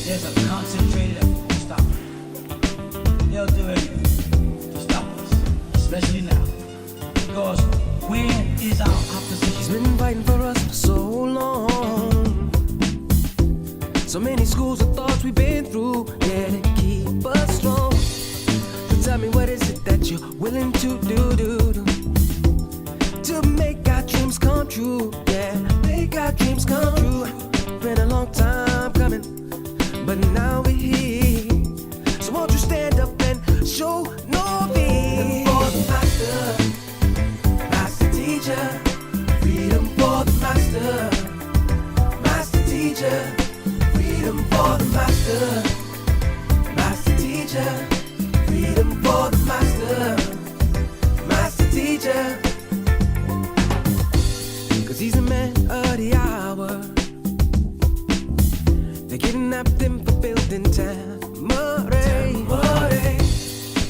There's a concentrated effort to stop it. They'll do anything to stop us, especially now. Because where is our opposition? He's been fighting for us for so long. So many schools of thoughts we've been through, yeah, to keep us strong. So tell me, what is it that you're willing to do to make our dreams come true? Yeah, make our dreams come true. Been a long time coming, but now we're here. So won't you stand up and show no fear? For the master, master teacher. Freedom for the master, master teacher. Freedom for the master, master teacher. Freedom for the master, master teacher. 'Cause he's the man of the hour. They kidnapped him for building Tamarae.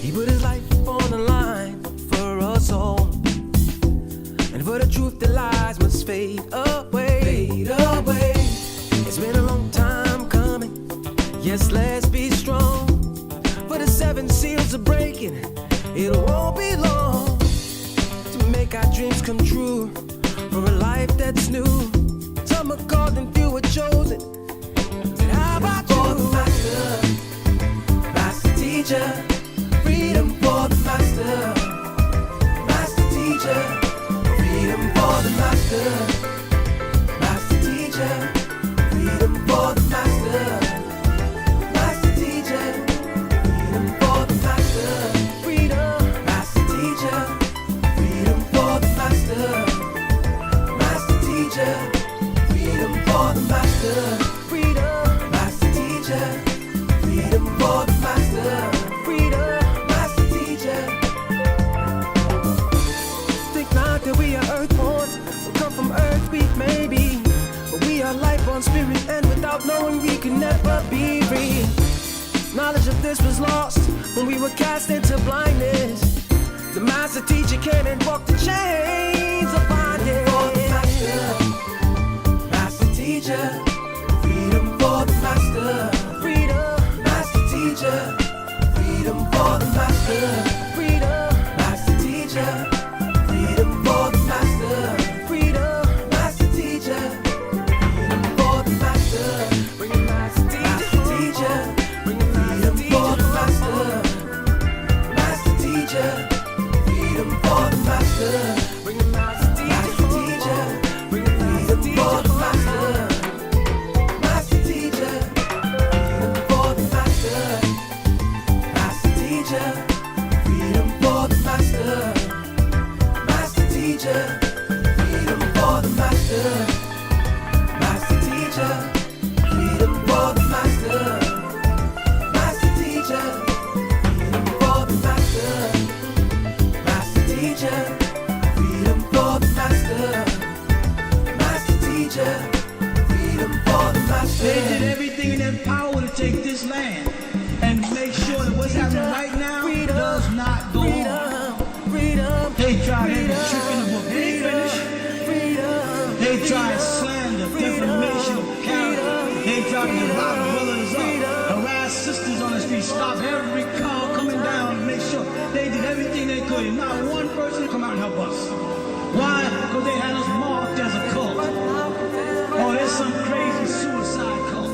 He put his life on the line for us all. And for the truth, the lies must fade away. Fade away. It's been a long time coming. Yes, let's be strong. For the 7 seals are breaking. It won't be long to make our dreams come true. For a life that's new. Some are called and few are chosen. Said, how about you? For the master, master teacher. Freedom for the master, master teacher. Freedom for the master, master teacher. Freedom for the master, master teacher. Freedom for the master, freedom, master teacher. Freedom for the master, master teacher. Freedom for the master, freedom, master teacher. Freedom for the master, freedom, master teacher. Think not that we are earthborn, we come from earth, we may be, but we are life-born spirit, and without knowing we can never be free. Knowledge of this was lost when we were cast into blindness. The master teacher came and broke the chains of bondage. For the master, master teacher. Freedom for the master, freedom, master teacher. Freedom for the master, freedom, master teacher. Freedom for the master, freedom, master teacher. Freedom for the master, bring the master teacher. Bring the freedom for the master, master teacher. Freedom for the master, bring the master teacher. Bring the freedom for the master, master teacher. Freedom for the master, master teacher. Freedom for the master, master teacher. Freedom for the master, master teacher. Freedom for the master, master teacher. Freedom for the master, master teacher. Freedom for the master, master teacher. Freedom for the master. They did everything in their power to take this land and make sure that what's happening right now does not go on. They tried every trick in the book. They ain't finished. They tried slander, defamation of character. They tried to divide brothers up, harass sisters on the street, stop every car coming down to make sure they did everything they could. And not one person come out and help us. Why? Because they had us marked as a cult. Oh, there's some crazy suicide cult.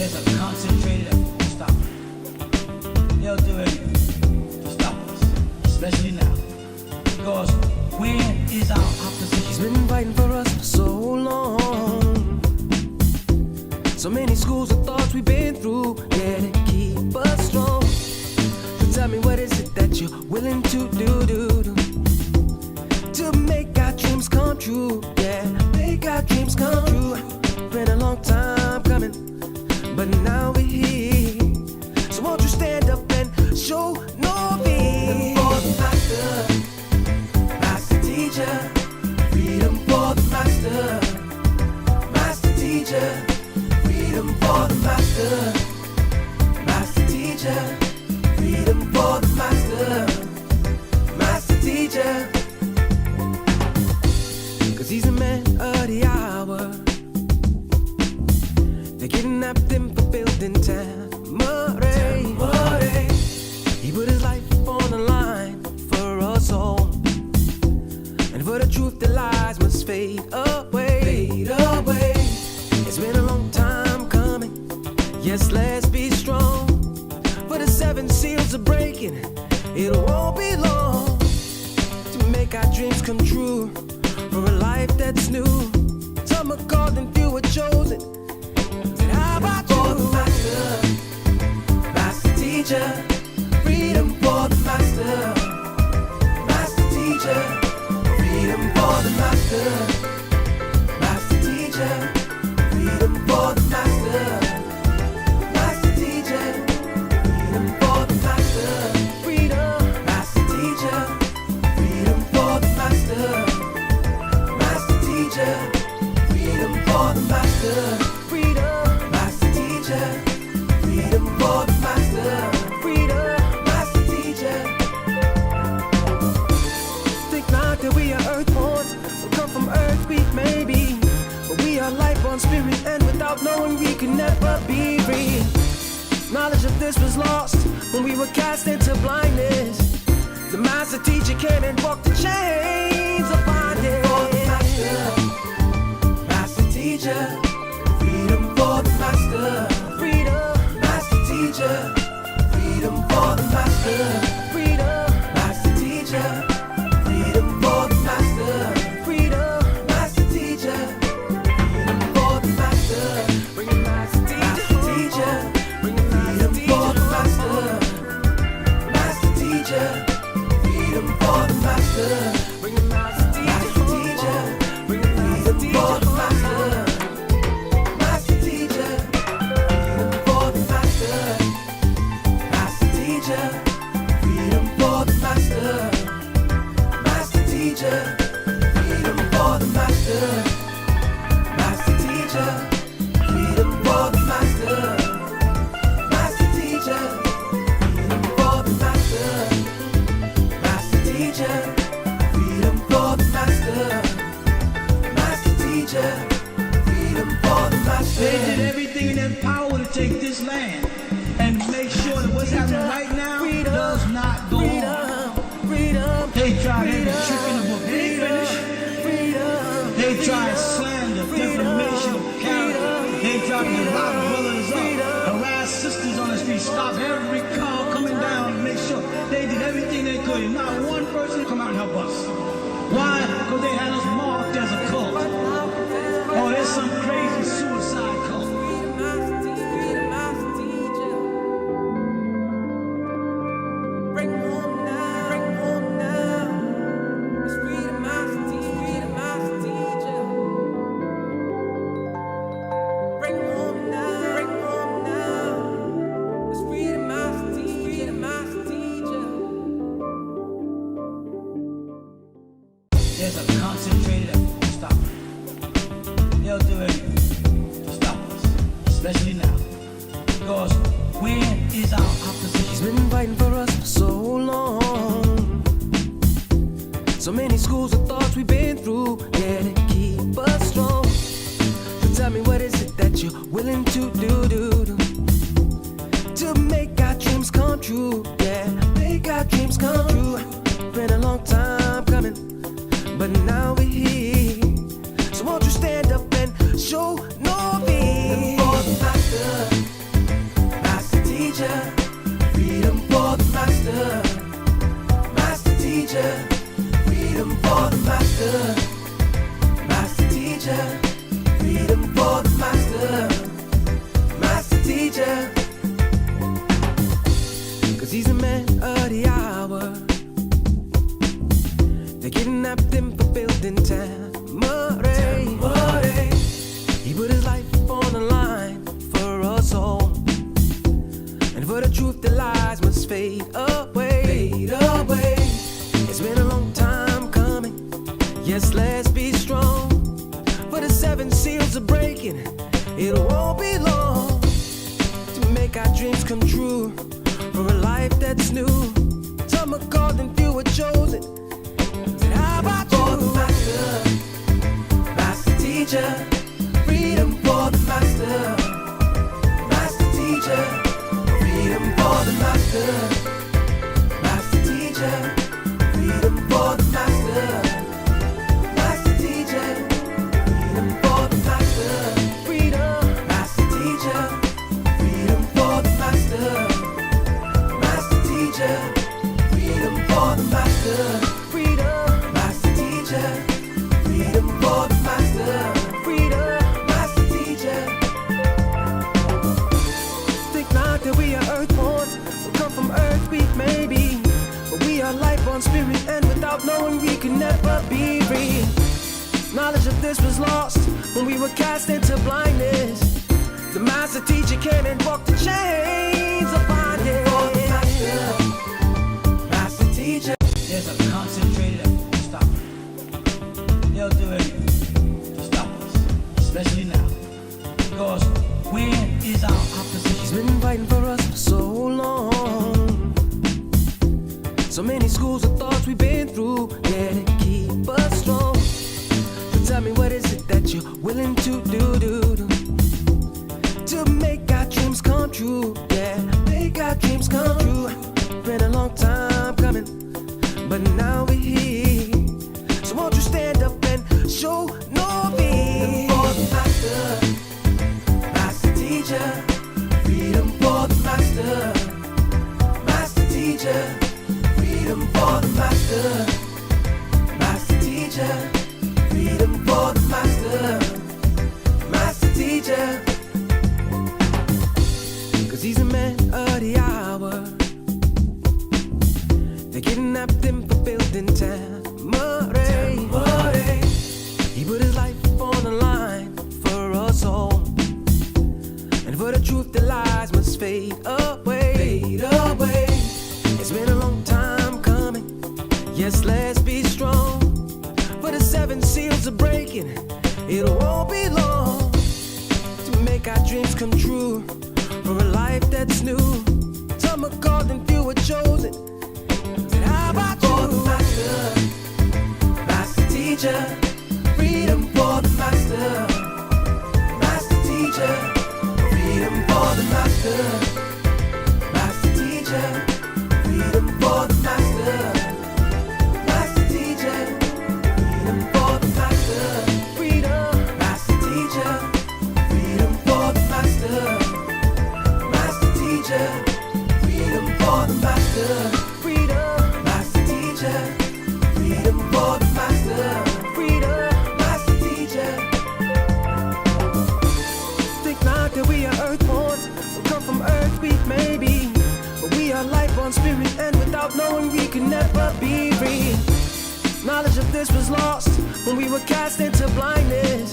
There's a concentrated effort to stop it. They'll do anything to stop us, especially now. Because where is our opposition? He's been fighting for us for so long. So many schools of thoughts we've been through, yeah, to keep us strong. So tell me, what is it that you're willing to do to make our dreams come true? Yeah, make our dreams come true. Been a long time coming, but now we're here. So won't you stand up and show no fear? For the master, teacher, freedom for the master. Master teacher, freedom for the master. Master teacher, 'cause he's the man of the hour. They kidnapped him for building Tamarae. He put his life on the line for us all, and for the truth the lies must fade away. Fade away. It's been a long time coming. Yes, let's be strong. For the 7 seals are breaking. It won't be long to make our dreams come true. For a life that's new. Some are called and few are chosen. How about you? For the master, master teacher, freedom for the master, master teacher, freedom for the master, master teacher, freedom for the master, master teacher, freedom for the master, freedom, master teacher, freedom for the master, master teacher, freedom for the master. Freedom for the master, freedom, master teacher. Think not that we are earthborn, we come from earth, we may be, but we are life on spirit, and without knowing we can never be free. Knowledge of this was lost when we were cast into blindness. The master teacher came and broke the chains of bondage. For the master, master teacher, freedom for the master. Freedom for the master, freedom, master teacher, freedom for the master, freedom, master teacher, freedom for the master, bring it master teacher, bring it freedom for the master, master teacher, freedom for the master, bring it master teacher, bring it freedom for the master, master teacher, freedom for the master. Freedom for the master, master teacher, freedom for the master, master teacher, freedom for the master, master teacher, freedom for the master, master teacher, freedom for the master, master teacher, freedom for the master. They did everything in their power to take this land and make sure that what's happening right now does not go on. They tried every trick in the book. They ain't finished. They tried slander, defamation of character. They tried to rob brothers up, harass sisters on the street, stop every car coming down to make sure they did everything they could. And not one person come out and help us. Why? Because they had us marked as a cult. Oh, there's some crazy suicide cult. There's a concentrated effort to stop it. They'll do anything to stop us, especially now. Because where is our opposition? He's been fighting for us for so long. So many schools of thoughts we've been through, yeah, to keep us strong. So tell me, what is it that you're willing to do to make our dreams come true? Yeah, make our dreams come true. Been a long time coming, but now we're here. So won't you stand up and show no fear? For the master, master teacher, freedom for the master, master teacher, freedom for the master, master teacher, freedom for the master, master teacher. 'Cause he's the man of the hour. They kidnapped him for building Tamarae. He put his life on the line for us all, and for the truth the lies must fade away. Fade away. It's been a long time coming. Yes, let's be strong. For the 7 seals are breaking. It won't be long to make our dreams come true. For a life that's new. Some are called and few are chosen. Said, how about you? For the master, master teacher. Freedom for the master, master teacher. Freedom for the master, master teacher. Freedom for the master, master teacher. Freedom for the master, freedom, master teacher. Freedom for the master, master teacher. Freedom for the master, freedom, master teacher. Freedom for the master, freedom, master teacher. Think not that we are earthborn, we come from earth, we may be, but we are life on spirit, and without knowing we can never be free. Knowledge of this was lost when we were cast into blindness. The master teacher came and broke the chains of bondage. For the master, master teacher. There's a concentrated effort to stop it. They'll do anything to stop us, especially now. Because where is our opposition? He's been fighting for us for so long. So many schools of thoughts we've been through, yeah, to keep us strong. So tell me, what is it that you're willing to do to make our dreams come true? Yeah, make our dreams come true. Been a long time coming, but now we're here. So won't you stand up and show no fear? For the master, master teacher. Freedom for the master, master teacher. Freedom for the master, master teacher. Freedom for the master, master teacher. 'Cause he's a man of the hour. They kidnapped him for building Tamare. He put his life on the line for us all. And for the truth, the lies must fade away. Fade away. It's been a long time coming. Yes, let's be strong. For the 7 seals are breaking. It won't be long to make our dreams come true. For a life that's new. Some are called and few are chosen. Said, how about you? For the master, master teacher. Freedom for the master, master teacher. Freedom for the master, master teacher. Freedom for the master, master teacher. Freedom for the master, freedom, master teacher. Freedom for the master, master teacher. Freedom for the master, freedom, master teacher. Freedom for the master, freedom, master teacher. Think not that we are earthborn, we come from earth, we may be, but we are life on spirit, and without knowing we can never be free. Knowledge of this was lost when we were cast into blindness.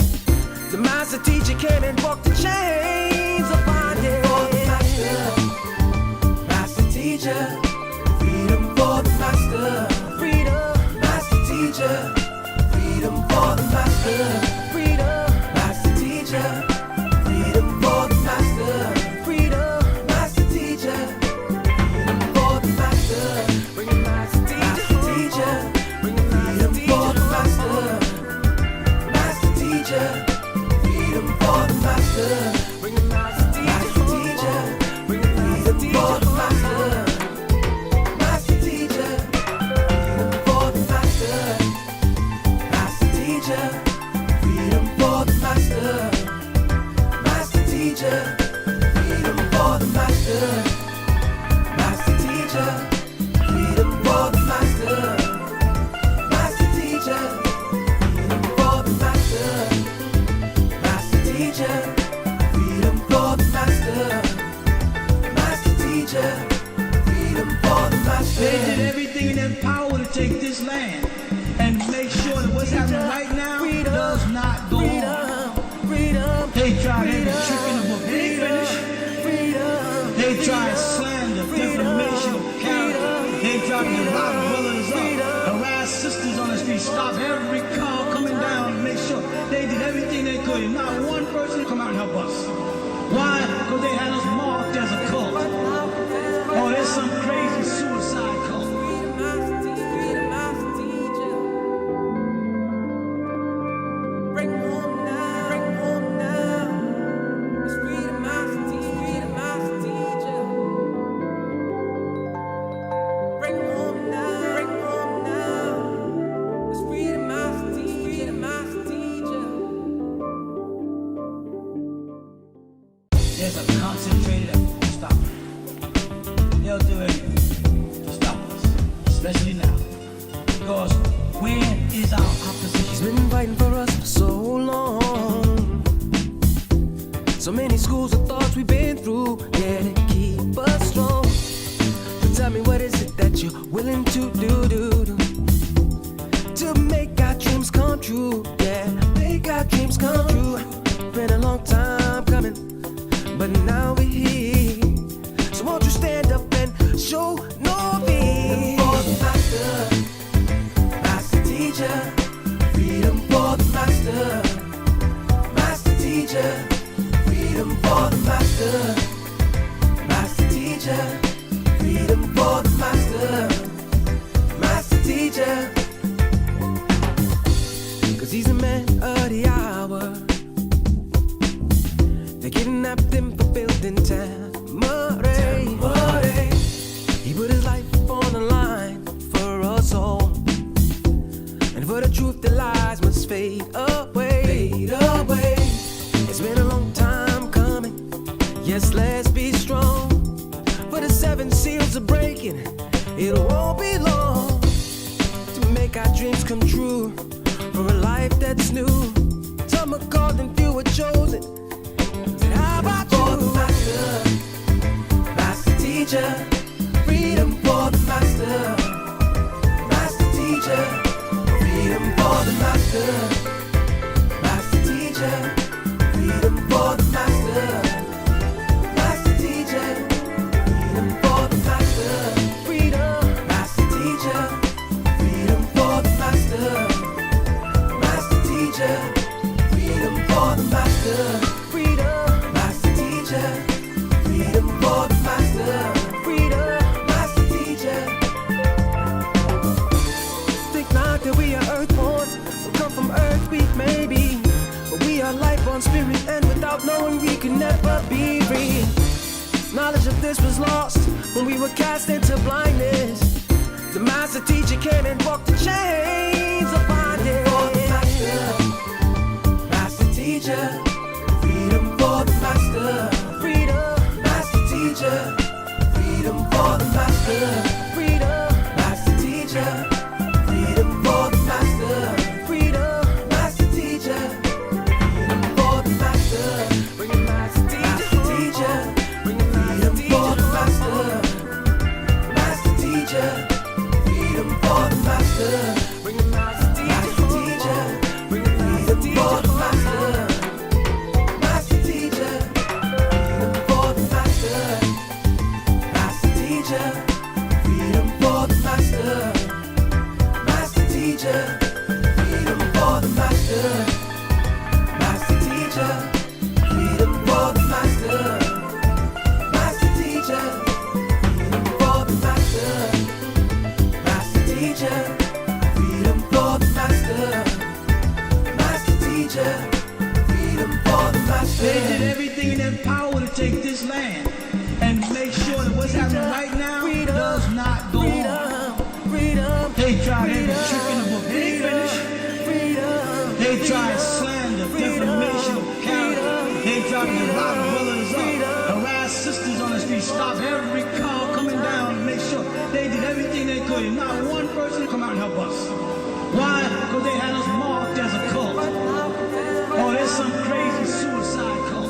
The master teacher came and broke the chains of bondage. For the master, master teacher. Freedom for the master, freedom, master teacher. Freedom for the master, freedom, master teacher. Freedom for the master, freedom, master teacher. Freedom for the master, bring it master teacher. Bring it freedom for the master, master teacher. Freedom for the master, bring it master teacher. Bring it freedom for the master, master teacher. Freedom for the master, master teacher. Freedom for the master, master teacher. Freedom for the master, master teacher. Freedom for the master, master teacher. Freedom for the master, master teacher. Freedom for the master, master teacher. Freedom for the master. They did everything in their power to take this land and make sure that what's happening right now does not go on. They tried every trick in the book. They ain't finished. They tried slander, defamation of character. They tried to lock brothers up, harass sisters on the street, stop every car coming down, make sure they did everything they could couldn't. Not one person come out and help us. Why? Because they had us marked as a cult. Oh, there's some crazy suicide cult. There's a concentrated effort to stop it. They'll do anything to stop us, especially now. Because where is our opposition? He's been fighting for us for so long. So many schools of thoughts we've been through, yeah, to keep us strong. So tell me, what is it that you're willing to do to make our dreams come true? Yeah, make our dreams come true. Been a long time coming, but now we're here. So won't you stand up and show no fear? For the master, master teacher. Freedom for the master, master teacher. Freedom for the master, master teacher. Freedom for the master, master teacher. 'Cause he's the man of the hour. They kidnapped him for building Tamarae. He put his life on the line for us all. And for the truth, the lies must fade away. Fade away. It's been a long time coming. Yes, let's be strong. For the 7 seals are breaking. It won't be long to make our dreams come true. For a life that's new. Some are called and few are chosen. How about for the master, master teacher? Freedom for the master, master teacher. Freedom for the master, master teacher. Freedom for the master, master teacher. Freedom for the master, freedom, master teacher. Freedom for the master, master teacher. Freedom for the master. Freedom for the master, freedom, master teacher. Think not that we are earthborn, we come from earth, we may be, but we are life on spirit, and without knowing we can never be free. Knowledge of this was lost when we were cast into blindness. The master teacher came and broke the chains of bondage. For the master, master teacher. Freedom for the master, freedom, master teacher. Freedom for the master, freedom, master teacher. Freedom for the master, freedom, master teacher. Freedom for the master, bring it master teacher. Bring it freedom for the master, master teacher. Freedom for the master, bring it master teacher. Bring it freedom for the master. Freedom for the master, master teacher. Freedom for the master, master teacher. Freedom for the master, master teacher. Freedom for the master, master teacher. Freedom for the master, master teacher. Freedom for the master. They did everything in their power to take this land and make sure that what's happening right now does not go on. They tried every trick in the book. They ain't finished. They tried slander, defamation of character. They tried to lock brothers up, harass sisters on the street, stop every car coming down, make sure they did everything they could. And not one person come out and help us. Why? Because they had us marked as a cult. Oh, there's some crazy suicide cult.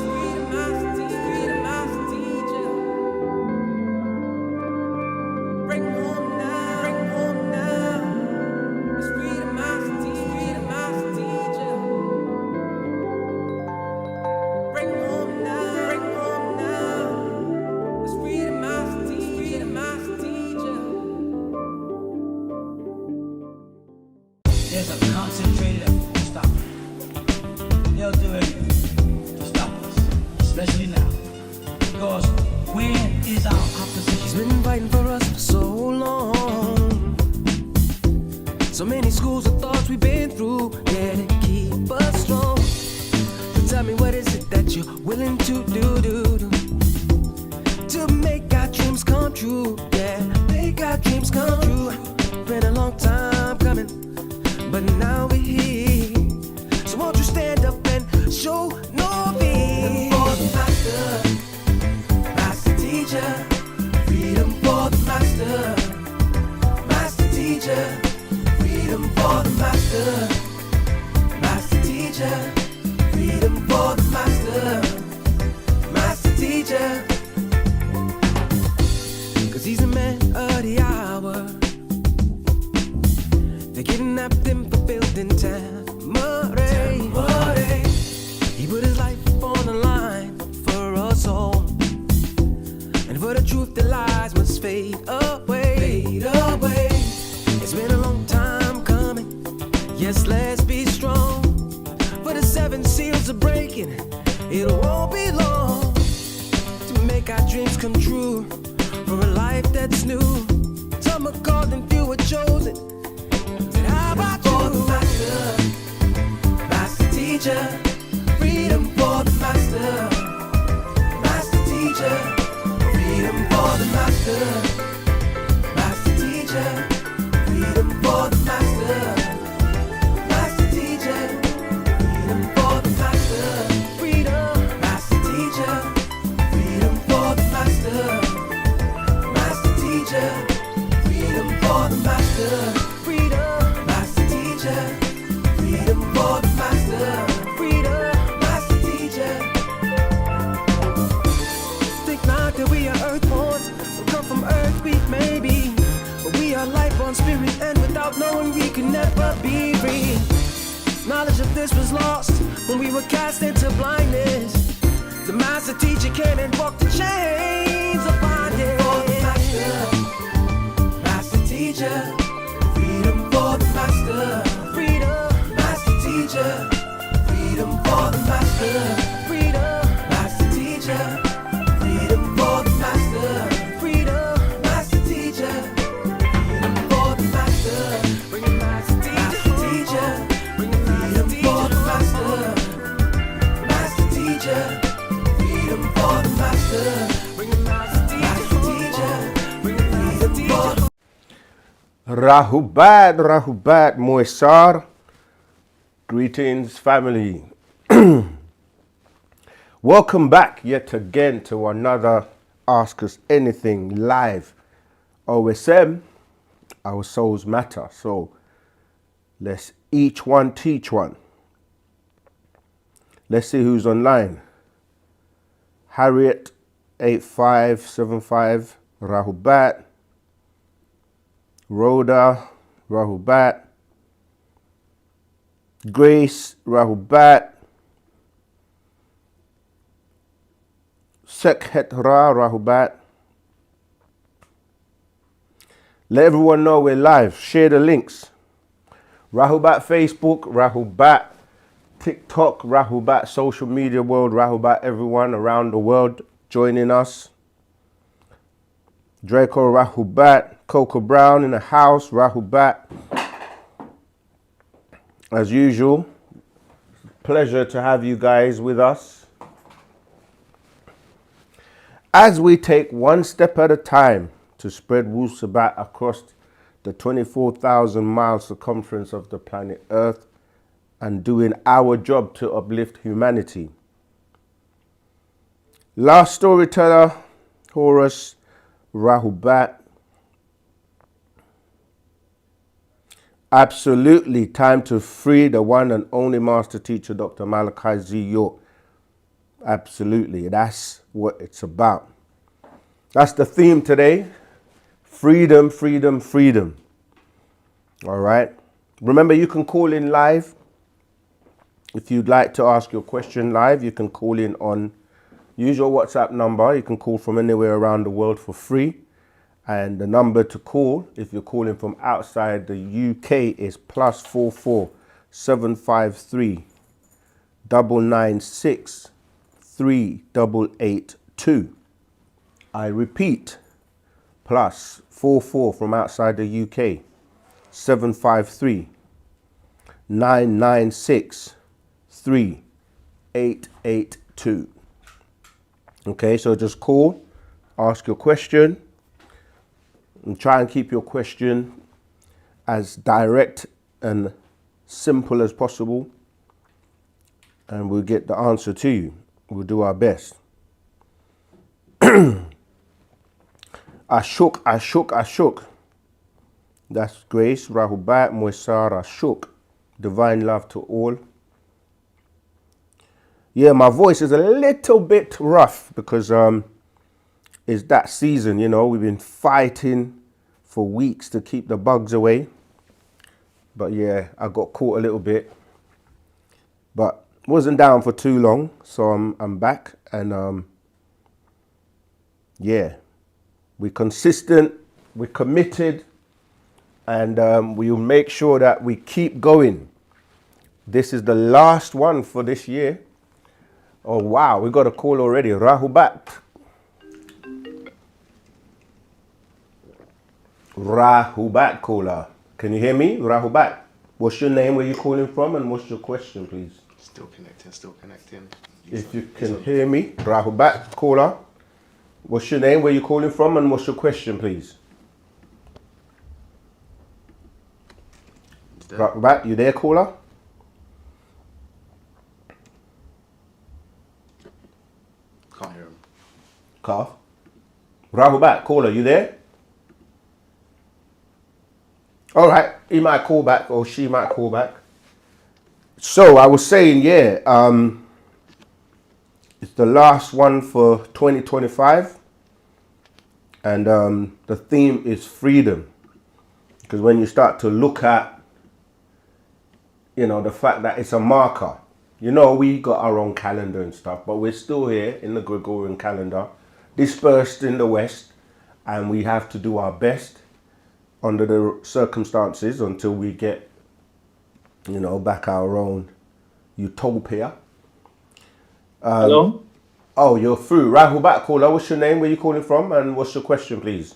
There's a concentrated effort to stop it. They'll do anything especially now. Because when is our opposition? He's been fighting for us for so long. So many schools of thoughts we've been through, yeah, to keep us strong. So tell me, what is it that you're willing to do to make our dreams come true? Yeah, make our dreams come true. Been a long time coming, but now we're here. So won't you stand up and show no fear? For the master, master teacher, freedom for the master, master teacher, freedom for the master, master teacher, freedom for the master, master teacher. 'Cause he's the man of the hour. They kidnapped him for building Tamare. He put his life on the line for us all. And for the truth, the lies must fade away. Fade away. It's been a long time coming. Yes, let's be strong. For the 7 seals are breaking. It won't be long to make our dreams come true. For a life that's new. Some are called and few are chosen. How about you? For the master, master teacher, freedom for the master, master teacher, freedom for the master, master teacher, freedom for the master, master teacher, freedom for the master, freedom, master teacher, freedom for the master, master teacher, freedom for the master. Spirit, and without knowing we could never be free. Knowledge of this was lost when we were cast into blindness. The master teacher came and broke the chains of bondage. For the master, master teacher, freedom for the master, freedom, master teacher, freedom for the master, freedom, master teacher, freedom for the master, freedom, master teacher. Rahubat, Moisar. Greetings, family. Welcome back yet again to another Ask Us Anything live. OSM, our souls matter. So let's each one teach one. Let's see who's online. Harriet 8575, Rahubat. Rhoda, Rahubat. Grace, Rahubat. Sekhetra, Rahubat. Let everyone know we're live. Share the links. Rahubat Facebook, Rahubat TikTok, Rahubat social media world, Rahubat everyone around the world joining us. Draco, Rahubat. Coco Brown in the house, Rahubat. As usual, pleasure to have you guys with us. As we take one step at a time to spread Wu-Sabat across the 24,000 mile circumference of the planet Earth and doing our job to uplift humanity. Last storyteller, Horus, Rahubat. Absolutely time to free the one and only master teacher, Dr. Malachi Z. York. Absolutely, that's what it's about. That's the theme today. Freedom, freedom, freedom. All right. Remember, you can call in live. If you'd like to ask your question live, you can call in on, use your WhatsApp number. You can call from anywhere around the world for free. And the number to call, if you're calling from outside the UK, is +44 753 996 3882. I repeat, +44 from outside the UK, 753 996 3882. Okay, so just call, ask your question, and try and keep your question as direct and simple as possible, and we'll get the answer to you. We'll do our best. I shook. That's Grace, Rahubat, Moisara, shook. Divine love to all. Yeah, my voice is a little bit rough because it's that season, you know. We've been fighting for weeks to keep the bugs away. But yeah, I got caught a little bit. But wasn't down for too long, so I'm back, and yeah, we're consistent, we're committed, and we'll make sure that we keep going. This is the last one for this year. Oh wow, we got a call already. Rahubat. Rahubat caller. Can you hear me? Rahubat. What's your name, where you calling from, and what's your question, please? Still connecting. If you can hear me, Rahubat caller. What's your name, where you calling from, and what's your question, please? Rahubat, you there, caller? Can't hear him. Cough. Rahubat caller, you there? All right, he might call back, or she might call back. So I was saying, yeah, it's the last one for 2025, and the theme is freedom. Because when you start to look at, you know, the fact that it's a marker, you know, we got our own calendar and stuff, but we're still here in the Gregorian calendar, dispersed in the West, and we have to do our best under the circumstances until we get, you know, back our own utopia. Hello? Oh, you're through. Rahubat caller, what's your name, where you calling from, and what's your question, please?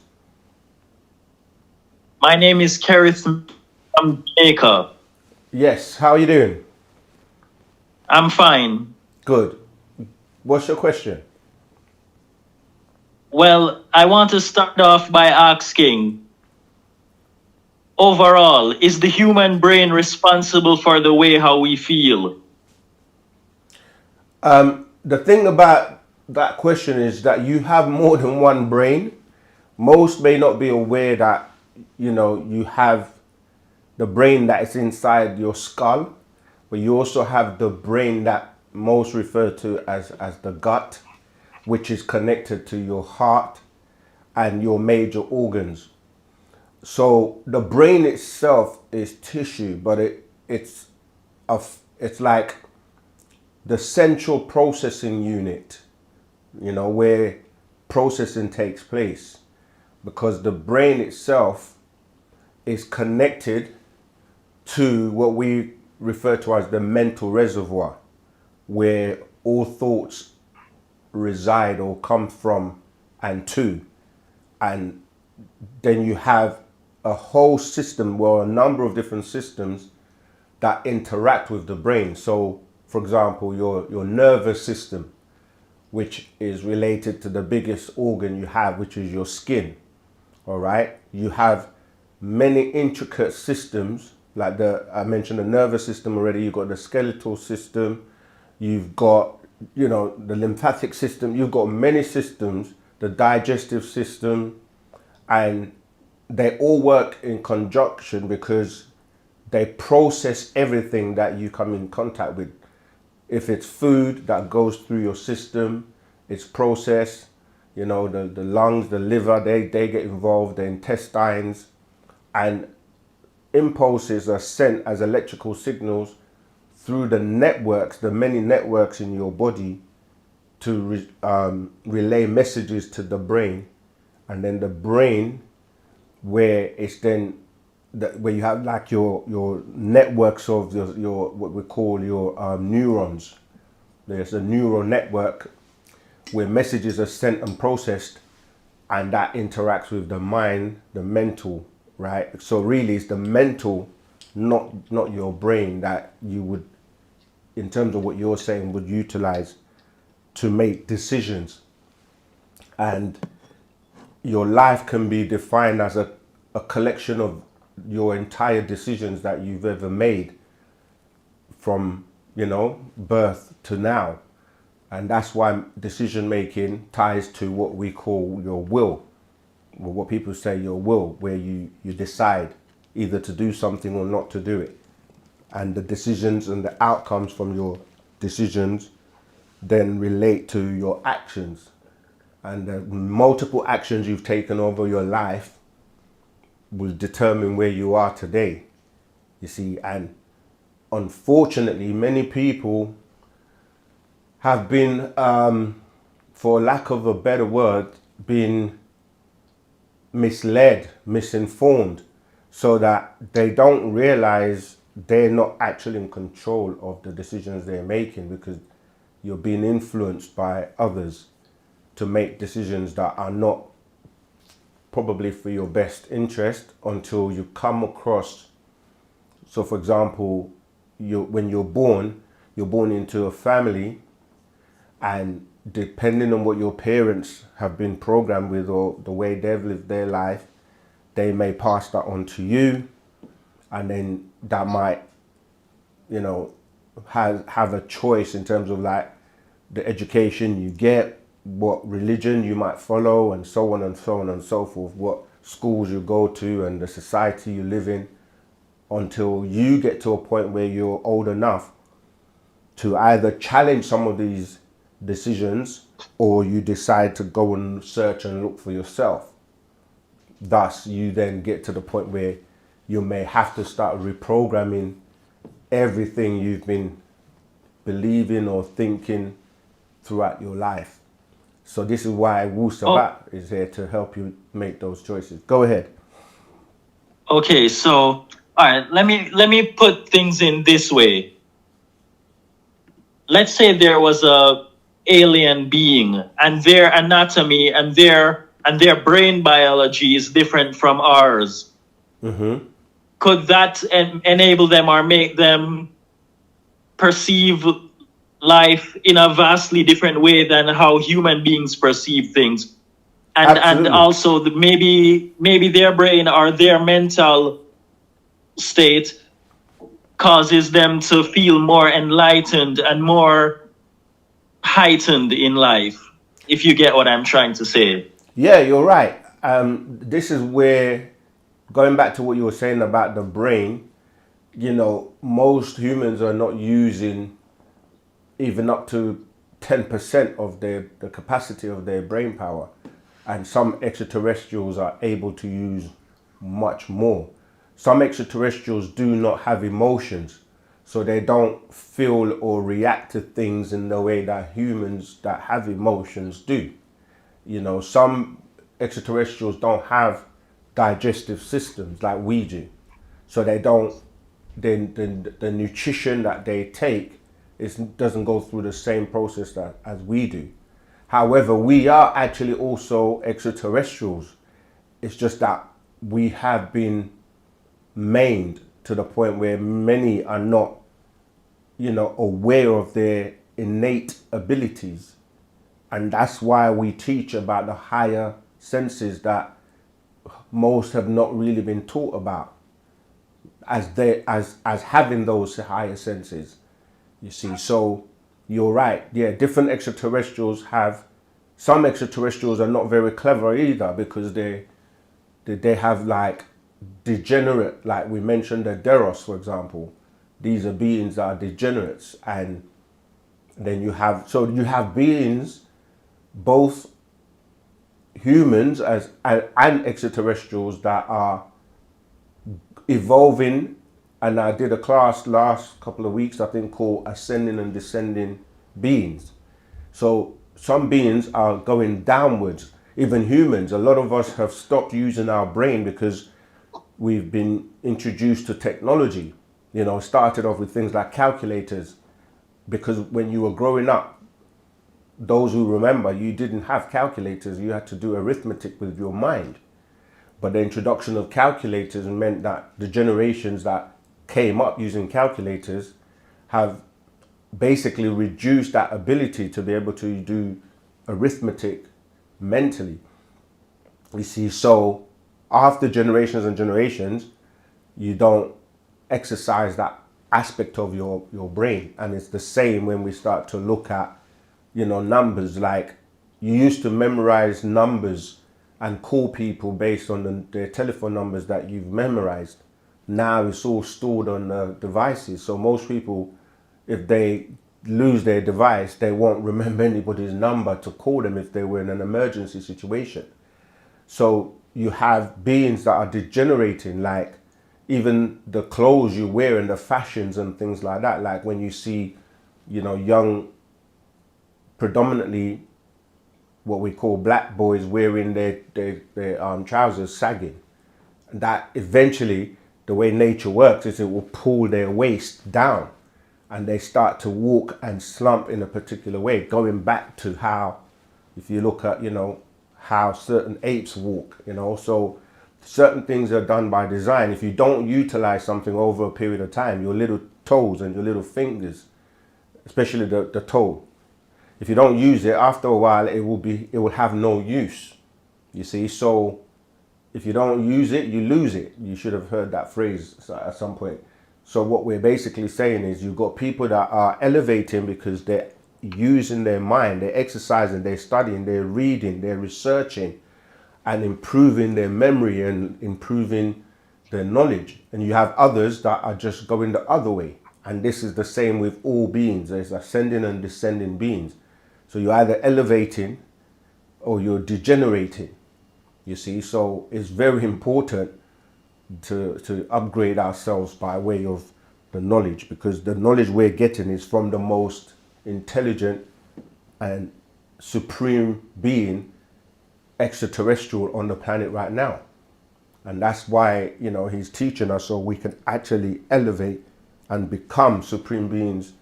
My name is Kerith from Jamaica. Yes, how are you doing? I'm fine. Good. What's your question? Well, I want to start off by asking, overall, is the human brain responsible for the way how we feel? The thing about that question is that you have more than one brain. Most may not be aware that, you know, you have the brain that is inside your skull, but you also have the brain that most refer to as the gut, which is connected to your heart and your major organs. So the brain itself is tissue, but it's like the central processing unit, you know, where processing takes place, because the brain itself is connected to what we refer to as the mental reservoir, where all thoughts reside or come from and to. And then you have a whole system, well, a number of different systems that interact with the brain. So, for example, your nervous system, which is related to the biggest organ you have, which is your skin. All right. You have many intricate systems, like I mentioned the nervous system already. You've got the skeletal system. You've got, you know, the lymphatic system. You've got many systems, the digestive system, and they all work in conjunction because they process everything that you come in contact with. If it's food that goes through your system, it's processed. You know, the lungs, the liver, they get involved, the intestines, and impulses are sent as electrical signals through the networks, the many networks in your body, to relay messages to the brain. And then the brain, where it's then where you have like your networks of your what we call your neurons, There's a neural network where messages are sent and processed, and that interacts with the mind, the mental, right? So really it's the mental, not your brain, that you would, in terms of what you're saying, would utilize to make decisions. And your life can be defined as a collection of your entire decisions that you've ever made from, birth to now. And that's why decision making ties to what we call your will, or what people say your will, where you decide either to do something or not to do it. And the decisions and the outcomes from your decisions then relate to your actions. And the multiple actions you've taken over your life will determine where you are today. You see, and unfortunately, many people have been, for lack of a better word, been misled, misinformed, so that they don't realize they're not actually in control of the decisions they're making, because you're being influenced by others to make decisions that are not probably for your best interest until you come across. So for example, when you're born into a family, and depending on what your parents have been programmed with or the way they've lived their life, they may pass that on to you, and then that might, have a choice in terms of like the education you get, what religion you might follow, and so on and so on and so forth, what schools you go to and the society you live in, until you get to a point where you're old enough to either challenge some of these decisions, or you decide to go and search and look for yourself. Thus, you then get to the point where you may have to start reprogramming everything you've been believing or thinking throughout your life. So this is why Wu-Sabat is here to help you make those choices. Go ahead. Okay, so all right, let me put things in this way. Let's say there was a alien being, and their anatomy and their brain biology is different from ours. Mm-hmm. Could that enable them or make them perceive life in a vastly different way than how human beings perceive things? And also maybe their brain or their mental state causes them to feel more enlightened and more heightened in life, if you get what I'm trying to say. Yeah, you're right. This is where, going back to what you were saying about the brain, most humans are not using even up to 10% of the capacity of their brain power. And some extraterrestrials are able to use much more. Some extraterrestrials do not have emotions, so they don't feel or react to things in the way that humans that have emotions do. Some extraterrestrials don't have digestive systems like we do, so they don't. The nutrition that they take doesn't go through the same process as we do. However, we are actually also extraterrestrials. It's just that we have been maimed to the point where many are not, aware of their innate abilities. And that's why we teach about the higher senses that most have not really been taught about as having those higher senses. You see, so you're right. Yeah, different extraterrestrials have. Some extraterrestrials are not very clever either, because they have like degenerate, like we mentioned the Deros, for example. These are beings that are degenerates, and then you have beings, both humans and extraterrestrials, that are evolving. And I did a class last couple of weeks, I think, called Ascending and Descending Beings. So some beings are going downwards. Even humans, a lot of us have stopped using our brain because we've been introduced to technology. Started off with things like calculators, because when you were growing up, those who remember, you didn't have calculators. You had to do arithmetic with your mind. But the introduction of calculators meant that the generations that came up using calculators have basically reduced that ability to be able to do arithmetic mentally. You see, so after generations and generations, you don't exercise that aspect of your brain. And it's the same when we start to look at, you know, numbers. Like, you used to memorize numbers and call people based on their telephone numbers that you've memorized. Now it's all stored on the devices. So most people, if they lose their device, they won't remember anybody's number to call them if they were in an emergency situation. So you have beings that are degenerating, like even the clothes you wear and the fashions and things like that. Like when you see, you know, young, predominantly what we call black boys wearing their trousers sagging, that eventually the way nature works is it will pull their waist down and they start to walk and slump in a particular way, going back to how, if you look at, you know, how certain apes walk, you know. So certain things are done by design. If you don't utilize something over a period of time, your little toes and your little fingers, especially the toe, if you don't use it, after a while it will have no use, you see. So if you don't use it, you lose it. You should have heard that phrase at some point. So what we're basically saying is you've got people that are elevating because they're using their mind, they're exercising, they're studying, they're reading, they're researching and improving their memory and improving their knowledge. And you have others that are just going the other way. And this is the same with all beings. There's ascending and descending beings. So you're either elevating or you're degenerating, you see. So it's very important to upgrade ourselves by way of the knowledge, because the knowledge we're getting is from the most intelligent and supreme being extraterrestrial on the planet right now. And that's why, you know, he's teaching us so we can actually elevate and become supreme beings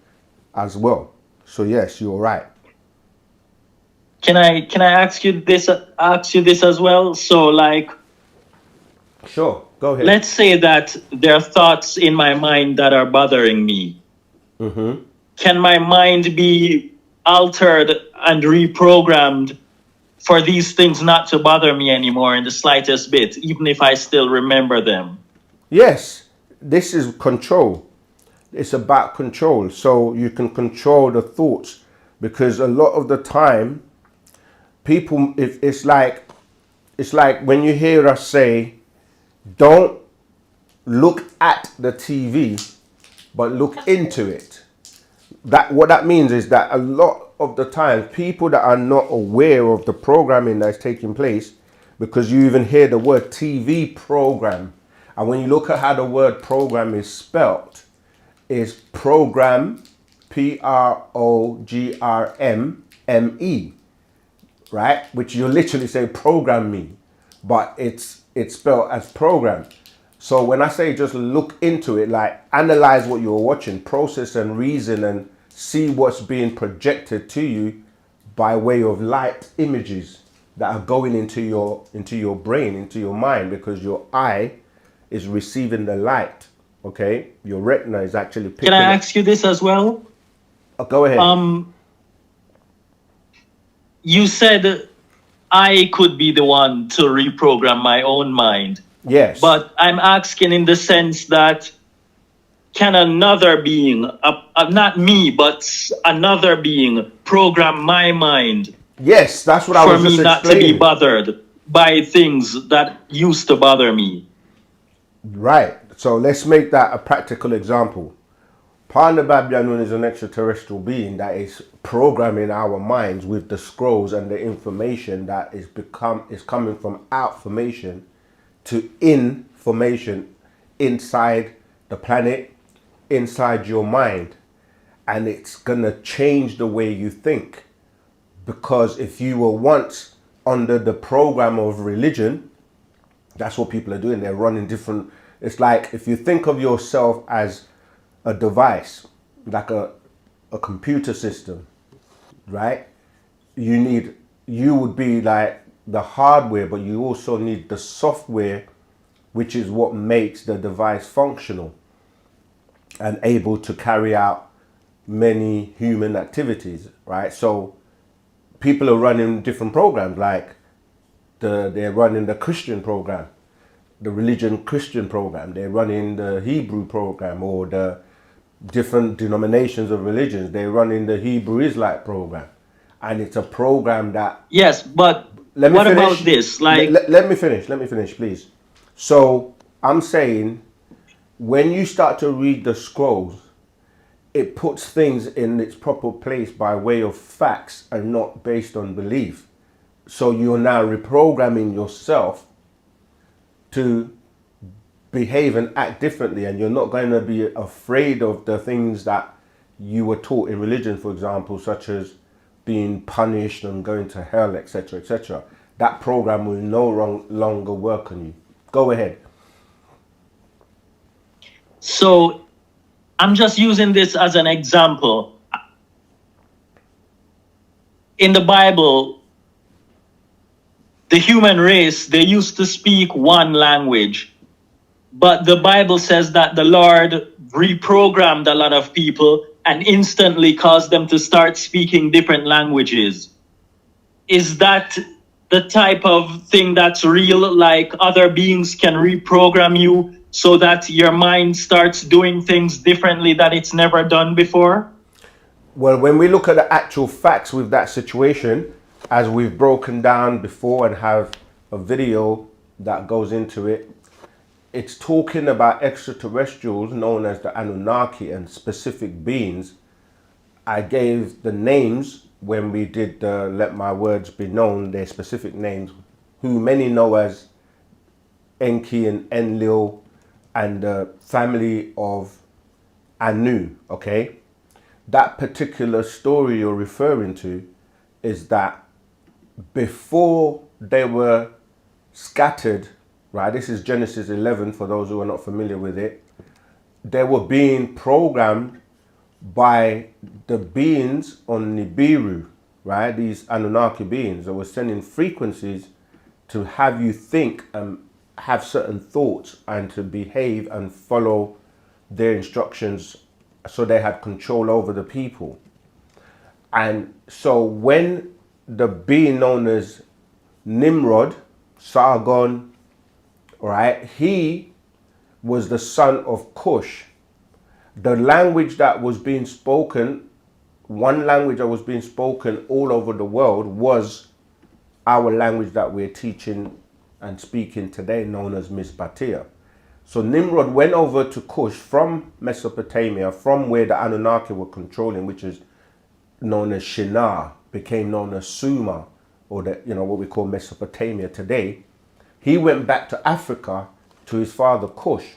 as well. So yes, you're right. Can I ask you this as well? So, like, Sure, go ahead. let's say that there are thoughts in my mind that are bothering me. Mm-hmm. Can my mind be altered and reprogrammed for these things not to bother me anymore in the slightest bit, even if I still remember them? Yes, this is control. It's about control. So you can control the thoughts, because a lot of the time people, if it's like when you hear us say, don't look at the TV, but look into it. That what that means is that a lot of the time people that are not aware of the programming that's taking place, because you even hear the word TV program, and when you look at how the word program is spelt, is program, PROGRMME, right? Which you literally say program me, but it's spelled as program. So when I say just look into it, like analyze what you're watching, process and reason and see what's being projected to you by way of light images that are going into your brain, into your mind, because your eye is receiving the light. Okay, your retina is actually picking. Can I ask you this as well? Go ahead. You said I could be the one to reprogram my own mind. Yes. But I'm asking in the sense that can another being, not me, but another being, program my mind? Yes, that's what I was just explaining. For me not to be bothered by things that used to bother me. Right. So let's make that a practical example. Panda Babyanun is an extraterrestrial being that is programming our minds with the scrolls and the information that is coming from outformation to information inside the planet, inside your mind. And it's gonna change the way you think. Because if you were once under the program of religion, that's what people are doing. They're running different. It's like if you think of yourself as a device, like a computer system, right? You would be like the hardware, but you also need the software, which is what makes the device functional and able to carry out many human activities, right? So people are running different programs, like they're running the Christian program, the religion Christian program, they're running the Hebrew program, or the different denominations of religions, they're running the Hebrew Israelite program. And it's a program that, Yes, but let me what finish. about this? Like, Let me finish, please. So I'm saying, when you start to read the scrolls, it puts things in its proper place by way of facts and not based on belief. So you're now reprogramming yourself to behave and act differently, and you're not going to be afraid of the things that you were taught in religion, for example, such as being punished and going to hell, etc., etc. That program will no longer work on you. Go ahead. so I'm just using this as an example. In the Bible, the human race, they used to speak one language, but the Bible says that the Lord reprogrammed a lot of people and instantly caused them to start speaking different languages. Is that the type of thing that's real? Like, other beings can reprogram you so that your mind starts doing things differently that it's never done before? Well, when we look at the actual facts with that situation, as we've broken down before and have a video that goes into it, it's talking about extraterrestrials known as the Anunnaki and specific beings. I gave the names when we did the Let My Words Be Known, their specific names, who many know as Enki and Enlil and the family of Anu, okay? That particular story you're referring to is that before they were scattered, right? This is Genesis 11 for those who are not familiar with it. They were being programmed by the beings on Nibiru, right? These Anunnaki beings that were sending frequencies to have you think and have certain thoughts and to behave and follow their instructions, so they had control over the people. And so when the being known as Nimrod, Sargon, right, he was the son of Cush. The language that was being spoken, one language that was being spoken all over the world, was our language that we're teaching and speaking today, known as Misbatia. So Nimrod went over to Cush from Mesopotamia, from where the Anunnaki were controlling, which is known as Shinar, became known as Sumer, or the, what we call Mesopotamia today. He went back to Africa to his father Cush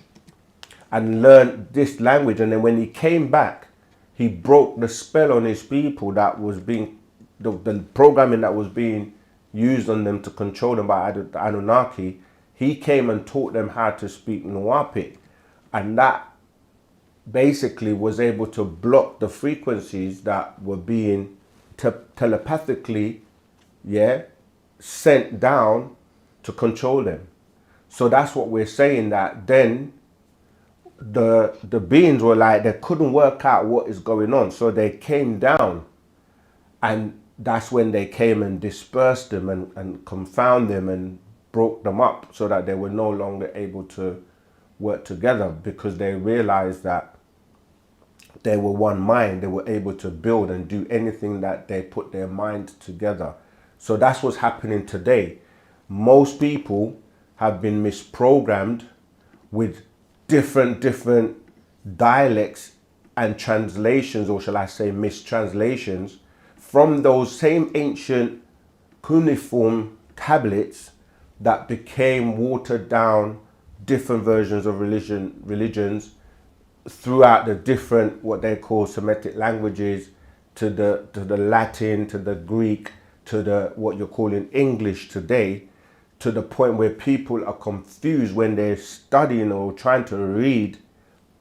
and learned this language. And then when he came back, he broke the spell on his people that was being, the programming that was being used on them to control them by the Anunnaki. He came and taught them how to speak Nuwapu. And that basically was able to block the frequencies that were being telepathically, sent down to control them. So that's what we're saying, that then the beings were like, they couldn't work out what is going on. So they came down, and that's when they came and dispersed them and confound them and broke them up, so that they were no longer able to work together, because they realized that they were one mind. They were able to build and do anything that they put their mind together. So that's what's happening today. Most people have been misprogrammed with different dialects and translations, or shall I say mistranslations, from those same ancient cuneiform tablets that became watered down different versions of religions throughout the different, what they call Semitic languages, to the Latin, to the Greek, to the what you're calling English today, to the point where people are confused when they're studying or trying to read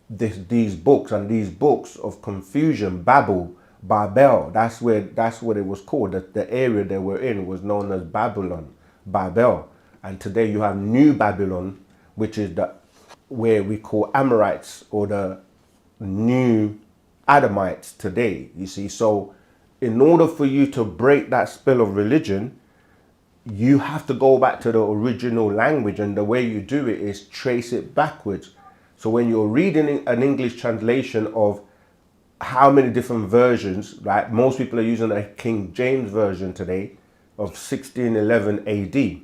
these books, and these books of confusion babble Babel. That's what it was called. The area they were in was known as Babylon, Babel. And today you have New Babylon, which is where we call Amorites, or the new Adamites today, you see. So in order for you to break that spell of religion, you have to go back to the original language, and the way you do it is trace it backwards. So when you're reading an English translation of how many different versions, right? Most people are using a King James version today of 1611 AD,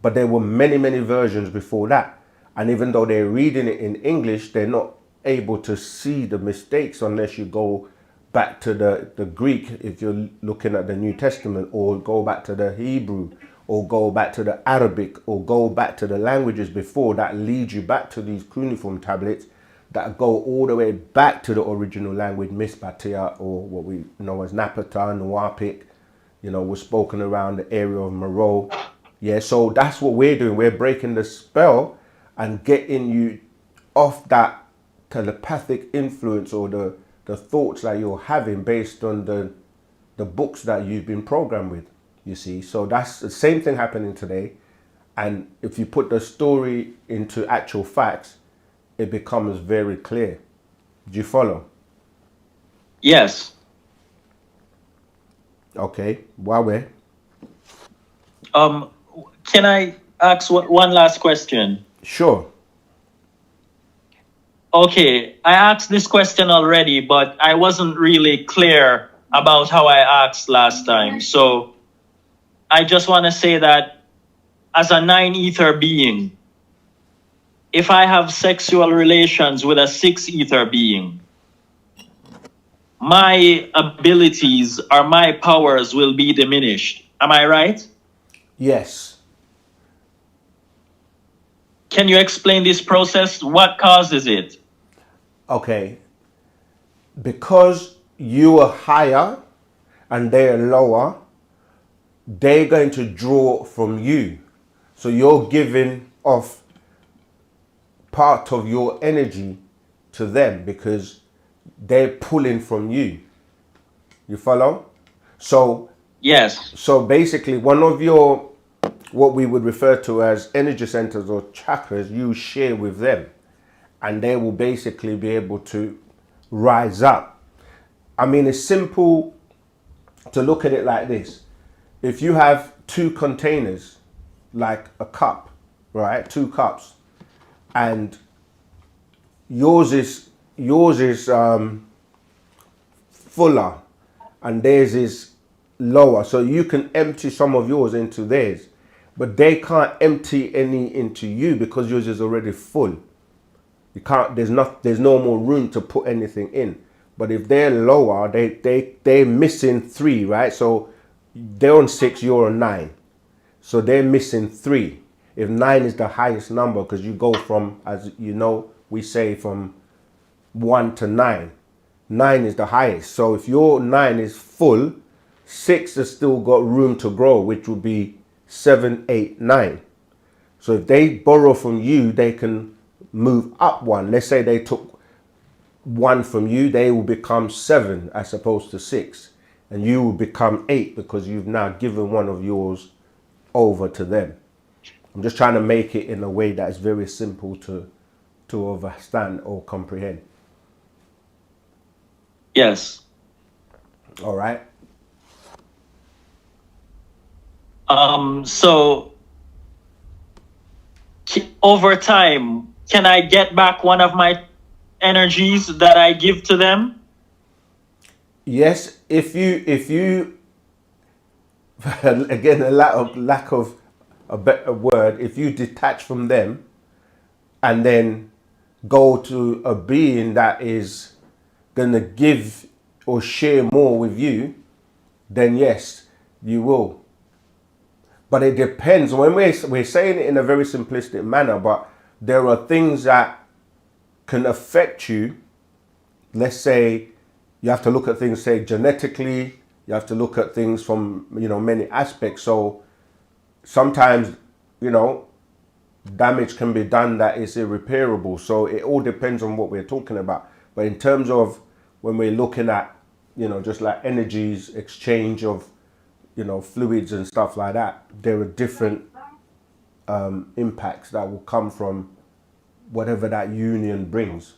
but there were many, many versions before that. And even though they're reading it in English, they're not able to see the mistakes unless you go back to the Greek, if you're looking at the New Testament, or go back to the Hebrew, or go back to the Arabic, or go back to the languages before that lead you back to these cuneiform tablets that go all the way back to the original language, Misbatia, or what we know as Napata, Nuwapic, was spoken around the area of Meroe. Yeah, so that's what we're doing. We're breaking the spell and getting you off that telepathic influence, or the thoughts that you're having based on the books that you've been programmed with, you see. So that's the same thing happening today. And if you put the story into actual facts, it becomes very clear. Do you follow? Yes. Okay, Wawe. Can I ask one last question? Sure. Okay, I asked this question already, but I wasn't really clear about how I asked last time. So I just want to say that as a 9-ether being, if I have sexual relations with a 6-ether being, my abilities or my powers will be diminished. Am I right? Yes. Can you explain this process? What causes it? Okay. Because you are higher and they're lower, they're going to draw from you. So you're giving off part of your energy to them because they're pulling from you. You follow? So Yes. so basically one of your, what we would refer to as energy centers or chakras, you share with them, and they will basically be able to rise up. I mean, it's simple to look at it like this. If you have two containers, like a cup, right? Two cups, and yours is fuller and theirs is lower, so you can empty some of yours into theirs, but they can't empty any into you because yours is already full. You can't, there's no more room to put anything in. But if they're lower, they're missing 3, right? So they're on 6, you're on 9, so they're missing 3. If 9 is the highest number, because you go from, as you know, we say from 1 to 9. 9 is the highest. So if your 9 is full, 6 has still got room to grow, which would be 7, 8, 9. So if they borrow from you, they can move up 1. Let's say they took 1 from you, they will become 7 as opposed to 6. And you will become 8 because you've now given one of yours over to them. I'm just trying to make it in a way that is very simple to understand or comprehend. Yes. All right. So over time, can I get back one of my energies that I give to them? Yes, if you again, a lack of a better word, if you detach from them and then go to a being that is going to give or share more with you, then yes, you will. But it depends. When we're saying it in a very simplistic manner, but there are things that can affect you. Let's say you have to look at things, say, genetically. You have to look at things from, many aspects. So sometimes, damage can be done that is irreparable. So it all depends on what we're talking about. But in terms of when we're looking at just like energies, exchange of, fluids and stuff like that. There are different impacts that will come from whatever that union brings.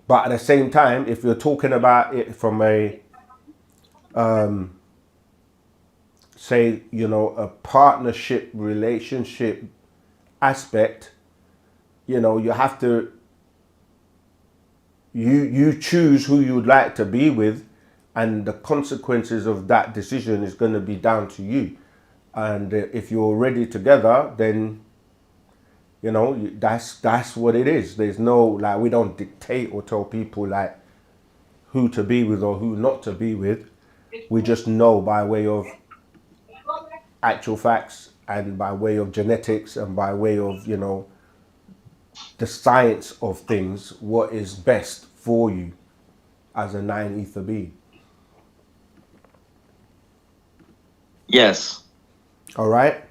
But at the same time, if you're talking about it from a, say, a partnership relationship aspect, you have to, you choose who you would like to be with, and the consequences of that decision is going to be down to you. And if you're already together, then that's what it is. There's no, like, we don't dictate or tell people like who to be with or who not to be with. We just know by way of actual facts and by way of genetics and by way of the science of things, what is best for you as a 9 ether being. Yes. All right.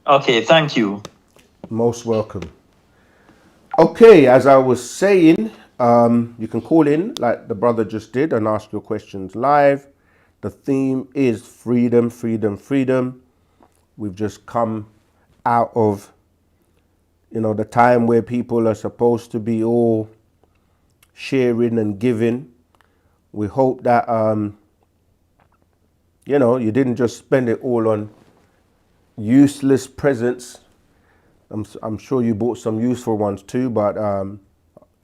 Okay, thank you. Most welcome. Okay, as I was saying, you can call in like the brother just did and ask your questions live. The theme is freedom, freedom, freedom. We've just come out of, the time where people are supposed to be all sharing and giving. We hope that, you didn't just spend it all on useless presents. I'm sure you bought some useful ones too, but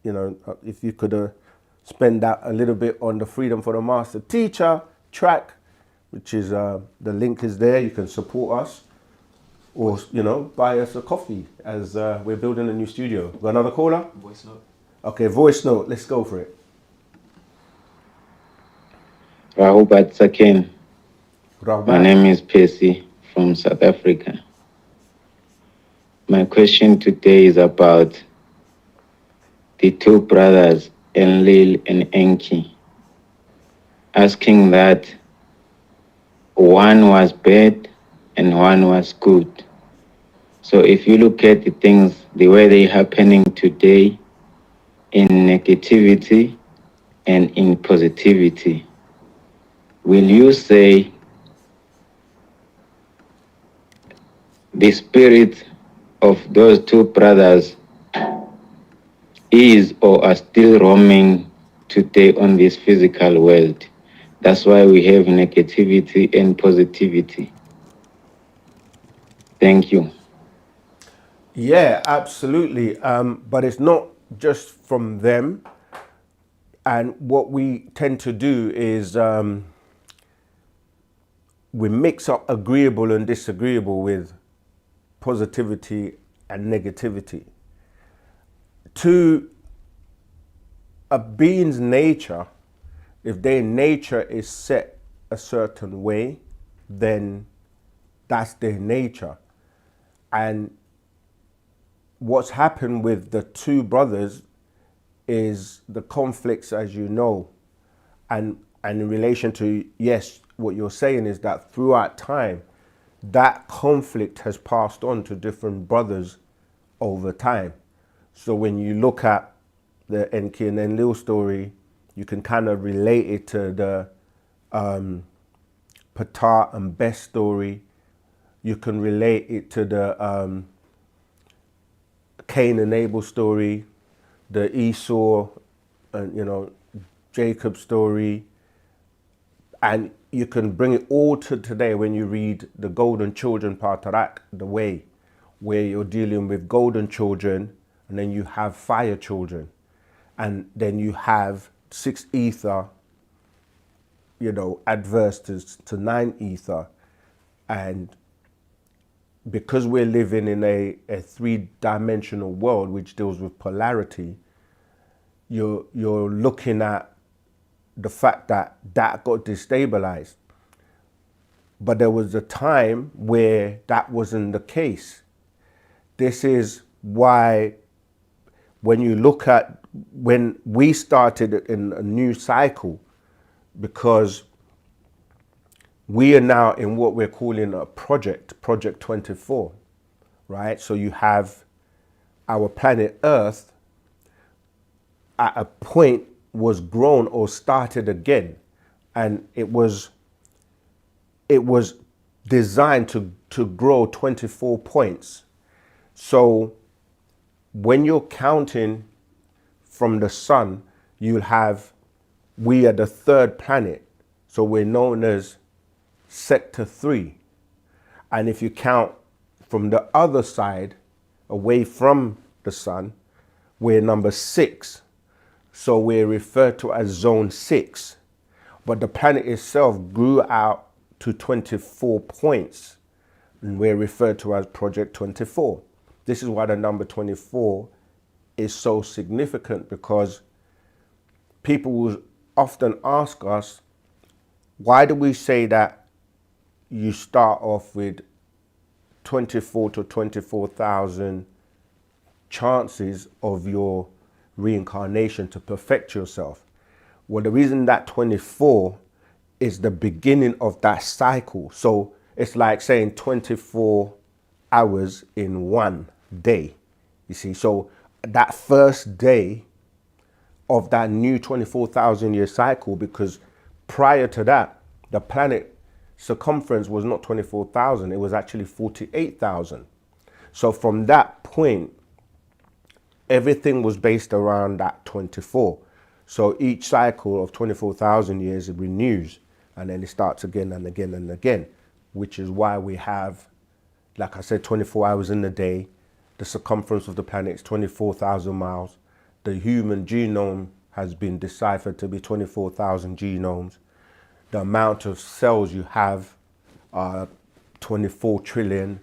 if you could spend that a little bit on the Freedom for the Master Teacher track, which is the link is there. You can support us, or buy us a coffee as we're building a new studio. Got another caller? Voice note. Okay, voice note. Let's go for it. Rahubat Sakin. Rahman. My name is Percy from South Africa. My question today is about the two brothers, Enlil and Enki, asking that one was bad and one was good. So if you look at the things, the way they're happening today, in negativity and in positivity, will you say the spirit of those two brothers is or are still roaming today on this physical world? That's why we have negativity and positivity. Thank you. Yeah, absolutely. But it's not just from them. And what we tend to do is we mix up agreeable and disagreeable with positivity and negativity. To a being's nature, if their nature is set a certain way, then that's their nature. And what's happened with the two brothers is the conflicts, as you know, and in relation to, yes, what you're saying is that throughout time, that conflict has passed on to different brothers over time. So when you look at the Enki and Enlil story, you can kind of relate it to the Ptah and Bes story. You can relate it to the Cain and Abel story, the Esau and Jacob story, and you can bring it all to today when you read the Golden Children Patarak, the way where you're dealing with golden children, and then you have fire children, and then you have 6 ether, adverse to 9 ether. And because we're living in a 3-dimensional world which deals with polarity, you're looking at the fact that got destabilized. But there was a time where that wasn't the case. This is why when you look at when we started in a new cycle, because we are now in what we're calling a project 24, right? So you have our planet Earth at a point was grown or started again, and it was designed to grow 24 points. So when you're counting from the sun, you'll have, we are the third planet, so we're known as sector 3. And if you count from the other side, away from the sun, we're number 6. So we're referred to as zone 6. But the planet itself grew out to 24 points, and we're referred to as Project 24. This is why the number 24 is so significant, because people will often ask us, why do we say that you start off with 24 to 24,000 chances of your reincarnation to perfect yourself? Well, the reason that 24 is the beginning of that cycle. So it's like saying 24 hours in one day, you see. So that first day of that new 24,000 year cycle, because prior to that, the planet circumference was not 24,000, it was actually 48,000. So from that point, everything was based around that 24. So each cycle of 24,000 years, it renews, and then it starts again and again and again, which is why we have, like I said, 24 hours in the day. The circumference of the planet is 24,000 miles. The human genome has been deciphered to be 24,000 genomes. The amount of cells you have are 24 trillion.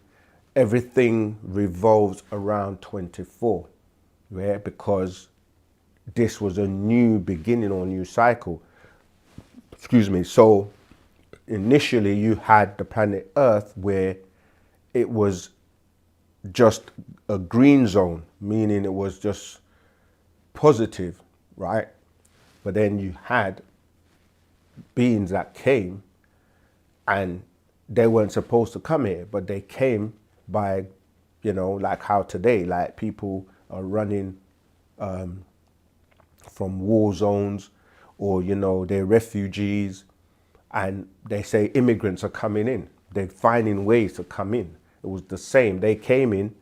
Everything revolves around 24, yeah, because this was a new beginning or new cycle. Excuse me. So initially you had the planet Earth, where it was just a green zone, meaning it was just positive, right? But then you had beings that came, and they weren't supposed to come here, but they came by, you know, like how today, like people are running from war zones, or, you know, they're refugees, and they say immigrants are coming in. They're finding ways to come in. It was the same. They came in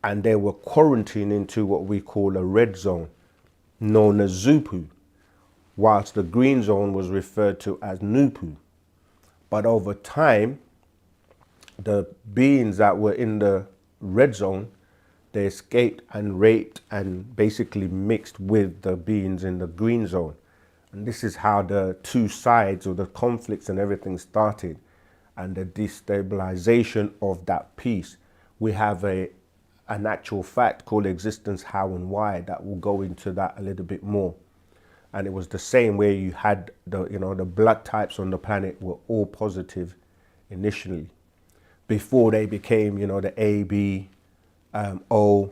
and they were quarantined into what we call a red zone, known as Zupu, whilst the green zone was referred to as Nupu. But over time, the beings that were in the red zone, they escaped and raped and basically mixed with the beings in the green zone. And this is how the two sides, or the conflicts and everything, started, and the destabilization of that peace. We have an actual fact called existence, how and why, that will go into that a little bit more. And it was the same where you had the, you know, the blood types on the planet were all positive initially, before they became, you know, the A, B, O,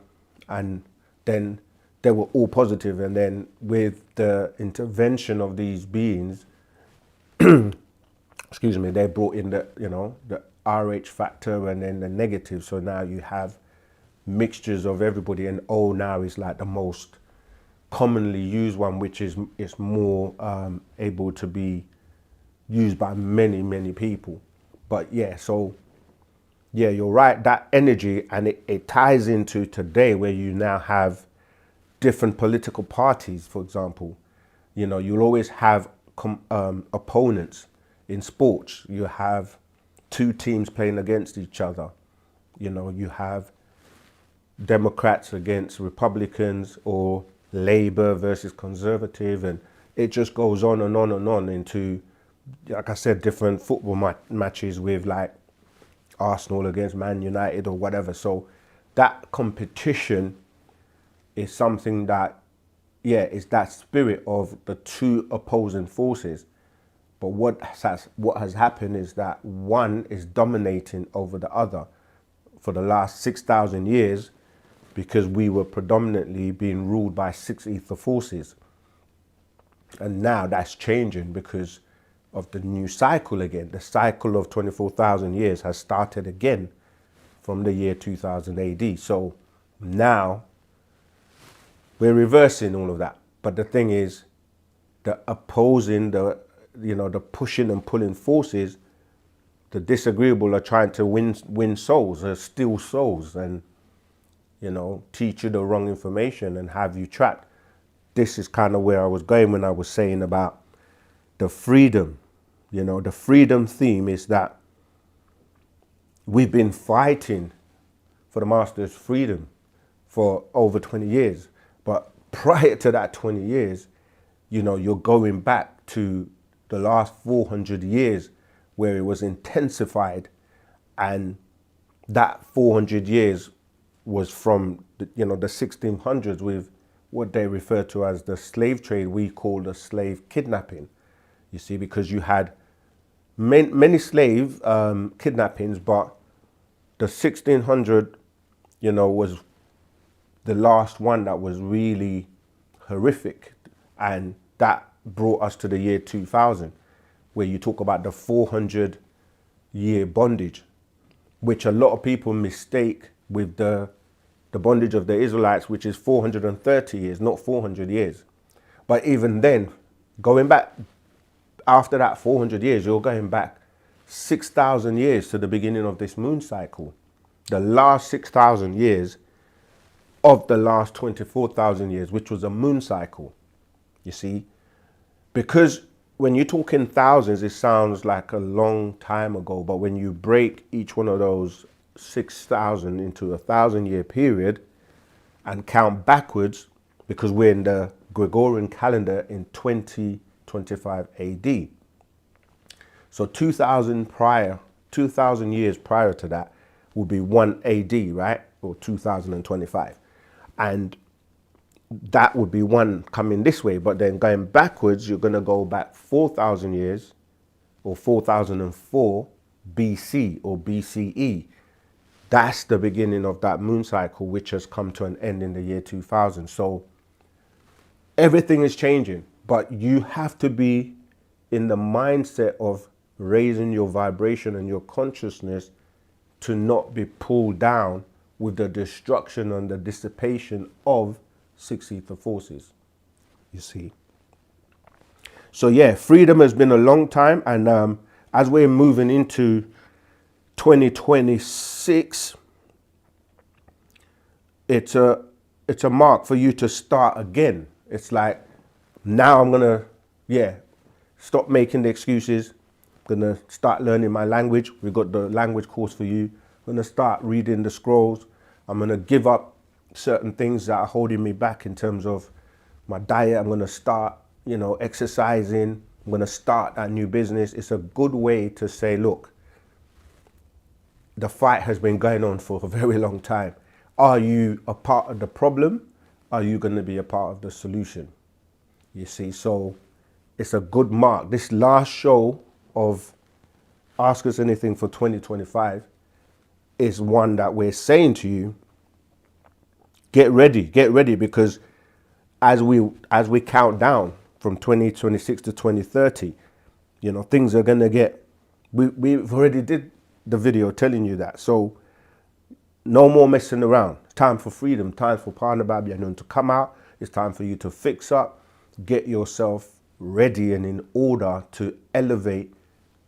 and then they were all positive. And then with the intervention of these beings, excuse me, they brought in the, you know, the RH factor and then the negative. So now you have mixtures of everybody, and O now is like the most commonly used one, which is more able to be used by many people. But yeah, so yeah, you're right, that energy, and it ties into today, where you now have different political parties. For example, you know, you'll always have opponents. In sports, you have two teams playing against each other. You know, you have Democrats against Republicans, or Labour versus Conservative, and it just goes on and on and on into, like I said, different football matches with like Arsenal against Man United or whatever. So that competition is something that, yeah, is that spirit of the two opposing forces. But what has happened is that one is dominating over the other for the last 6,000 years, because we were predominantly being ruled by 6 ether forces. And now that's changing because of the new cycle again. The cycle of 24,000 years has started again from the year 2000 AD. So now we're reversing all of that. But the thing is, the opposing, the pushing and pulling forces, the disagreeable are trying to win souls, or steal souls, and teach you the wrong information and have you trapped. This is kind of where I was going when I was saying about the freedom. The freedom theme is that we've been fighting for the master's freedom for over 20 years. But prior to that 20 years, you're going back to the last 400 years where it was intensified. And that 400 years was from the 1600s with what they refer to as the slave trade, we call the slave kidnapping. You see, because you had many slave kidnappings, but the 1600, was the last one that was really horrific. And that brought us to the year 2000, where you talk about the 400-year bondage, which a lot of people mistake with the bondage of the Israelites, which is 430 years, not 400 years. But even then, going back after that 400 years, you're going back 6,000 years to the beginning of this moon cycle. The last 6,000 years of the last 24,000 years, which was a moon cycle. You see, because when you talk in thousands, it sounds like a long time ago, but when you break each one of those 6,000 into a 1,000-year period and count backwards, because we're in the Gregorian calendar in 2025 AD. So 2,000 years prior to that will be 1 AD, right? Or 2025. And that would be one coming this way. But then going backwards, you're going to go back 4,000 years, or 4004 BC or BCE. That's the beginning of that moon cycle, which has come to an end in the year 2000. So everything is changing, but you have to be in the mindset of raising your vibration and your consciousness to not be pulled down with the destruction and the dissipation of six ether forces, you see. So yeah, freedom has been a long time, and as we're moving into 2026, it's a mark for you to start again. It's like, now I'm gonna stop making the excuses. I'm gonna start learning my language. We've got the language course for you. I'm gonna start reading the scrolls. I'm gonna give up certain things that are holding me back in terms of my diet. I'm gonna start, exercising. I'm gonna start a new business. It's a good way to say, look, the fight has been going on for a very long time. Are you a part of the problem? Are you gonna be a part of the solution? You see, so it's a good mark. This last show of Ask Us Anything for 2025 is one that we're saying to you, get ready, because as we count down from 2026 to 2030, things are gonna get, we've already did the video telling you that. So no more messing around. It's time for freedom, time for Partner Babylon to come out. It's time for you to fix up, get yourself ready and in order to elevate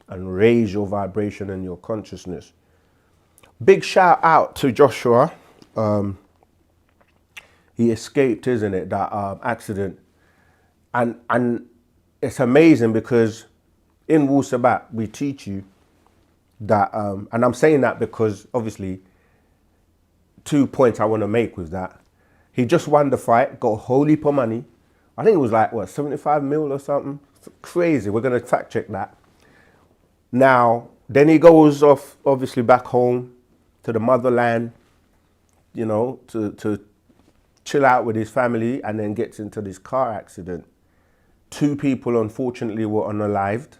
and raise your vibration and your consciousness. Big shout out to Joshua. He escaped, isn't it, that accident. And it's amazing because in Wu-Sabat, we teach you that, and I'm saying that because obviously 2 points I want to make with that. He just won the fight, got a whole heap of money. I think it was like, 75 mil or something? It's crazy. We're going to fact check that. Now, then he goes off, obviously, back home to the motherland, to chill out with his family, and then gets into this car accident. 2 people, unfortunately, were unalived,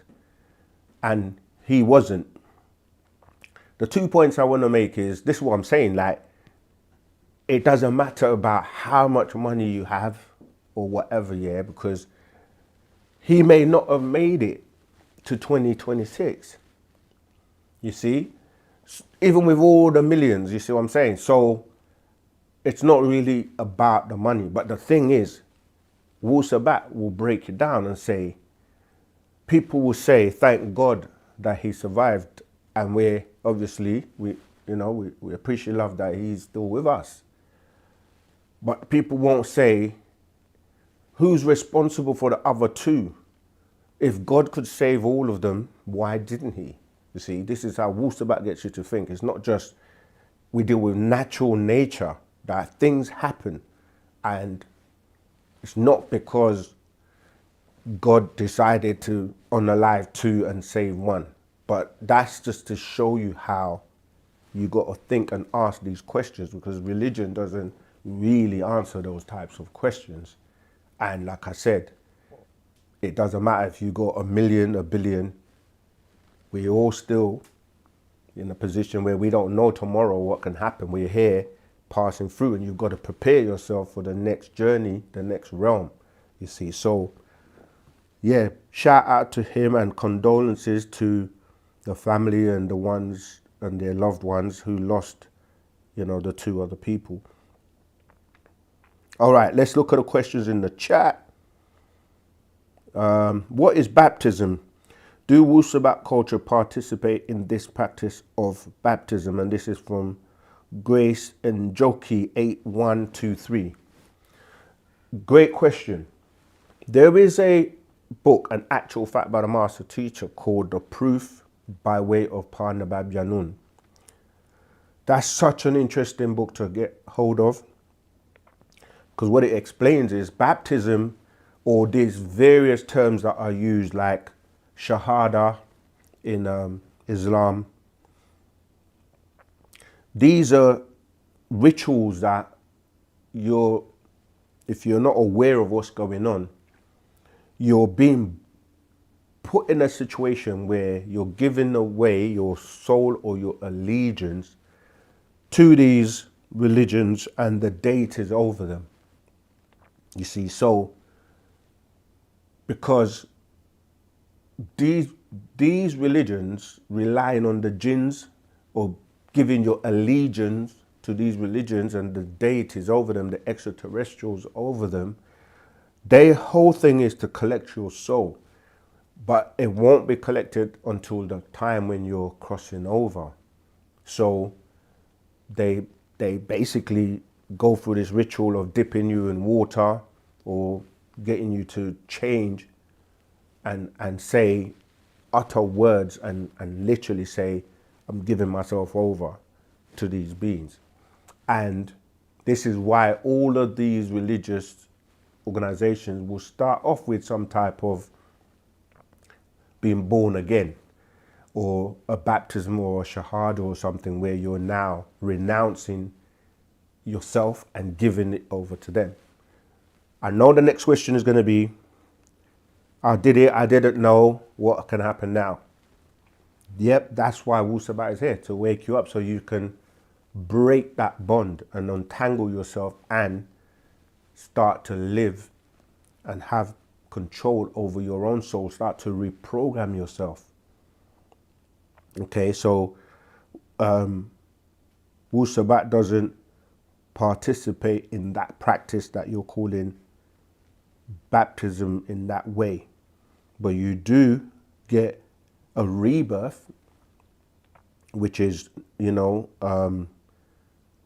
and he wasn't. The 2 points I want to make is, this is what I'm saying, like, it doesn't matter about how much money you have or whatever, yeah, because he may not have made it to 2026. You see? Even with all the millions, you see what I'm saying? So it's not really about the money. But the thing is, Wu-Sabat will break it down and say, people will say, thank God that he survived, and we're obviously, we appreciate love that he's still with us. But people won't say, who's responsible for the other two? If God could save all of them, why didn't he? You see, this is how Wu-Sabat gets you to think. It's not just we deal with natural nature, that things happen, and it's not because God decided to unalive two and save one. But that's just to show you how you got to think and ask these questions, because religion doesn't really answer those types of questions. And like I said, it doesn't matter if you got 1 million, 1 billion, we're all still in a position where we don't know tomorrow what can happen. We're here passing through, and you've got to prepare yourself for the next journey, the next realm, you see. So yeah, shout out to him and condolences to the family and the ones and their loved ones who lost, the two other people. All right, let's look at the questions in the chat. What is baptism? Do Wu-Sabat culture participate in this practice of baptism? And this is from Grace and Joki 8123. Great question. There is a book, an actual fact by the master teacher, called The Proof by Way of Parnabab Yanun. That's such an interesting book to get hold of, because what it explains is baptism, or these various terms that are used, like Shahada in Islam. These are rituals that if you're not aware of what's going on, you're being put in a situation where you're giving away your soul or your allegiance to these religions, and the date is over them. You see, so because these religions relying on the jinns, or giving your allegiance to these religions, and the deities over them, the extraterrestrials over them, their whole thing is to collect your soul, but it won't be collected until the time when you're crossing over. So they basically go through this ritual of dipping you in water, or getting you to change and say, utter words and literally say, I'm giving myself over to these beings. And this is why all of these religious organizations will start off with some type of being born again, or a baptism or a shahada or something, where you're now renouncing yourself and giving it over to them. I know the next question is going to be, I did it, I didn't know, what can happen now? Yep, that's why Wu-Sabat is here, to wake you up so you can break that bond and untangle yourself and start to live and have control over your own soul, start to reprogram yourself. Okay, so Wu-Sabat doesn't participate in that practice that you're calling baptism in that way, but you do get a rebirth, which is,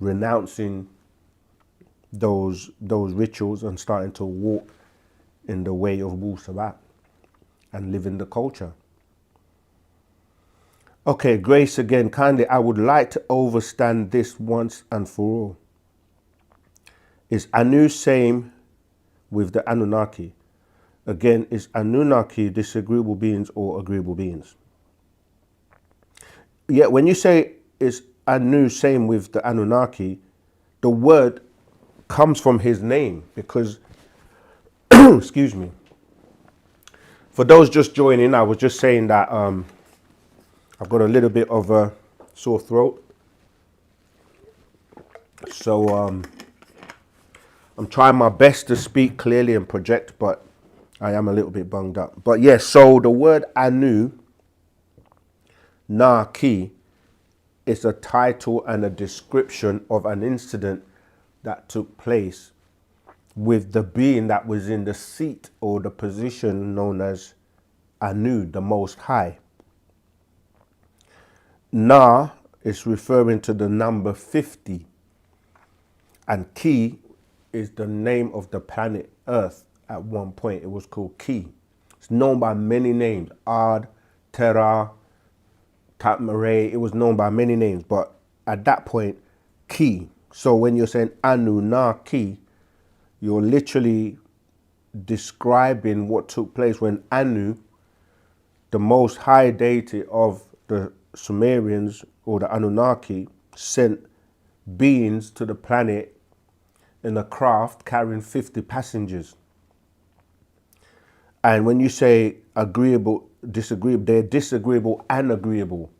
renouncing those rituals and starting to walk in the way of Wu-Sabat and live in the culture. Okay, Grace again, kindly, I would like to understand this once and for all. Is Anu same with the Anunnaki? Again, is Anunnaki disagreeable beings or agreeable beings? Yeah, when you say is Anu same with the Anunnaki, the word comes from his name, because, excuse me, for those just joining, I was just saying that I've got a little bit of a sore throat. So I'm trying my best to speak clearly and project, but I am a little bit bunged up. But yes, so the word Anu, Naki, is a title and a description of an incident that took place with the being that was in the seat or the position known as Anu, the Most High. Na is referring to the number 50, and Ki is the name of the planet Earth. At one point, it was called Ki. It's known by many names: Ad, Terra, Tatmare. It was known by many names, but at that point, Ki. So when you're saying Anu Na Ki, you're literally describing what took place when Anu, the most high deity of the Sumerians or the Anunnaki, sent beings to the planet in a craft carrying 50 passengers. And when you say agreeable, disagreeable, they're disagreeable and agreeable.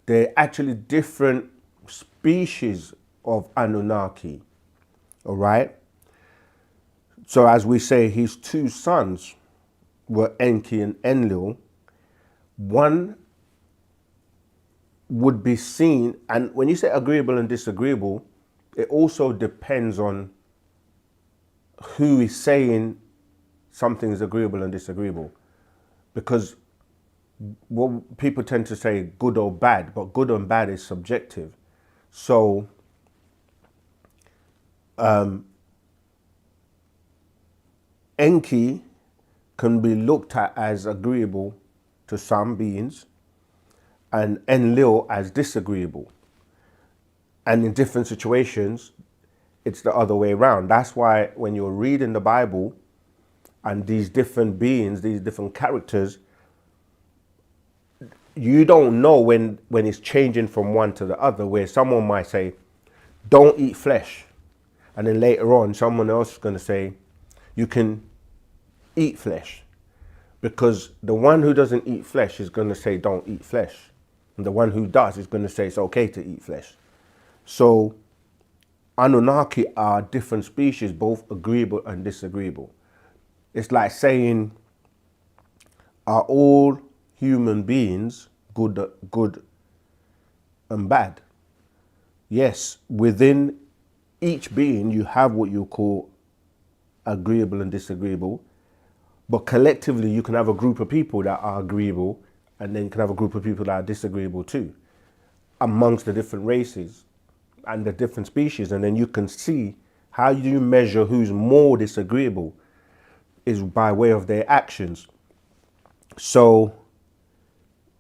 They're actually different species of Anunnaki. All right? So as we say, his two sons were Enki and Enlil. One would be seen, and when you say agreeable and disagreeable, it also depends on who is saying something is agreeable and disagreeable. Because what people tend to say good or bad, but good and bad is subjective. So Enki can be looked at as agreeable to some beings and Enlil as disagreeable. And in different situations, it's the other way around. That's why when you're reading the Bible and these different beings, these different characters, you don't know when it's changing from one to the other, where someone might say, don't eat flesh. And then later on, someone else is going to say, you can eat flesh. Because the one who doesn't eat flesh is going to say, don't eat flesh. And the one who does is going to say it's okay to eat flesh. So Anunnaki are different species, both agreeable and disagreeable. It's like saying, are all human beings good and bad? Yes, within each being you have what you call agreeable and disagreeable, but collectively you can have a group of people that are agreeable, and then you can have a group of people that are disagreeable too, amongst the different races and the different species. And then you can see how you measure who's more disagreeable is by way of their actions. So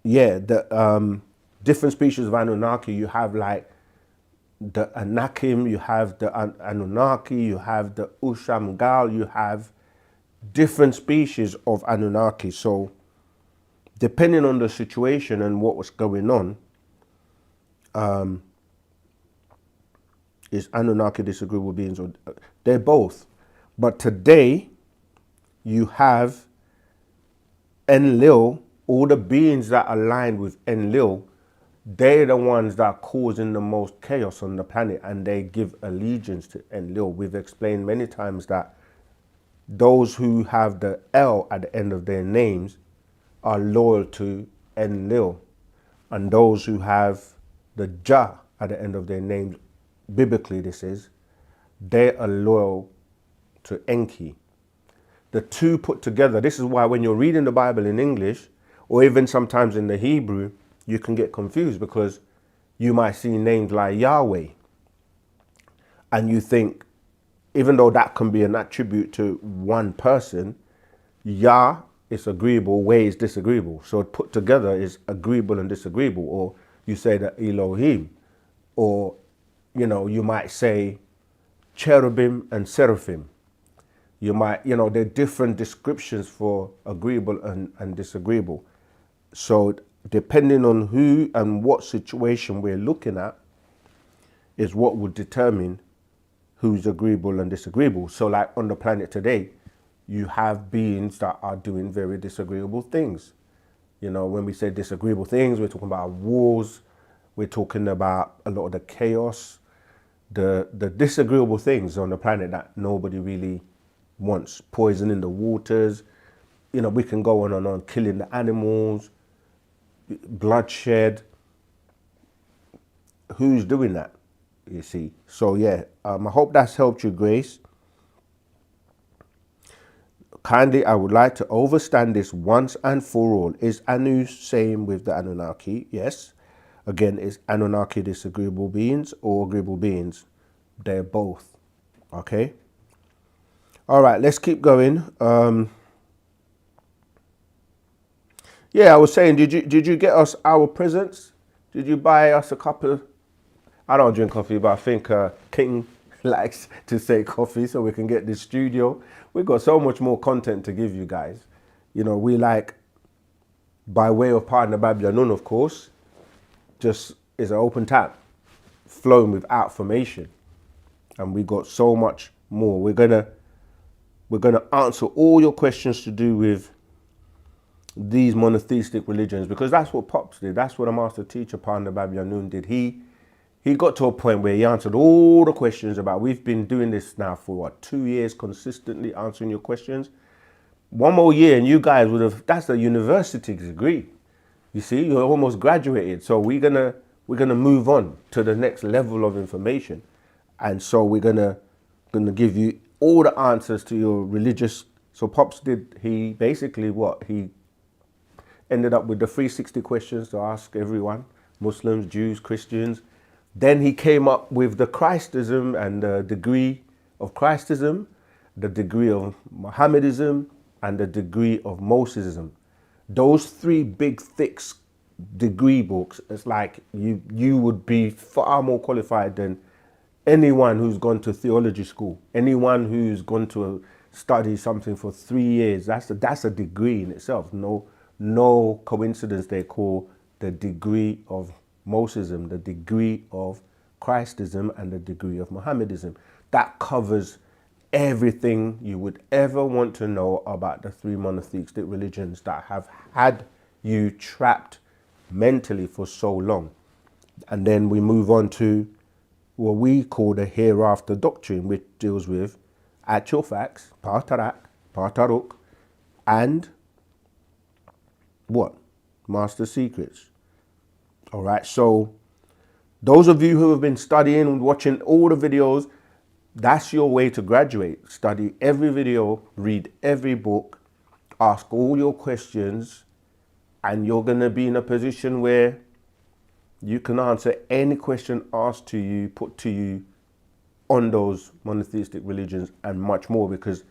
yeah, the different species of Anunnaki, you have like the Anakim, you have the Anunnaki, you have the Ushamgal, you have different species of Anunnaki. So depending on the situation and what was going on, is Anunnaki disagreeable beings, or they're both. But today you have Enlil, all the beings that aligned with Enlil, they're the ones that are causing the most chaos on the planet, and they give allegiance to Enlil. We've explained many times that those who have the L at the end of their names are loyal to Enlil, and those who have the Ja at the end of their names, biblically this is, they are loyal to Enki. The two put together, this is why when you're reading the Bible in English, or even sometimes in the Hebrew, you can get confused, because you might see names like Yahweh, and you think, even though that can be an attribute to one person, Yah is agreeable, Way is disagreeable. So put together is agreeable and disagreeable. Or you say that Elohim, or you might say cherubim and seraphim. You might, there are different descriptions for agreeable and disagreeable. So depending on who and what situation we're looking at is what would determine who's agreeable and disagreeable. So like on the planet today, you have beings that are doing very disagreeable things. When we say disagreeable things, we're talking about wars, we're talking about a lot of the chaos, the disagreeable things on the planet that nobody really wants. Poisoning the waters, we can go on and on, killing the animals, bloodshed. Who's doing that, you see? So yeah, I hope that's helped you, Grace. kindly, I would like to overstand this once and for all. Is Anu same with the Anunnaki? Yes. Again, is Anunnaki disagreeable beings or agreeable beings? They're both. Okay. All right, let's keep going. Yeah, I was saying, did you get us our presents? Did you buy us a couple? I don't drink coffee, but I think King likes to say coffee so we can get this studio. We've got so much more content to give you guys. You know, we like, by way of Partner Babylon, of course, just is an open tap, flowing with information. And we got so much more. We're gonna answer all your questions to do with these monotheistic religions, because that's what Pops did. That's what a master teacher, Partner Babylon, did. He got to a point where he answered all the questions about, we've been doing this now for what, 2 years, consistently answering your questions. One more year and you guys would have, that's a university degree. You see, you're almost graduated. So we're gonna move on to the next level of information. And so we're gonna give you all the answers to your religious. So Pops did, he basically what? He ended up with the 360 questions to ask everyone, Muslims, Jews, Christians. Then he came up with the Christism and the degree of Christism, the degree of Mohammedism, and the degree of Mosesism. Those 3 big, thick degree books, it's like you would be far more qualified than anyone who's gone to theology school, anyone who's gone to study something for 3 years. That's a degree in itself. No coincidence they call the degree of Mosesism, the degree of Christism, and the degree of Mohammedism. That covers everything you would ever want to know about the 3 monotheistic religions that have had you trapped mentally for so long. And then we move on to what we call the hereafter doctrine, which deals with actual facts, Patarak, Pataruk, and what? Master secrets. All right, so those of you who have been studying and watching all the videos, that's your way to graduate. Study every video, read every book, ask all your questions, and you're going to be in a position where you can answer any question asked to you, put to you on those monotheistic religions and much more, because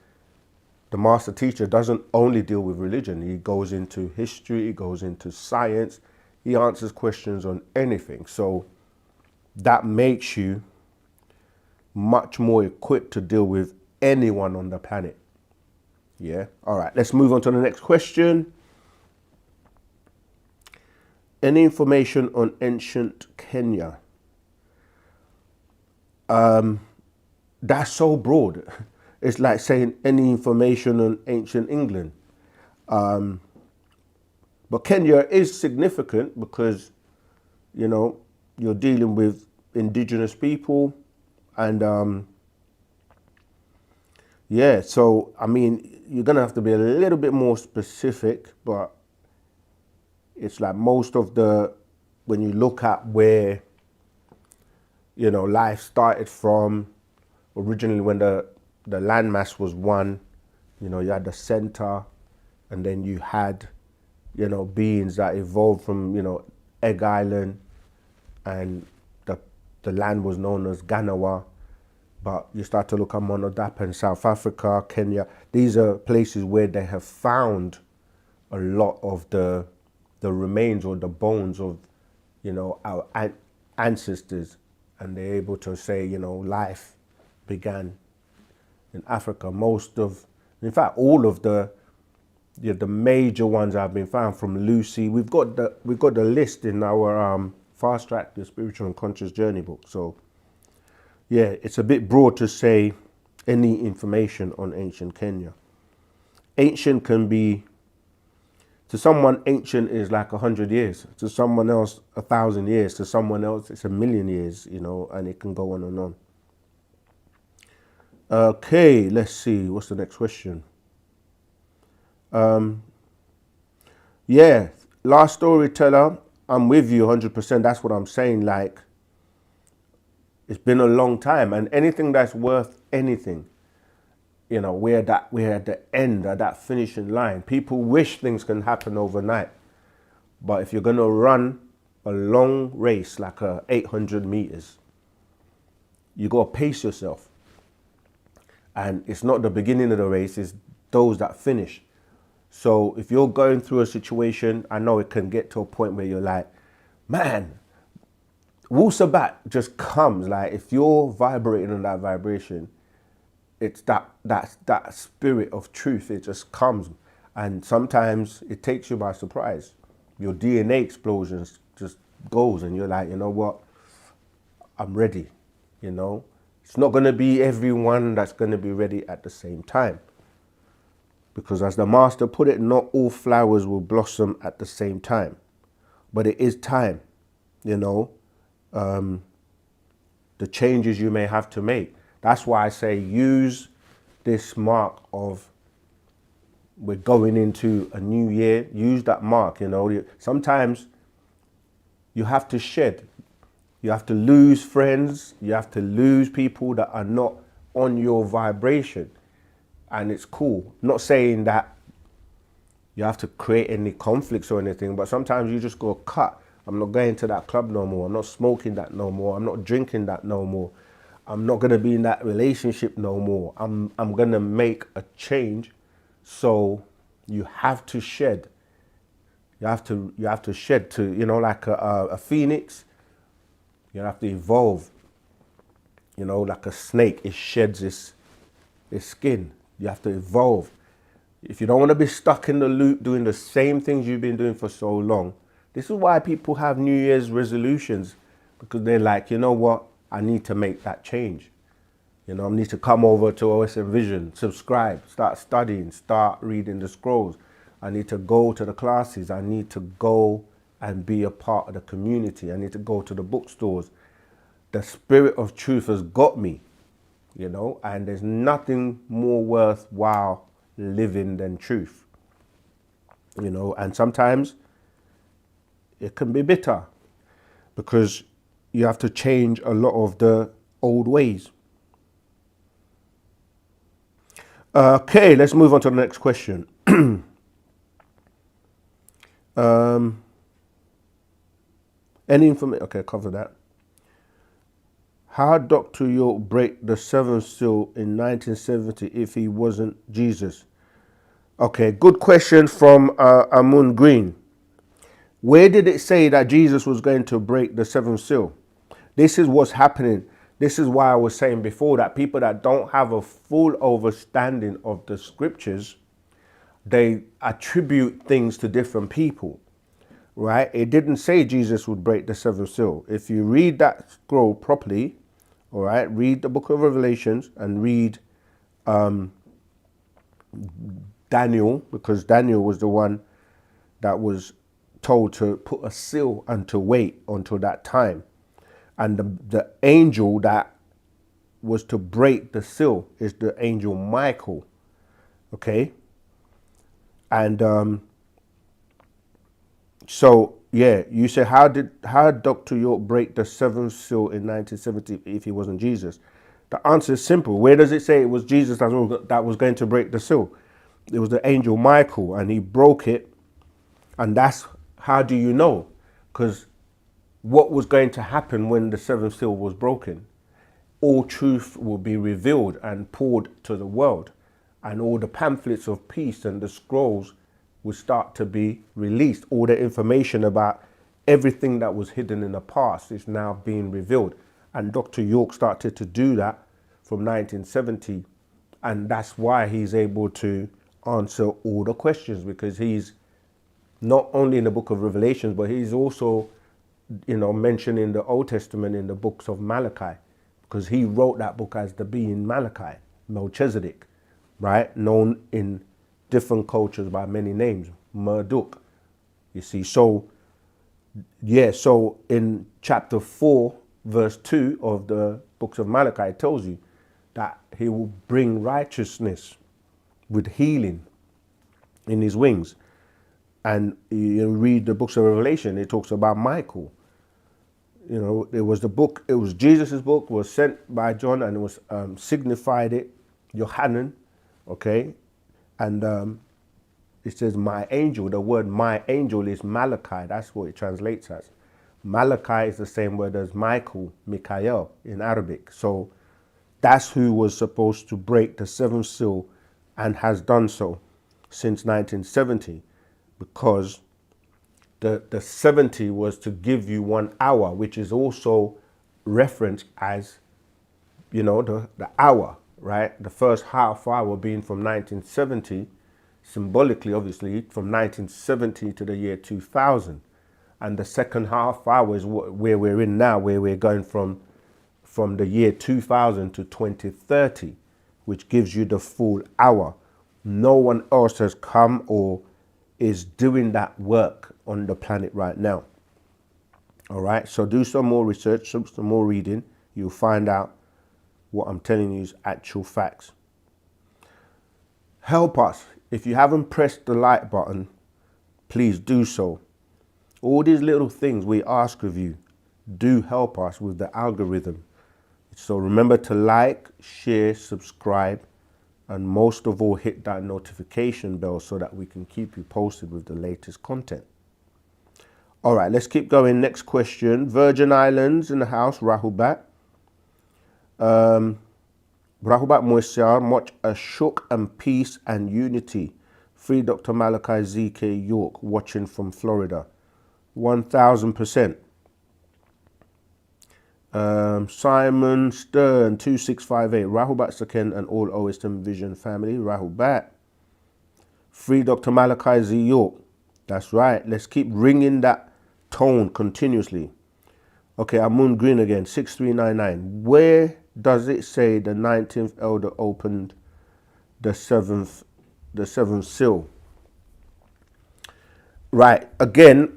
the master teacher doesn't only deal with religion. He goes into history, he goes into science, he answers questions on anything. So that makes you much more equipped to deal with anyone on the planet. Yeah. All right, let's move on to the next question. Any information on ancient Kenya? That's so broad. It's like saying any information on ancient England. But Kenya is significant because, you know, you're dealing with indigenous people and yeah, so I mean, you're gonna have to be a little bit more specific, but it's like most of the, when you look at where, you know, life started from, originally when the landmass was one, you know, you had the center, and then you had, you know, beings that evolved from, you know, Egg Island, and the land was known as Ganawa. But you start to look at Monodap in South Africa, Kenya. These are places where they have found a lot of the remains or the bones of, you know, our ancestors, and they're able to say, you know, life began in Africa. Most of, in fact, all of the major ones have been found from Lucy. We've got the list in our Fast Track, the Spiritual and Conscious Journey book. So yeah, it's a bit broad to say any information on ancient Kenya. Ancient can be, to someone, ancient is like 100 years. To someone else, 1,000 years. To someone else, it's 1,000,000 years, you know, and it can go on and on. Okay, let's see. What's the next question? Yeah, last storyteller, I'm with you 100%. That's what I'm saying. Like, it's been a long time, and anything that's worth anything, You know, we're at the end of that finishing line. People wish things can happen overnight. But if you're going to run a long race, like 800 meters, you got to pace yourself. And it's not the beginning of the race, it's those that finish. So if you're going through a situation, I know it can get to a point where you're like, man, Wu-Sabat just comes. Like, if you're vibrating on that vibration, it's that spirit of truth. It just comes, and sometimes it takes you by surprise. Your DNA explosions just goes, and you're like, you know what? I'm ready. You know, it's not going to be everyone that's going to be ready at the same time, because as the master put it, not all flowers will blossom at the same time, but it is time. You know, the changes you may have to make. That's why I say use this mark of we're going into a new year. Use that mark, you know. Sometimes you have to shed. You have to lose friends. You have to lose people that are not on your vibration. And it's cool. Not saying that you have to create any conflicts or anything, but sometimes you just go cut. I'm not going to that club no more. I'm not smoking that no more. I'm not drinking that no more. I'm not going to be in that relationship no more. I'm going to make a change. So you have to shed. You have to shed to, you know, like a phoenix. You have to evolve. You know, like a snake, it sheds its skin. You have to evolve. If you don't want to be stuck in the loop doing the same things you've been doing for so long, this is why people have New Year's resolutions, because they're like, you know what? I need to make that change. You know, I need to come over to OSM Vision, subscribe, start studying, start reading the scrolls. I need to go to the classes. I need to go and be a part of the community. I need to go to the bookstores. The spirit of truth has got me, you know, and there's nothing more worthwhile living than truth, you know, and sometimes it can be bitter because you have to change a lot of the old ways. Okay, let's move on to the next question. Any information? Okay, cover that. How did Dr. York break the seventh seal in 1970 if he wasn't Jesus? Okay, good question from Amun Green. Where did it say that Jesus was going to break the seventh seal? This is what's happening. This is why I was saying before that people that don't have a full understanding of the scriptures, they attribute things to different people, right? It didn't say Jesus would break the seventh seal. If you read that scroll properly, all right, read the book of Revelations and read Daniel, because Daniel was the one that was told to put a seal and to wait until that time. And the angel that was to break the seal is the angel Michael. Okay. And so, yeah, you say, how did Dr. York break the seventh seal in 1970 if he wasn't Jesus? The answer is simple. Where does it say it was Jesus that was going to break the seal? It was the angel Michael, and he broke it. And that's, how do you know? Because what was going to happen when the seventh seal was broken? All truth will be revealed and poured to the world, and all the pamphlets of peace and the scrolls will start to be released. All the information about everything that was hidden in the past is now being revealed. And Dr. York started to do that from 1970. And that's why he's able to answer all the questions, because he's not only in the book of Revelations, but he's also, you know, mentioned in the Old Testament in the books of Malachi, because he wrote that book as the being Malachi, Melchizedek, right? Known in different cultures by many names, Marduk, you see. So, yeah, so in chapter 4, verse 2 of the books of Malachi, it tells you that he will bring righteousness with healing in his wings. And you read the books of Revelation, it talks about Michael. You know, it was Jesus' book, was sent by John, and it was signified it, Yohanan, okay? And it says my angel. The word my angel is Malachi. That's what it translates as. Malachi is the same word as Michael, Mikael in Arabic. So that's who was supposed to break the seventh seal and has done so since 1970, because the 70 was to give you 1 hour, which is also referenced as, you know, the hour, right? The first half hour being from 1970, symbolically, obviously, from 1970 to the year 2000. And the second half hour is where we're in now, where we're going from the year 2000 to 2030, which gives you the full hour. No one else has come or is doing that work on the planet right now. All right, so do some more research, some more reading. You'll find out what I'm telling you is actual facts. Help us. If you haven't pressed the like button, please do so. All these little things we ask of you do help us with the algorithm. So remember to like, share, subscribe, and most of all, hit that notification bell so that we can keep you posted with the latest content. All right, let's keep going. Next question. Virgin Islands in the house, Rahubat. Rahubat Moisiar, much ashuk and peace and unity. Free Dr. Malachi Z.K. York, watching from Florida. 1000%. Simon Stern 2658, Rahubat Saken and all OSM Vision family, Rahubat. Free Dr. Malachi Z. York. That's right. Let's keep ringing that tone continuously. Okay, Amun Green again, 6399. Where does it say the 19th elder opened the seventh seal? Right. Again,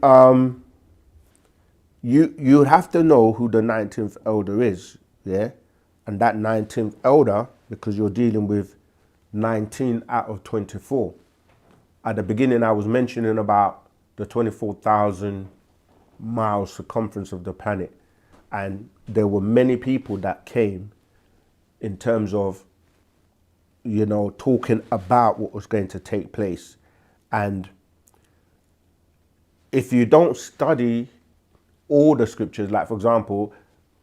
you have to know who the 19th elder is, yeah? And that 19th elder, because you're dealing with 19 out of 24. At the beginning, I was mentioning about the 24,000 mile circumference of the planet. And there were many people that came in terms of, you know, talking about what was going to take place. And if you don't study all the scriptures, like for example,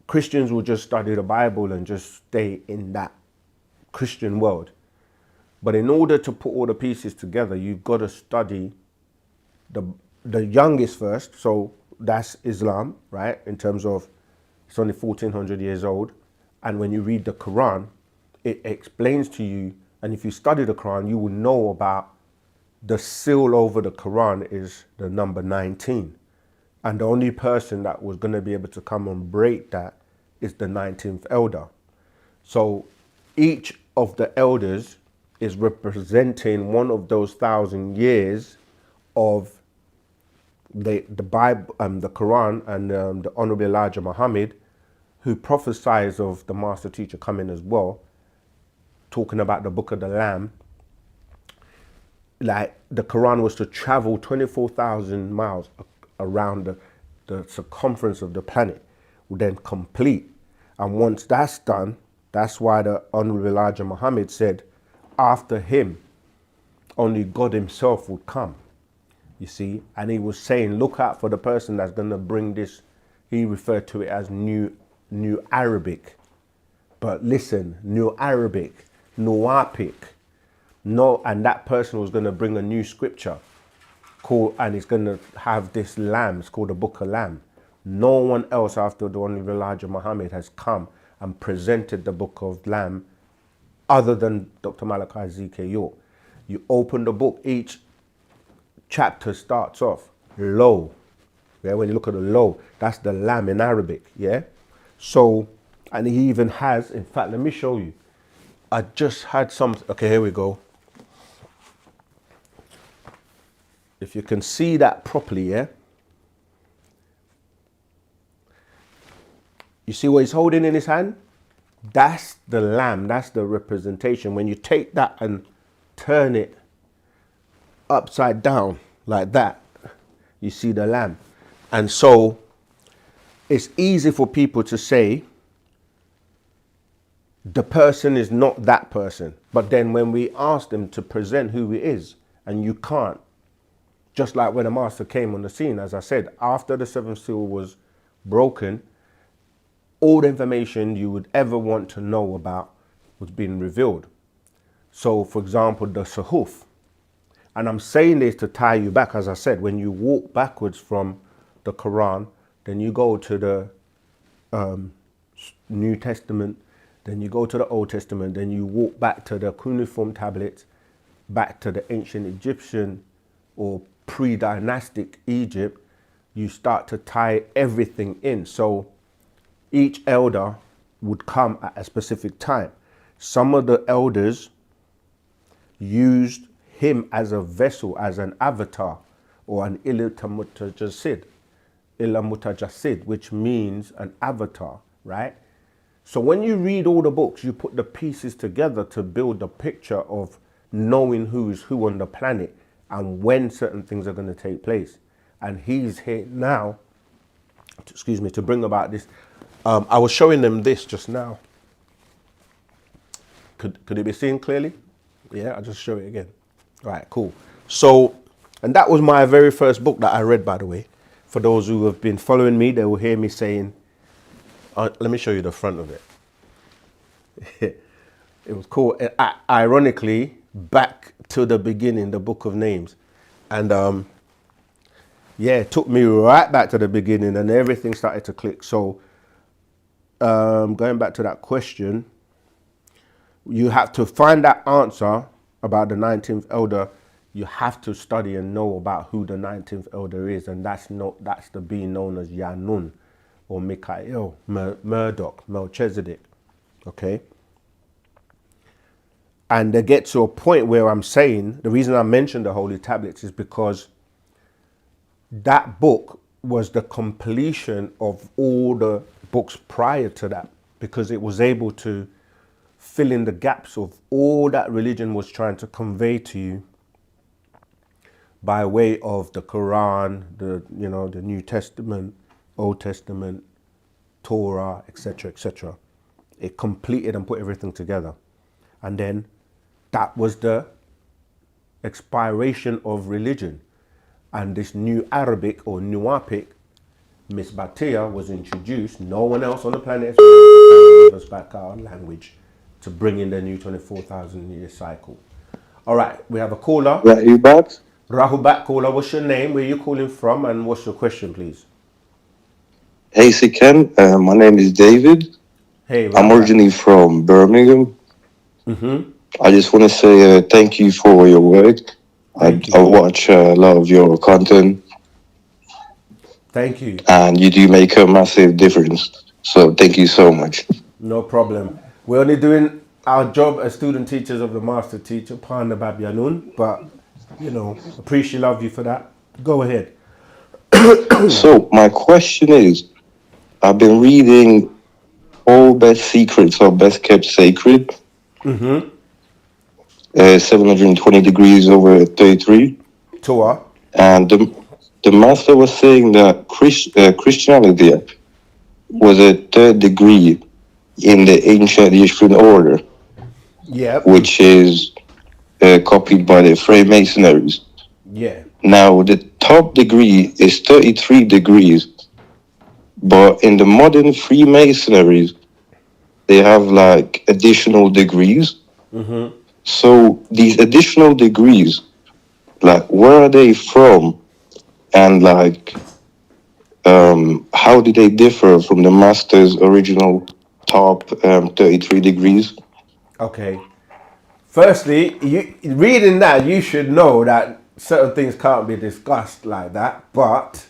Christians will just study the Bible and just stay in that Christian world. But in order to put all the pieces together, you've got to study the youngest first. So that's Islam, right? In terms of it's only 1400 years old. And when you read the Quran, it explains to you, and if you study the Quran, you will know about the seal over the Quran is the number 19. And the only person that was going to be able to come and break that is the 19th elder. So each of the elders is representing one of those 1,000 years of the Bible, the Quran, and the Honorable Elijah Muhammad, who prophesies of the master teacher coming as well, talking about the book of the Lamb. Like the Quran was to travel 24,000 miles around the circumference of the planet, would then complete. And once that's done, that's why the Honorable Elijah Muhammad said, after him, only God himself would come. You see, and he was saying, look out for the person that's going to bring this. He referred to it as New Arabic. But listen, New Arabic, Nuwapic. No, and that person was going to bring a new scripture called, and it's going to have this lamb. It's called the Book of Lamb. No one else after the Honorable Elijah Muhammad has come and presented the Book of Lamb other than Dr. Malachi Z.K. York. You open the book, each chapter starts off low. Yeah, when you look at the low, that's the lamb in Arabic. Yeah. So, and he even has, in fact, let me show you. I just had some, okay, here we go. If you can see that properly, yeah. You see what he's holding in his hand? That's the lamb, that's the representation. When you take that and turn it upside down like that, you see the lamb. And so it's easy for people to say the person is not that person. But then when we ask them to present who he is, and you can't, just like when the master came on the scene, as I said, after the seventh seal was broken, all the information you would ever want to know about was being revealed. So, for example, the Suhuf. And I'm saying this to tie you back, as I said, when you walk backwards from the Quran, then you go to the New Testament, then you go to the Old Testament, then you walk back to the cuneiform tablets, back to the ancient Egyptian or pre-dynastic Egypt, you start to tie everything in. So each elder would come at a specific time. Some of the elders used him as a vessel, as an avatar, or an ilamutajasid, which means an avatar, right? So when you read all the books, you put the pieces together to build the picture of knowing who is who on the planet and when certain things are going to take place. And he's here now, excuse me, to bring about this. I was showing them this just now. Could it be seen clearly? Yeah, I'll just show it again. All right, cool. So, and that was my very first book that I read, by the way. For those who have been following me, they will hear me saying, let me show you the front of it. It was called, ironically, Back to the Beginning, the Book of Names. And yeah, it took me right back to the beginning and everything started to click. So going back to that question, you have to find that answer about the 19th elder. You have to study and know about who the 19th elder is. And that's the being known as Yanun or Michael, Murdoch, Melchizedek. Okay. And they get to a point where I'm saying, the reason I mentioned the Holy Tablets is because that book was the completion of all the books prior to that, because it was able to fill in the gaps of all that religion was trying to convey to you by way of the Quran, the New Testament, Old Testament, Torah, etc., etc. It completed and put everything together. And then that was the expiration of religion. And this new Arabic or Nuwapic, Miss Batia, was introduced. No one else on the planet has been able to give us back our language to bring in the new 24,000 year cycle. All right, we have a caller. Rahubat. Rahubat caller, what's your name? Where are you calling from? And what's your question, please? Hey, Siken. My name is David. Hey, I'm Rahubat. originally from Birmingham. I just want to say thank you for your work. I watch a lot of your content. Thank you. And you do make a massive difference. So thank you so much. No problem. We're only doing our job as student teachers of the master teacher, Pana Babyanun, but, appreciate love you for that. Go ahead. So my question is, I've been reading All Best Secrets or Best Kept Sacred. 720 degrees over 33. Torah. And the master was saying that Christianity was a third degree in the ancient Yeshurun order, which is copied by the Freemasons. Yeah. Now, the top degree is 33 degrees, but in the modern Freemasonries, they have like additional degrees. So these additional degrees, like, where are they from? And like, how do they differ from the master's original top 33 degrees? Okay. Firstly, reading that, you should know that certain things can't be discussed like that. But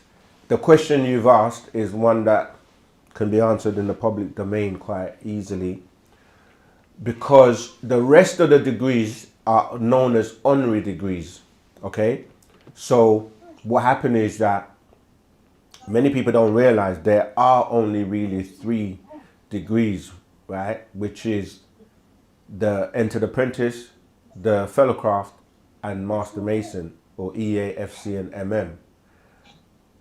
the question you've asked is one that can be answered in the public domain quite easily, because the rest of the degrees are known as honorary degrees. Okay. So what happened is that many people don't realize there are only really 3 degrees, right? Which is the entered apprentice, the fellow craft, and master mason, or EA, FC, and MM.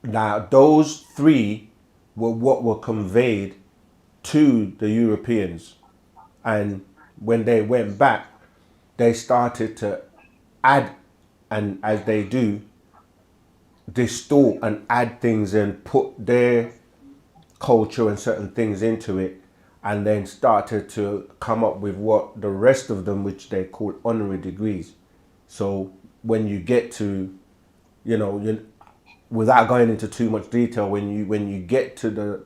Now, those 3 were what were conveyed to the Europeans And when they went back, they started to add, and as they do, distort and add things and put their culture and certain things into it, and then started to come up with what the rest of them, which they call honorary degrees. So when you get to, without going into too much detail, when you get to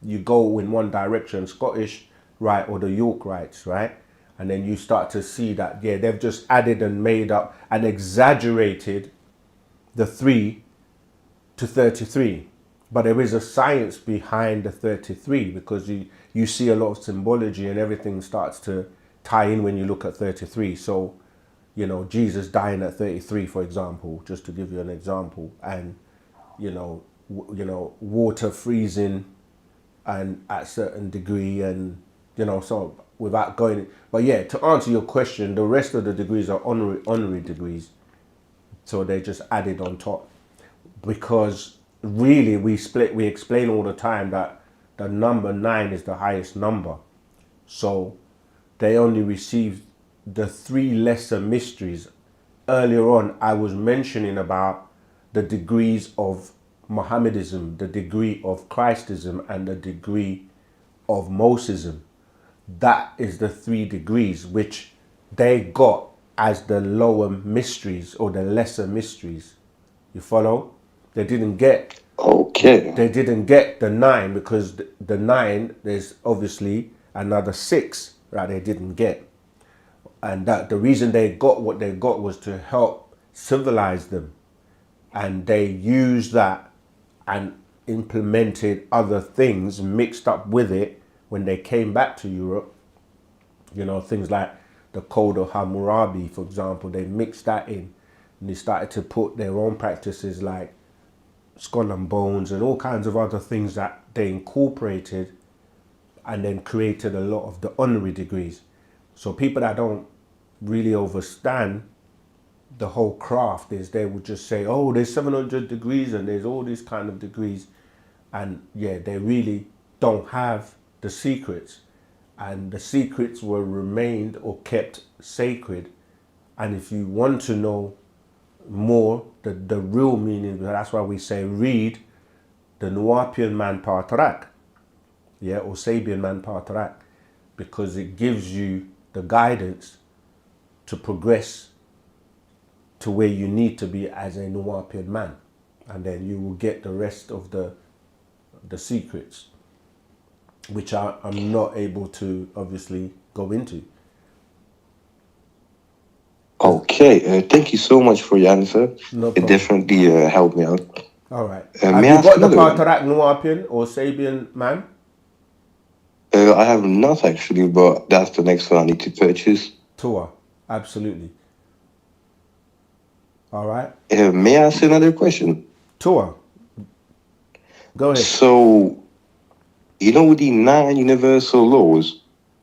you go in one direction, Scottish Rite or the York Rites, right? And then you start to see that, yeah, they've just added and made up and exaggerated the 3 to 33. But there is a science behind the 33, because you see a lot of symbology and everything starts to tie in when you look at 33. So, Jesus dying at 33, for example, just to give you an example, and, water freezing and at a certain degree, and, so without going, but yeah, to answer your question, the rest of the degrees are honorary degrees. So they just added on top, because really we explain all the time that the number 9 is the highest number. So they only received the 3 lesser mysteries. Earlier on, I was mentioning about the degrees of Mohammedism, the degree of Christism, and the degree of Mosism. That is the 3 degrees which they got as the lower mysteries or the lesser mysteries. You follow? They didn't get the 9, because the 9, there's obviously another 6, right? They didn't get. And that the reason they got what they got was to help civilize them. And they used that and implemented other things mixed up with it when they came back to Europe. Things like the Code of Hammurabi, for example, they mixed that in. And they started to put their own practices like skull and bones and all kinds of other things that they incorporated, and then created a lot of the honorary degrees. So people that don't really understand the whole craft is, they would just say, oh, there's 700 degrees and there's all these kind of degrees. And yeah, they really don't have the secrets. And the secrets were remained or kept sacred. And if you want to know more, the real meaning, that's why we say read the Nuwapian Man Partarak, yeah, or Sabian Man Partarak, because it gives you the guidance to progress to where you need to be as a Nuwapian man, and then you will get the rest of the secrets, which I'm not able to obviously go into. Okay, thank you so much for your answer. No It problem. definitely helped me out. All right. May Have I you ask got the another one? Partarak Nuwapian or Sabian man? I have not actually, but that's the next one I need to purchase. Tour. Absolutely. All right. May I ask another question? Tour. Go ahead. So, the 9 universal laws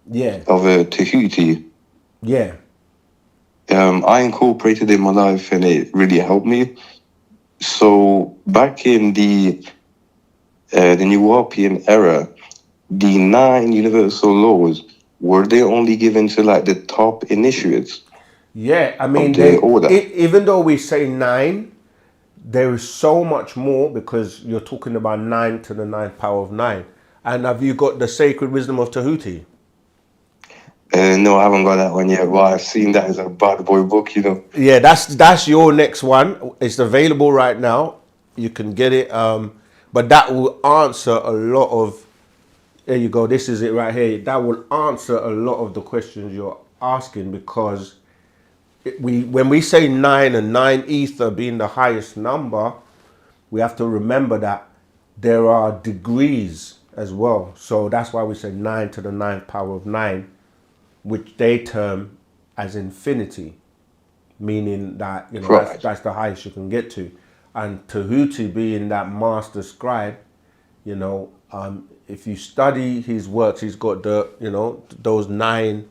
Yeah. of Tahuti, Yeah. I incorporated in my life and it really helped me. So, back in the Nuwapian era, the 9 universal laws, were they only given to like the top initiates Yeah. I mean, of the order? even though we say 9, there is so much more, because you're talking about 9 to the 9th power of 9. And have you got the Sacred Wisdom of Tahuti? No, I haven't got that one yet. Well, I've seen that as a bad boy book, Yeah, that's your next one. It's available right now. You can get it. But that will answer a lot of. There you go. This is it right here. That will answer a lot of the questions you're asking, because when we say 9 and 9 ether being the highest number, we have to remember that there are degrees as well. So that's why we say 9 to the 9th power of 9, which they term as infinity, meaning that Right. that's the highest you can get to. And Tahuti being that master scribe, if you study his works, he's got those 9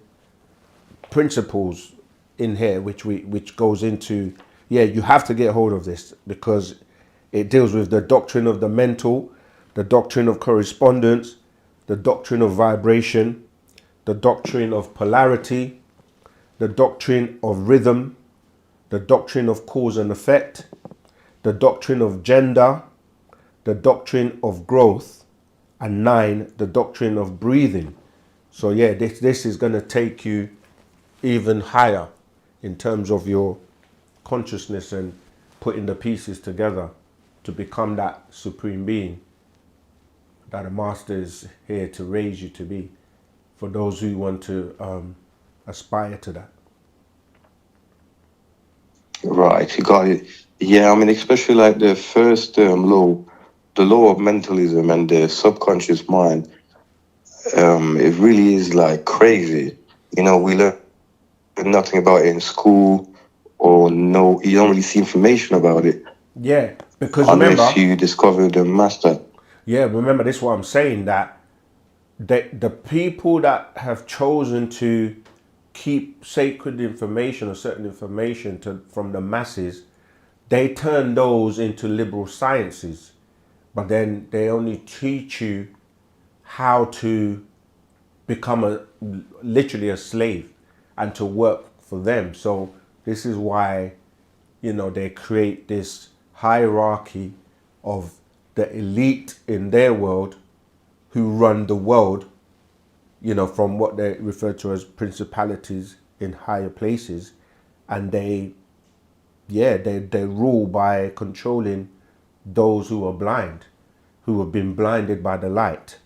principles in here, which goes into, you have to get hold of this, because it deals with the doctrine of the mental, the doctrine of correspondence, the doctrine of vibration, the doctrine of polarity, the doctrine of rhythm, the doctrine of cause and effect, the doctrine of gender, the doctrine of growth, and 9, the doctrine of breathing. So yeah, this is going to take you even higher in terms of your consciousness and putting the pieces together to become that supreme being that the master is here to raise you to be, for those who want to aspire to that. Right, you got it. Yeah, I mean, especially like the first law, the law of mentalism and the subconscious mind. It really is like crazy. You know, we learn nothing about it in school, or no, you don't really see information about it Yeah, because unless remember, you discover the master. this is what I'm saying, that the people that have chosen to keep sacred information or certain information from the masses, they turn those into liberal sciences, but then they only teach you how to become literally a slave and to work for them. So this is why, they create this hierarchy of the elite in their world who run the world, from what they refer to as principalities in higher places. And they rule by controlling those who are blind, who have been blinded by the light.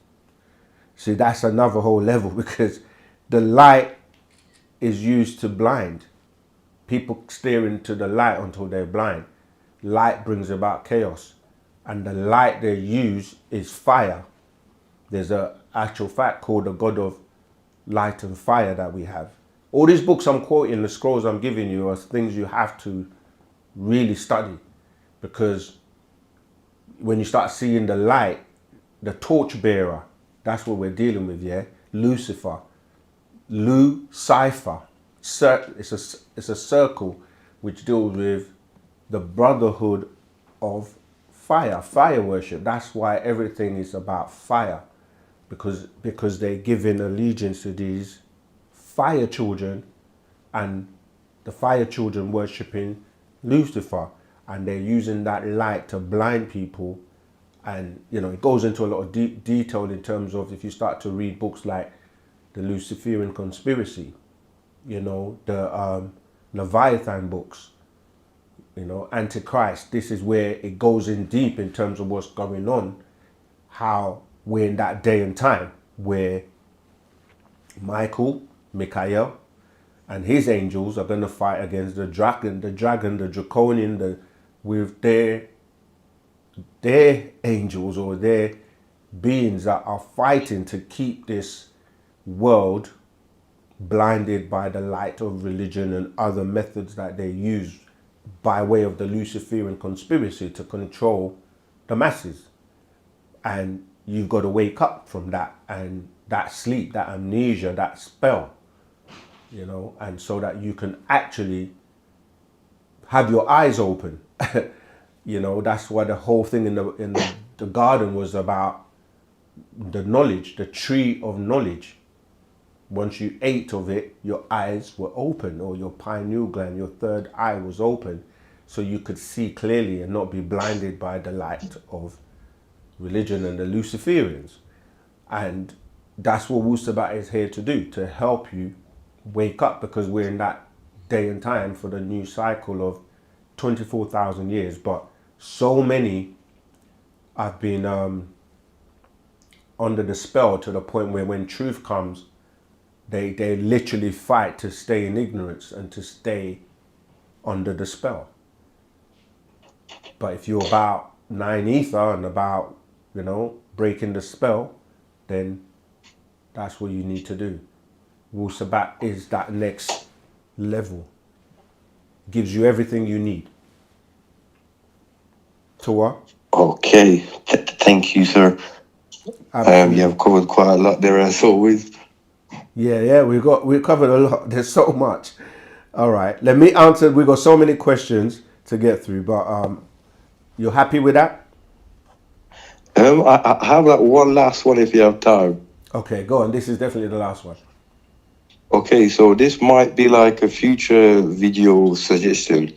See, that's another whole level, because the light is used to blind. People stare into the light until they're blind. Light brings about chaos. And the light they use is fire. There's a actual fact called the God of light and fire that we have. All these books I'm quoting, the scrolls I'm giving you, are things you have to really study, because when you start seeing the light, the torchbearer, that's what we're dealing with, yeah? Lucifer. Lu-Cypher. It's a circle which deals with the brotherhood of fire worship. That's why everything is about fire, because they're giving allegiance to these fire children, and the fire children worshipping Lucifer, and they're using that light to blind people. And it goes into a lot of detail in terms of, if you start to read books like the Luciferian Conspiracy, the Leviathan books, Antichrist. This is where it goes in deep in terms of what's going on, how we're in that day and time where Michael, and his angels are going to fight against the draconian, with their angels, or their beings that are fighting to keep this world blinded by the light of religion and other methods that they use by way of the Luciferian conspiracy to control the masses. And you've got to wake up from that, and that sleep, that amnesia, that spell, and so that you can actually have your eyes open. That's why the whole thing in the garden was about the knowledge, the tree of knowledge. Once you ate of it, your eyes were open, or your pineal gland, your third eye was open, so you could see clearly and not be blinded by the light of religion and the Luciferians. And that's what Wu-Sabat is here to do, to help you wake up, because we're in that day and time for the new cycle of 24,000 years. But so many have been under the spell, to the point where when truth comes, they literally fight to stay in ignorance and to stay under the spell. But if you're about 9 ether and about, breaking the spell, then that's what you need to do. Wu-Sabat is that next level. Gives you everything you need. To what? Okay, thank you, sir. You have covered quite a lot there, as always. Yeah, we covered a lot. There's so much. All right, let me answer. We got so many questions to get through, but you're happy with that? I have like one last one if you have time. Okay, go on. This is definitely the last one. Okay, so this might be like a future video suggestion.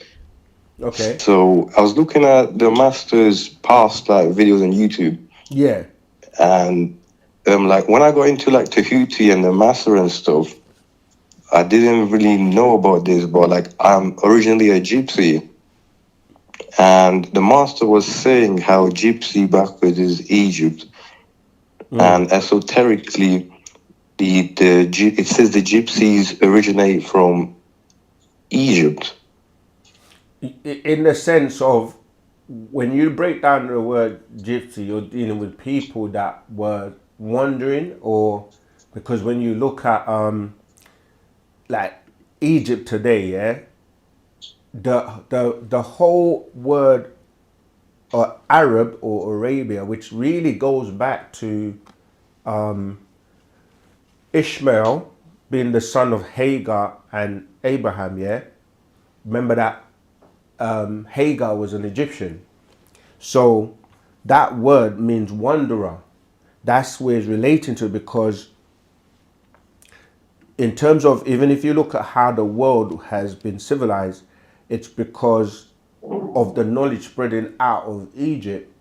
Okay. So I was looking at the master's past like videos on YouTube, Yeah. and like when I got into like Tahuti and the master and stuff, I didn't really know about this, but like I'm originally a gypsy, and the master was saying how gypsy backwards is Egypt, and esoterically, it says the gypsies originate from Egypt. In the sense of when you break down the word gypsy, you're dealing with people that were wandering, or because when you look at like Egypt today, yeah, the whole word Arab or Arabia, which really goes back to Ishmael being the son of Hagar and Abraham, yeah. Remember that Hagar was an Egyptian. So that word means wanderer. That's where it's relating to, because in terms of, even if you look at how the world has been civilized, it's because of the knowledge spreading out of Egypt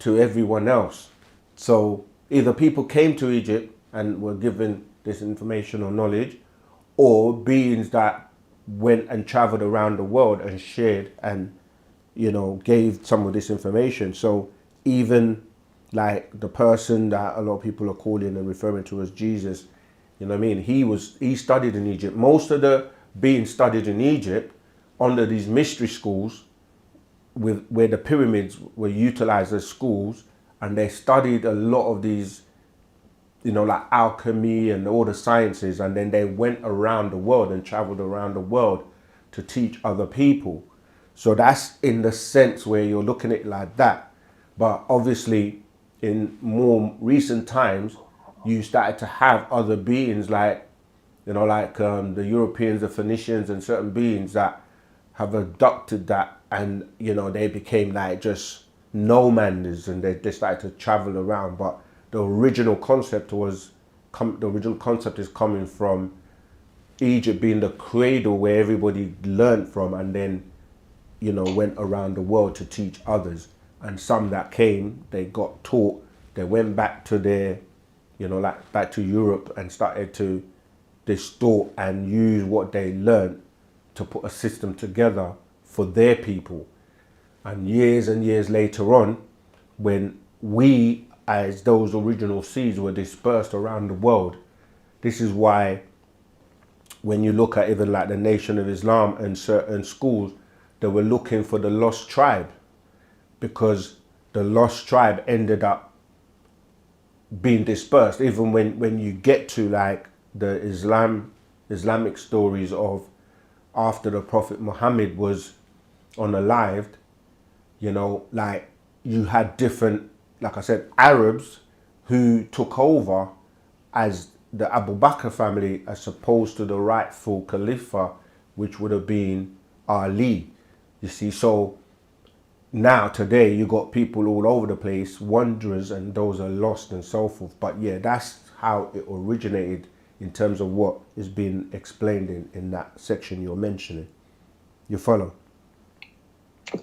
to everyone else. So either people came to Egypt and were given this information or knowledge, or beings that went and traveled around the world and shared and, you know, gave some of this information. So even like the person that a lot of people are calling and referring to as Jesus, you know what I mean? He studied in Egypt. Most of the beings studied in Egypt under these mystery schools, with where the pyramids were utilized as schools, and they studied a lot of these, you know, like alchemy and all the sciences, and then they went around the world and traveled around the world to teach other people. So that's in the sense where you're looking at it like that. But obviously in more recent times, you started to have other beings like, you know, like the Europeans, the Phoenicians, and certain beings that have adopted that, and you know, they became like just nomads, and they started to travel around. But the original concept is coming from Egypt being the cradle where everybody learned from, and then, you know, went around the world to teach others. And some that came, they got taught, they went back to their, you know, like back to Europe and started to distort and use what they learned to put a system together for their people. And years later on, when we as those original seeds were dispersed around the world, this is why when you look at even like the Nation of Islam and certain schools, they were looking for the lost tribe, because the lost tribe ended up being dispersed. Even when you get to like the Islamic stories of after the Prophet Muhammad was unalived, you know, like you had different, like I said, Arabs who took over as the Abu Bakr family, as opposed to the rightful Khalifa, which would have been Ali. You see, so now today you got people all over the place, wanderers, and those are lost and so forth. But yeah, that's how it originated in terms of what is being explained in that section you're mentioning. You follow?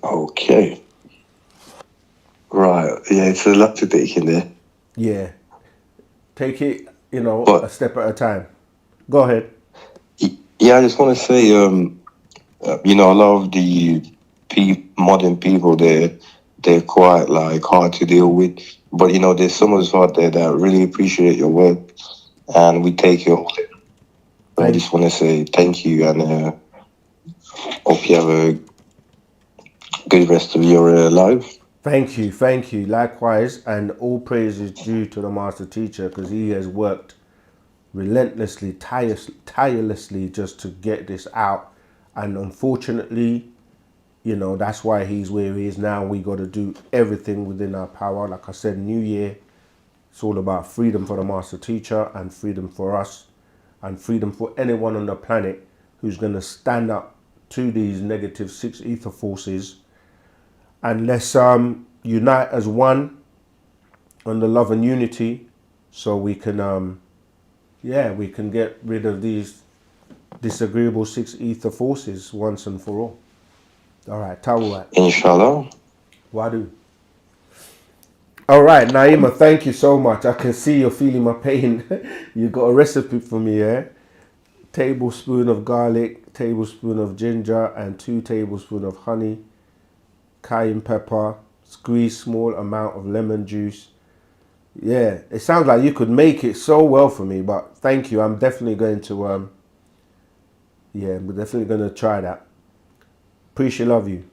Okay. Right. Yeah, it's a lot to take in there. Yeah. Take it, you know, a But step at a time. Go ahead. yeah, I just want to say, you know, a lot of the modern people, they're quite like hard to deal with. But you know, there's some of us out there that really appreciate your work, and we take it all in. So I Thank just want to say thank you, and hope you have a good rest of your life. Thank you, thank you. Likewise, and all praise is due to the master teacher, because he has worked relentlessly, tirelessly just to get this out. And unfortunately, you know, that's why he's where he is now. We got to do everything within our power. Like I said, New Year, it's all about freedom for the master teacher, and freedom for us, and freedom for anyone on the planet who's going to stand up to these negative six ether forces. And let's unite as one on the love and unity, so we can yeah, we can get rid of these disagreeable six ether forces once and for all. All right, Tawat. Inshallah. Wadu. All right, Naima, thank you so much. I can see you're feeling my pain. You got a recipe for me, yeah? Tablespoon of garlic, tablespoon of ginger, and 2 tablespoons of honey, cayenne pepper, squeeze small amount of lemon juice. Yeah, it sounds like you could make it so well for me, but thank you. I'm definitely going to, we're definitely going to try that. Appreciate, love you.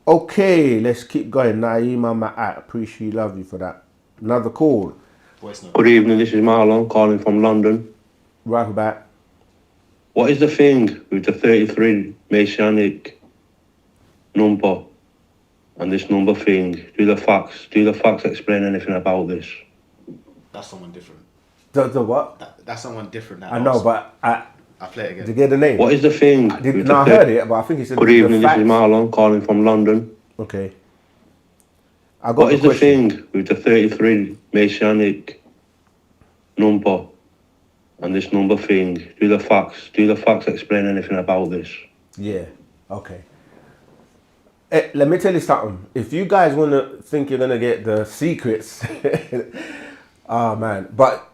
Okay, let's keep going. Naima Ma'at, appreciate, love you for that. Another call. Voice note. Good evening, this is Marlon calling from London. Right back. What is the thing with the 33 Masonic number and this number thing? Do the facts explain anything about this? That's someone different. The what? That's someone different. That I know, asked. but I'll play it again. did you get the name? What is the thing? I did with not the heard it, but I think he said Good the evening, this facts. is Marlon calling from London. Okay. I got What is the question. thing with the 33 Masonic number and this number thing? Do the facts explain anything about this? Yeah, okay. Let me tell you something. If you guys want to think you're going to get the secrets, oh man. But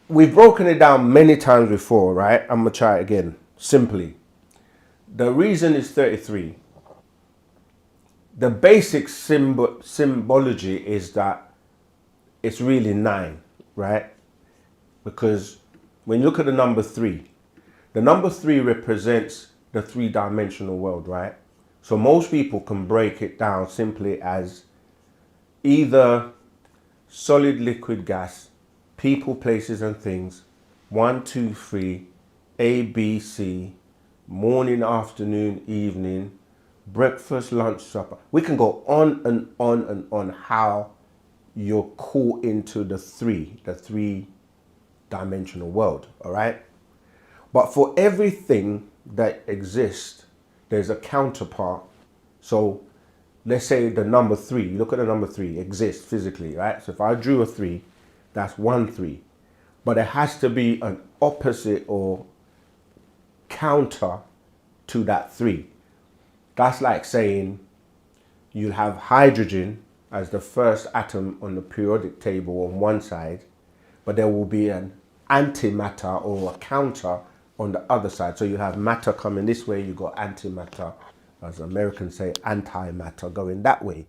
we've broken it down many times before, right? I'm going to try it again, simply. The reason is 33. The basic symbology is that it's really 9, right? Because when you look at the number 3 represents the 3-dimensional world, right? So most people can break it down simply as either solid, liquid, gas, people, places, and things, 1, 2, 3, A, B, C, morning, afternoon, evening, breakfast, lunch, supper. We can go on and on and on how you're caught into the 3-dimensional world, all right? But for everything that exists, there's a counterpart. So let's say the number 3, look at the number 3, exists physically, right? So if I drew a 3, that's 1 3. But there has to be an opposite or counter to that 3. That's like saying you have hydrogen as the first atom on the periodic table on one side, but there will be an antimatter or a counter on the other side. So you have matter coming this way, you got antimatter, as Americans say, antimatter going that way.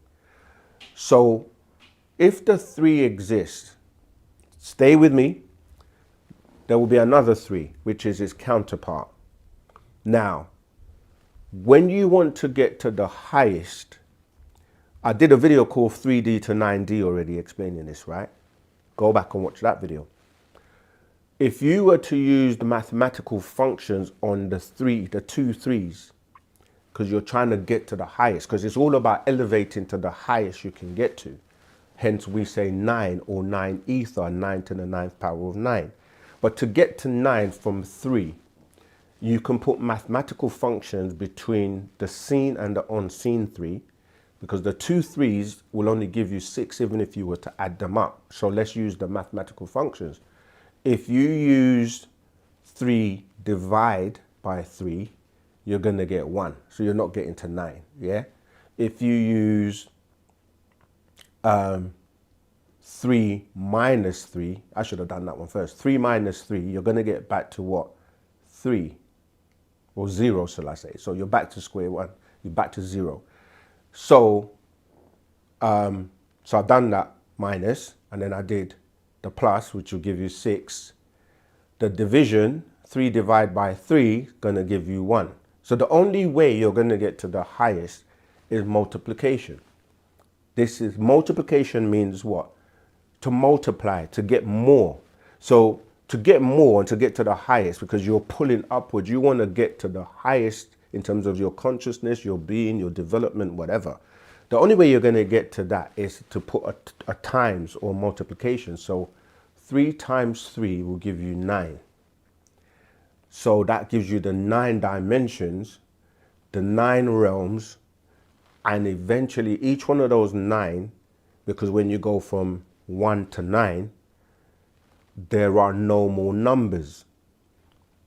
So if the 3 exists, stay with me, there will be another 3, which is its counterpart. Now, when you want to get to the highest, I did a video called 3D to 9D already explaining this, right? Go back and watch that video. If you were to use the mathematical functions on the 2 3s, because you're trying to get to the highest, because it's all about elevating to the highest you can get to. Hence we say 9 or 9 ether, 9 to the 9th power of 9. But to get to 9 from 3, you can put mathematical functions between the seen and the unseen 3, because the 2 3s will only give you 6 even if you were to add them up. So let's use the mathematical functions. If you use 3 divide by 3, you're going to get 1. So you're not getting to 9, yeah? If you use 3 minus 3, I should have done that one first. 3 minus 3, you're going to get back to what? 3. Or 0, shall I say. So you're back to square 1. You're back to 0. So, so I've done that minus, and then I did the plus, which will give you 6. The division, 3 divided by 3, going to give you 1. So the only way you're going to get to the highest is multiplication. This is multiplication means what? To multiply, to get more. So to get more and to get to the highest, because you're pulling upwards, you want to get to the highest in terms of your consciousness, your being, your development, whatever. The only way you're going to get to that is to put a times or multiplication. So 3 times 3 will give you 9. So that gives you the 9 dimensions, the 9 realms, and eventually each one of those 9, because when you go from 1 to 9, there are no more numbers.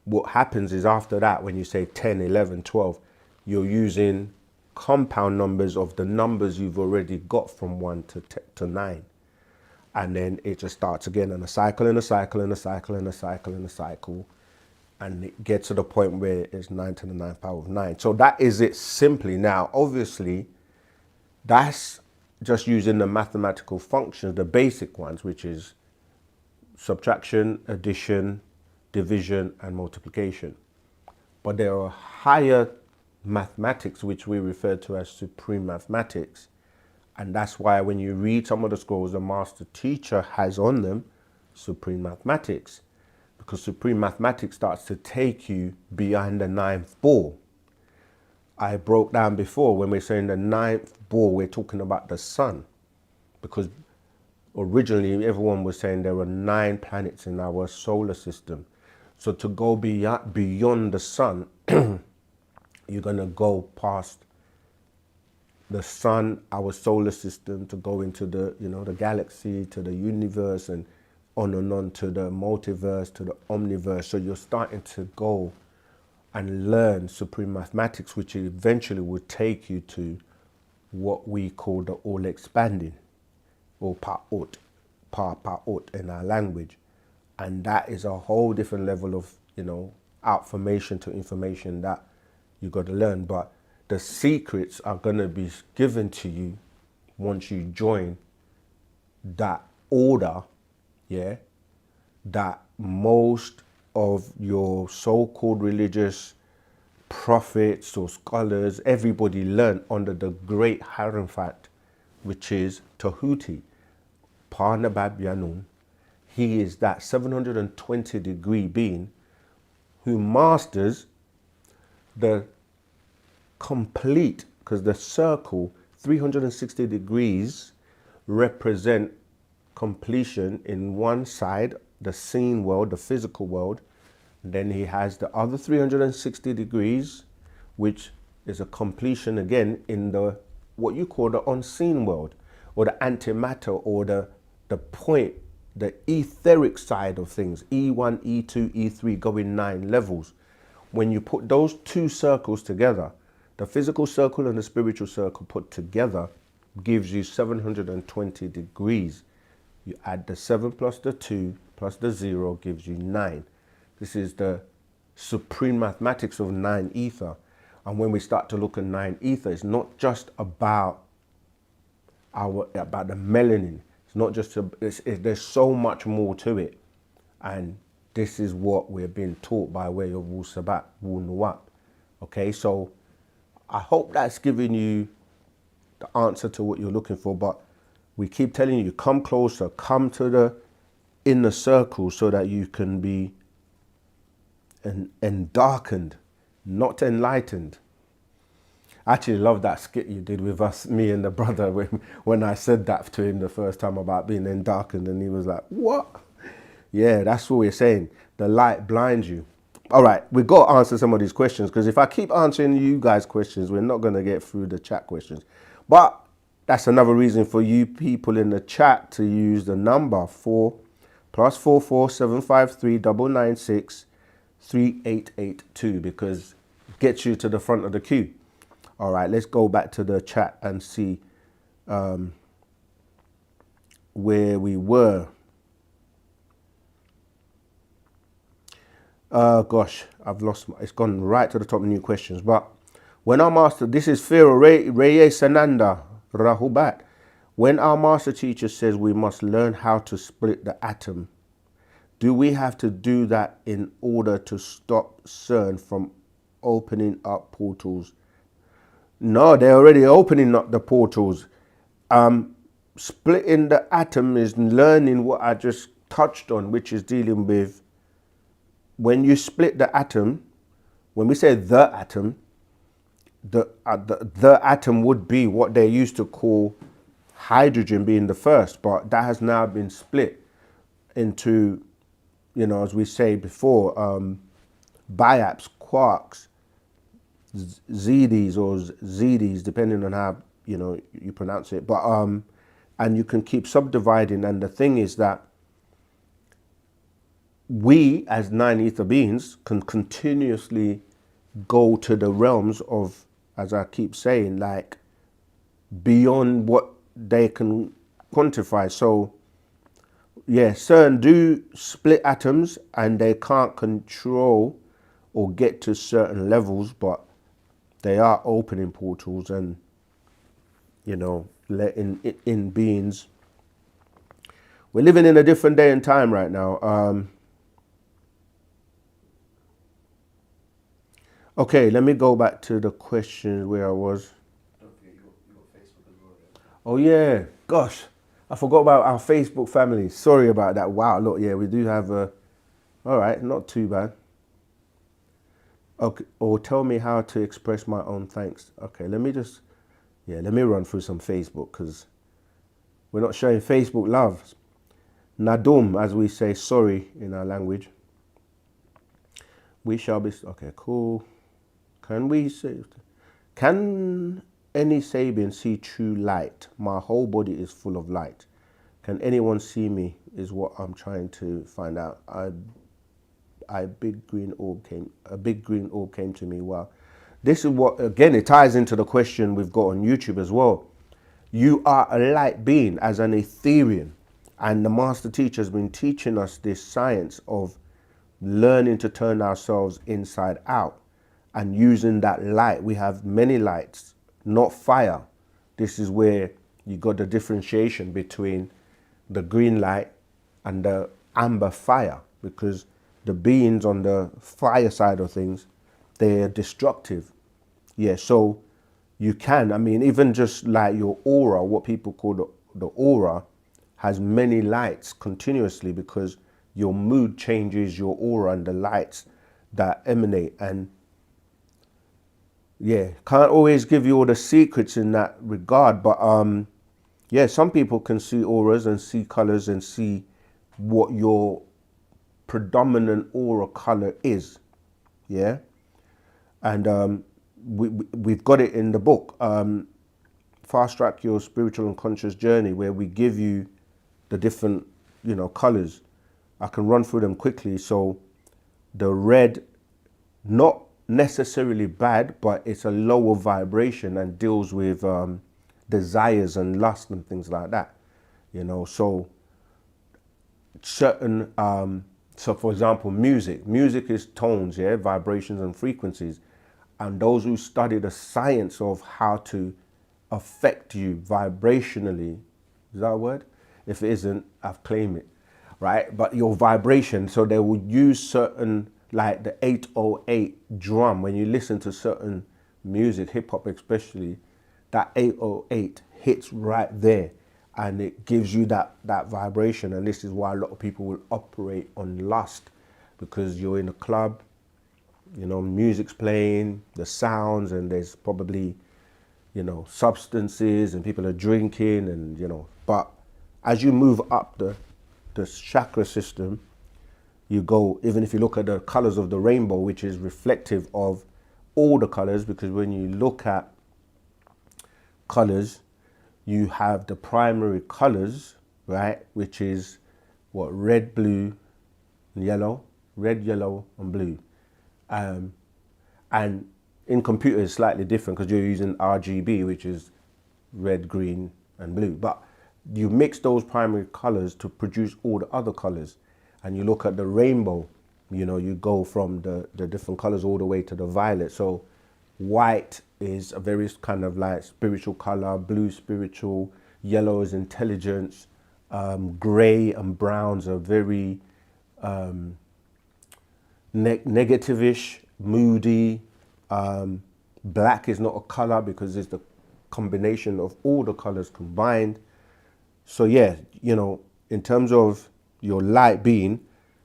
What happens is after that, when you say 10, 11, 12, you're using compound numbers of the numbers you've already got from 1 to 9. And then it just starts again in a cycle, and a cycle, and a cycle, and a cycle, and a cycle. And it gets to the point where it's 9 to the 9th power of 9. So that is it simply. Now, obviously, that's just using the mathematical functions, the basic ones, which is subtraction, addition, division, and multiplication. But there are higher mathematics, which we refer to as supreme mathematics. And that's why when you read some of the scrolls the master teacher has on them, supreme mathematics, because supreme mathematics starts to take you beyond the 9th ball. I broke down before when we're saying the 9th ball, we're talking about the sun, because originally everyone was saying there were 9 planets in our solar system. So to go beyond the sun, you're going to go past the sun, our solar system, to go into the, the galaxy, to the universe, and on to the multiverse, to the omniverse. So you're starting to go and learn supreme mathematics, which eventually will take you to what we call the all expanding, or pa'ut in our language. And that is a whole different level of, outformation to information that you got to learn. But the secrets are going to be given to you once you join that order, that most of your so-called religious prophets or scholars, everybody learned under the great Haramfat, which is Tahuti, Parnabab Yanun. He is that 720 degree being who masters the complete, because the circle 360 degrees represent completion in one side, the seen world, the physical world. Then he has the other 360 degrees, which is a completion again in the what you call the unseen world, or the antimatter, or the point, the etheric side of things, E1, E2, E3, going 9 levels. When you put those two circles together, the physical circle and the spiritual circle put together gives you 720 degrees. You add the 7 plus the 2 plus the 0 gives you 9. This is the supreme mathematics of 9 ether. And when we start to look at 9 ether, it's not just about the melanin. It's not just, there's so much more to it. And this is what we're being taught by way of Wu-Sabat, wu-nuwapu. Okay, so I hope that's giving you the answer to what you're looking for. But we keep telling you, come closer, come to the inner circle so that you can be darkened, not enlightened. I actually love that skit you did with us, me and the brother, when I said that to him the first time about being darkened, and he was like, what? Yeah, that's what we're saying. The light blinds you. All right, we've got to answer some of these questions, because if I keep answering you guys' questions, we're not going to get through the chat questions. But that's another reason for you people in the chat to use the number 4 +44 753 996 3882, because it gets you to the front of the queue. All right, let's go back to the chat and see where we were. Gosh, I've lost, it's gone right to the top of new questions. But when our master, this is Pharaoh Reye Sananda Rahubat. When our master teacher says we must learn how to split the atom, do we have to do that in order to stop CERN from opening up portals? No, they're already opening up the portals. Splitting the atom is learning what I just touched on, which is dealing with when you split the atom. When we say the atom, the atom would be what they used to call hydrogen being the first, but that has now been split into, as we say before, biaps, quarks, ZDs or ZDs, depending on how you pronounce it. But and you can keep subdividing. And the thing is that we as nine ether beings can continuously go to the realms of, as I keep saying, like beyond what they can quantify. So yeah, certain do split atoms and they can't control or get to certain levels, but they are opening portals and, you know, letting in beings. We're living in a different day and time right now. Okay, let me go back to the question where I was. Oh yeah, gosh, I forgot about our Facebook family. Sorry about that. Wow, look, yeah, we do have a. All right, not too bad. Okay, or tell me how to express my own thanks. Okay, let me just, yeah, let me run through some Facebook because we're not showing Facebook love. Nadum, as we say, sorry in our language. We shall be, okay, cool. Can we say, can any Sabian see true light? My whole body is full of light. Can anyone see me is what I'm trying to find out. A big green orb came to me. Wow. This is what, again, it ties into the question we've got on YouTube as well. You are a light being as an Etherean. And the master teacher has been teaching us this science of learning to turn ourselves inside out and using that light. We have many lights, not fire. This is where you got the differentiation between the green light and the amber fire, because the beings on the fire side of things, they're destructive. Yeah, so you can, I mean, even just like your aura, what people call the aura, has many lights continuously because your mood changes your aura and the lights that emanate. And yeah, can't always give you all the secrets in that regard, but yeah, some people can see auras and see colors and see what your predominant aura color is. Yeah, and we've got it in the book, Fast Track Your Spiritual and Conscious Journey, where we give you the different, you know, colors. I can run through them quickly. So the red, not necessarily bad, but it's a lower vibration and deals with desires and lust and things like that, you know. So certain, so for example, music is tones, yeah, vibrations and frequencies. And those who study the science of how to affect you vibrationally, is that a word? If it isn't, I've claimed it, right? But your vibration, so they will use certain, like the 808 drum. When you listen to certain music, hip hop especially, that 808 hits right there and it gives you that vibration. And this is why a lot of people will operate on lust, because you're in a club, you know, music's playing, the sounds, and there's probably, you know, substances and people are drinking and, you know, but as you move up the chakra system, you go, even if you look at the colors of the rainbow, which is reflective of all the colors, because when you look at colors, you have the primary colors, right, which is what, red, blue, and yellow, red, yellow, and blue. And in computer it's slightly different because you're using RGB, which is red, green, and blue. But you mix those primary colors to produce all the other colors. And you look at the rainbow, you know, you go from the different colors all the way to the violet. So white is a very kind of like spiritual color, blue spiritual, yellow is intelligence, gray and browns are very negative-ish, moody. Black is not a color because it's the combination of all the colors combined. So yeah, you know, in terms of your light being,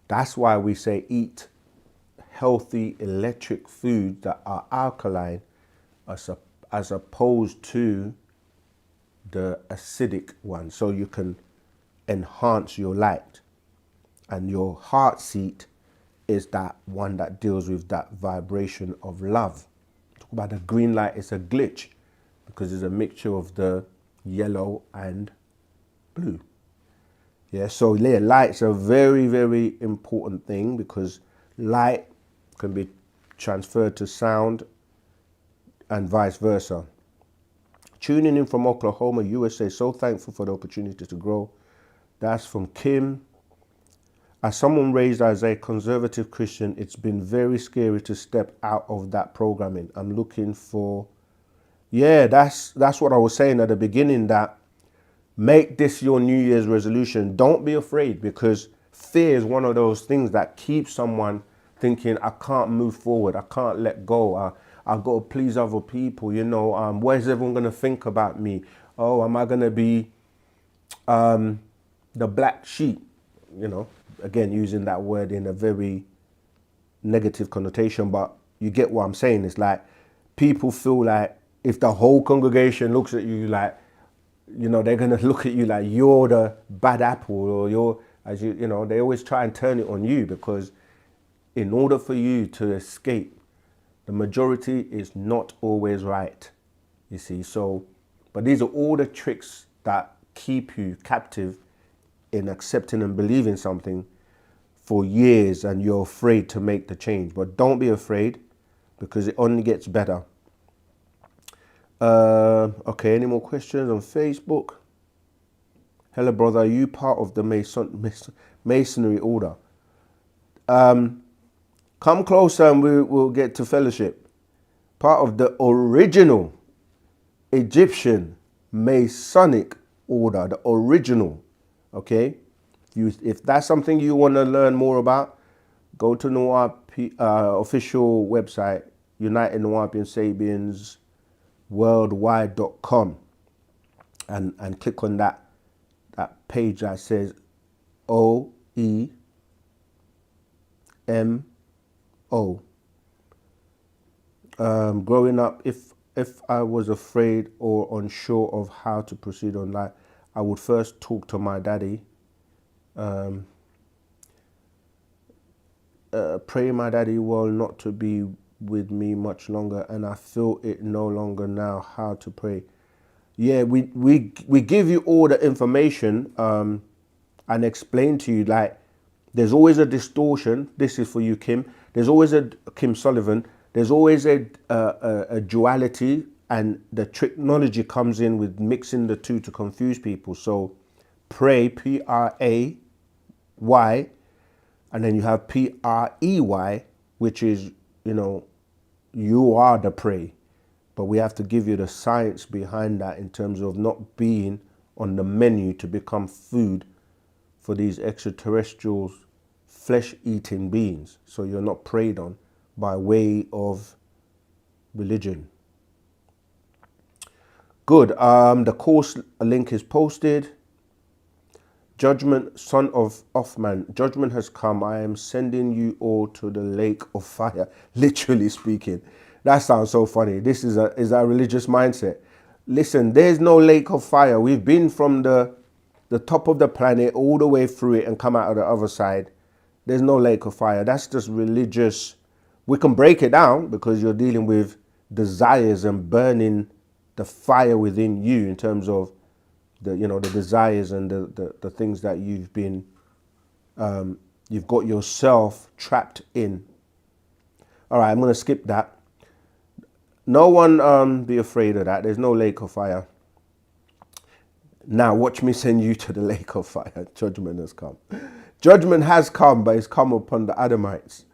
that's why we say eat healthy electric foods that are alkaline as opposed to the acidic one, so you can enhance your light. And your heart seat is that one that deals with that vibration of love. Talk about the green light, it's a glitch because it's a mixture of the yellow and blue. Yeah, so yeah, light's a very, very important thing because light can be transferred to sound and vice versa. Tuning in from Oklahoma, USA. So thankful for the opportunity to grow. That's from Kim. As someone raised as a conservative Christian, it's been very scary to step out of that programming. I'm looking for, yeah, that's what I was saying at the beginning, that make this your New Year's resolution. Don't be afraid, because fear is one of those things that keeps someone thinking, I can't move forward, I can't let go, I've got to please other people, where's everyone going to think about me? Oh, am I going to be the black sheep? Again, using that word in a very negative connotation, but you get what I'm saying. It's like people feel like if the whole congregation looks at you like, they're going to look at you like you're the bad apple, or they always try and turn it on you, because in order for you to escape, the majority is not always right, you see. So, but these are all the tricks that keep you captive in accepting and believing something for years, and you're afraid to make the change. But don't be afraid, because it only gets better. Okay, any more questions on Facebook? Hello, brother. Are you part of the Masonry order? Come closer and we'll get to fellowship. Part of the original Egyptian Masonic order, the original. Okay, if that's something you want to learn more about, go to Nuwapu official website, United Nuwapian Sabians worldwide.com, and click on that page that says OEMO. Growing up, if I was afraid or unsure of how to proceed on life, I would first talk to my daddy, pray my daddy well not to be with me much longer, and I feel it no longer now how to pray. Yeah, we give you all the information and explain to you, like, there's always a distortion. This is for you, Kim. There's always Kim Sullivan. There's always a duality, and the technology comes in with mixing the two to confuse people. So pray, P-R-A-Y, and then you have P-R-E-Y, which is, you are the prey. But we have to give you the science behind that, in terms of not being on the menu to become food for these extraterrestrials, flesh-eating beings. So you're not preyed on by way of religion. Good. The course link is posted. Judgment, son of Offman, judgment has come. I am sending you all to the lake of fire. Literally speaking. That sounds so funny. This is a religious mindset. Listen, there's no lake of fire. We've been from the top of the planet all the way through it and come out of the other side. There's no lake of fire. That's just religious. We can break it down, because you're dealing with desires and burning the fire within you, in terms of the desires and the things that you've been you've got yourself trapped in. All right, I'm going to skip that. No one be afraid of that. There's no lake of fire. Now watch me send you to the lake of fire. Judgment has come. Judgment has come, but it's come upon the Adamites.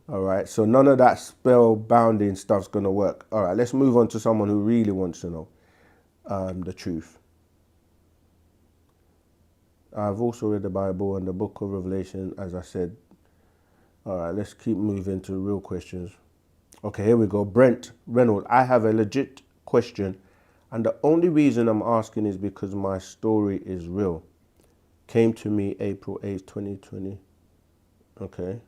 All right, so none of that spell-bounding stuff's going to work. All right, let's move on to someone who really wants to know the truth. I've also read the Bible and the book of Revelation, as I said. All right, let's keep moving to real questions. Okay, here we go. Brent Reynolds, I have a legit question, and the only reason I'm asking is because my story is real. Came to me April 8th, 2020. Okay.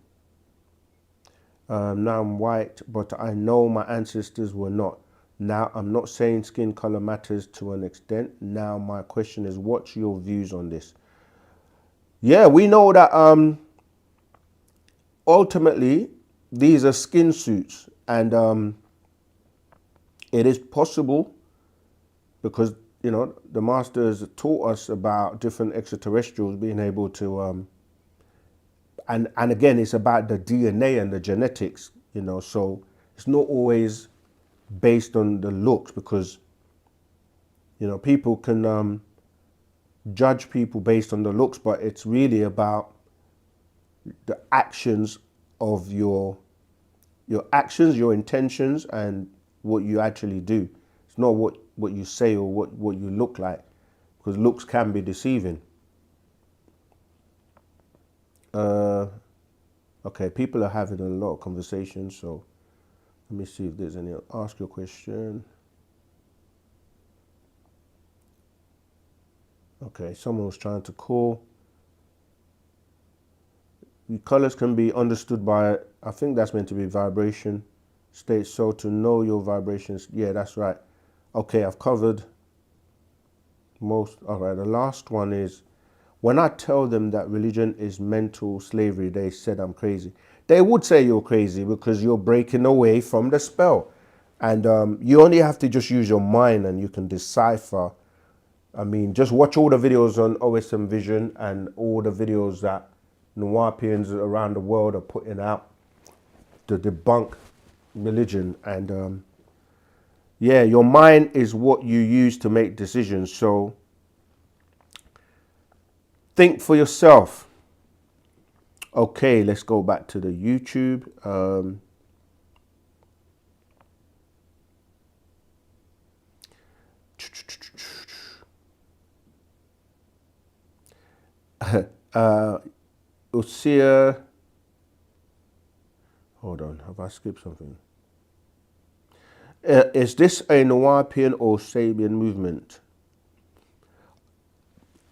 Now I'm white, but I know my ancestors were not. Now, I'm not saying skin color matters to an extent. Now, my question is, what's your views on this? Yeah, we know that ultimately, these are skin suits, and it is possible, because you know, the masters taught us about different extraterrestrials being able to, and again, it's about the DNA and the genetics, you know, so it's not always based on the looks, because, you know, people can judge people based on the looks, but it's really about the actions of your actions, your intentions, and what you actually do. It's not what you say or what you look like, because looks can be deceiving. Okay, people are having a lot of conversations, so let me see if there's any. Ask your question. Okay, someone was trying to call. The colors can be understood by, I think that's meant to be vibration state. So to know your vibrations, yeah, that's right. Okay, I've covered most. All right, the last one is, when I tell them that religion is mental slavery, they said I'm crazy. They would say you're crazy because you're breaking away from the spell. And you only have to just use your mind and you can decipher. I mean, just watch all the videos on OSM Vision and all the videos that Nuwapians around the world are putting out to debunk religion. And yeah, your mind is what you use to make decisions. So think for yourself. Okay, let's go back to the YouTube. Usia, hold on, have I skipped something? Is this a Nuwapian or Sabian movement?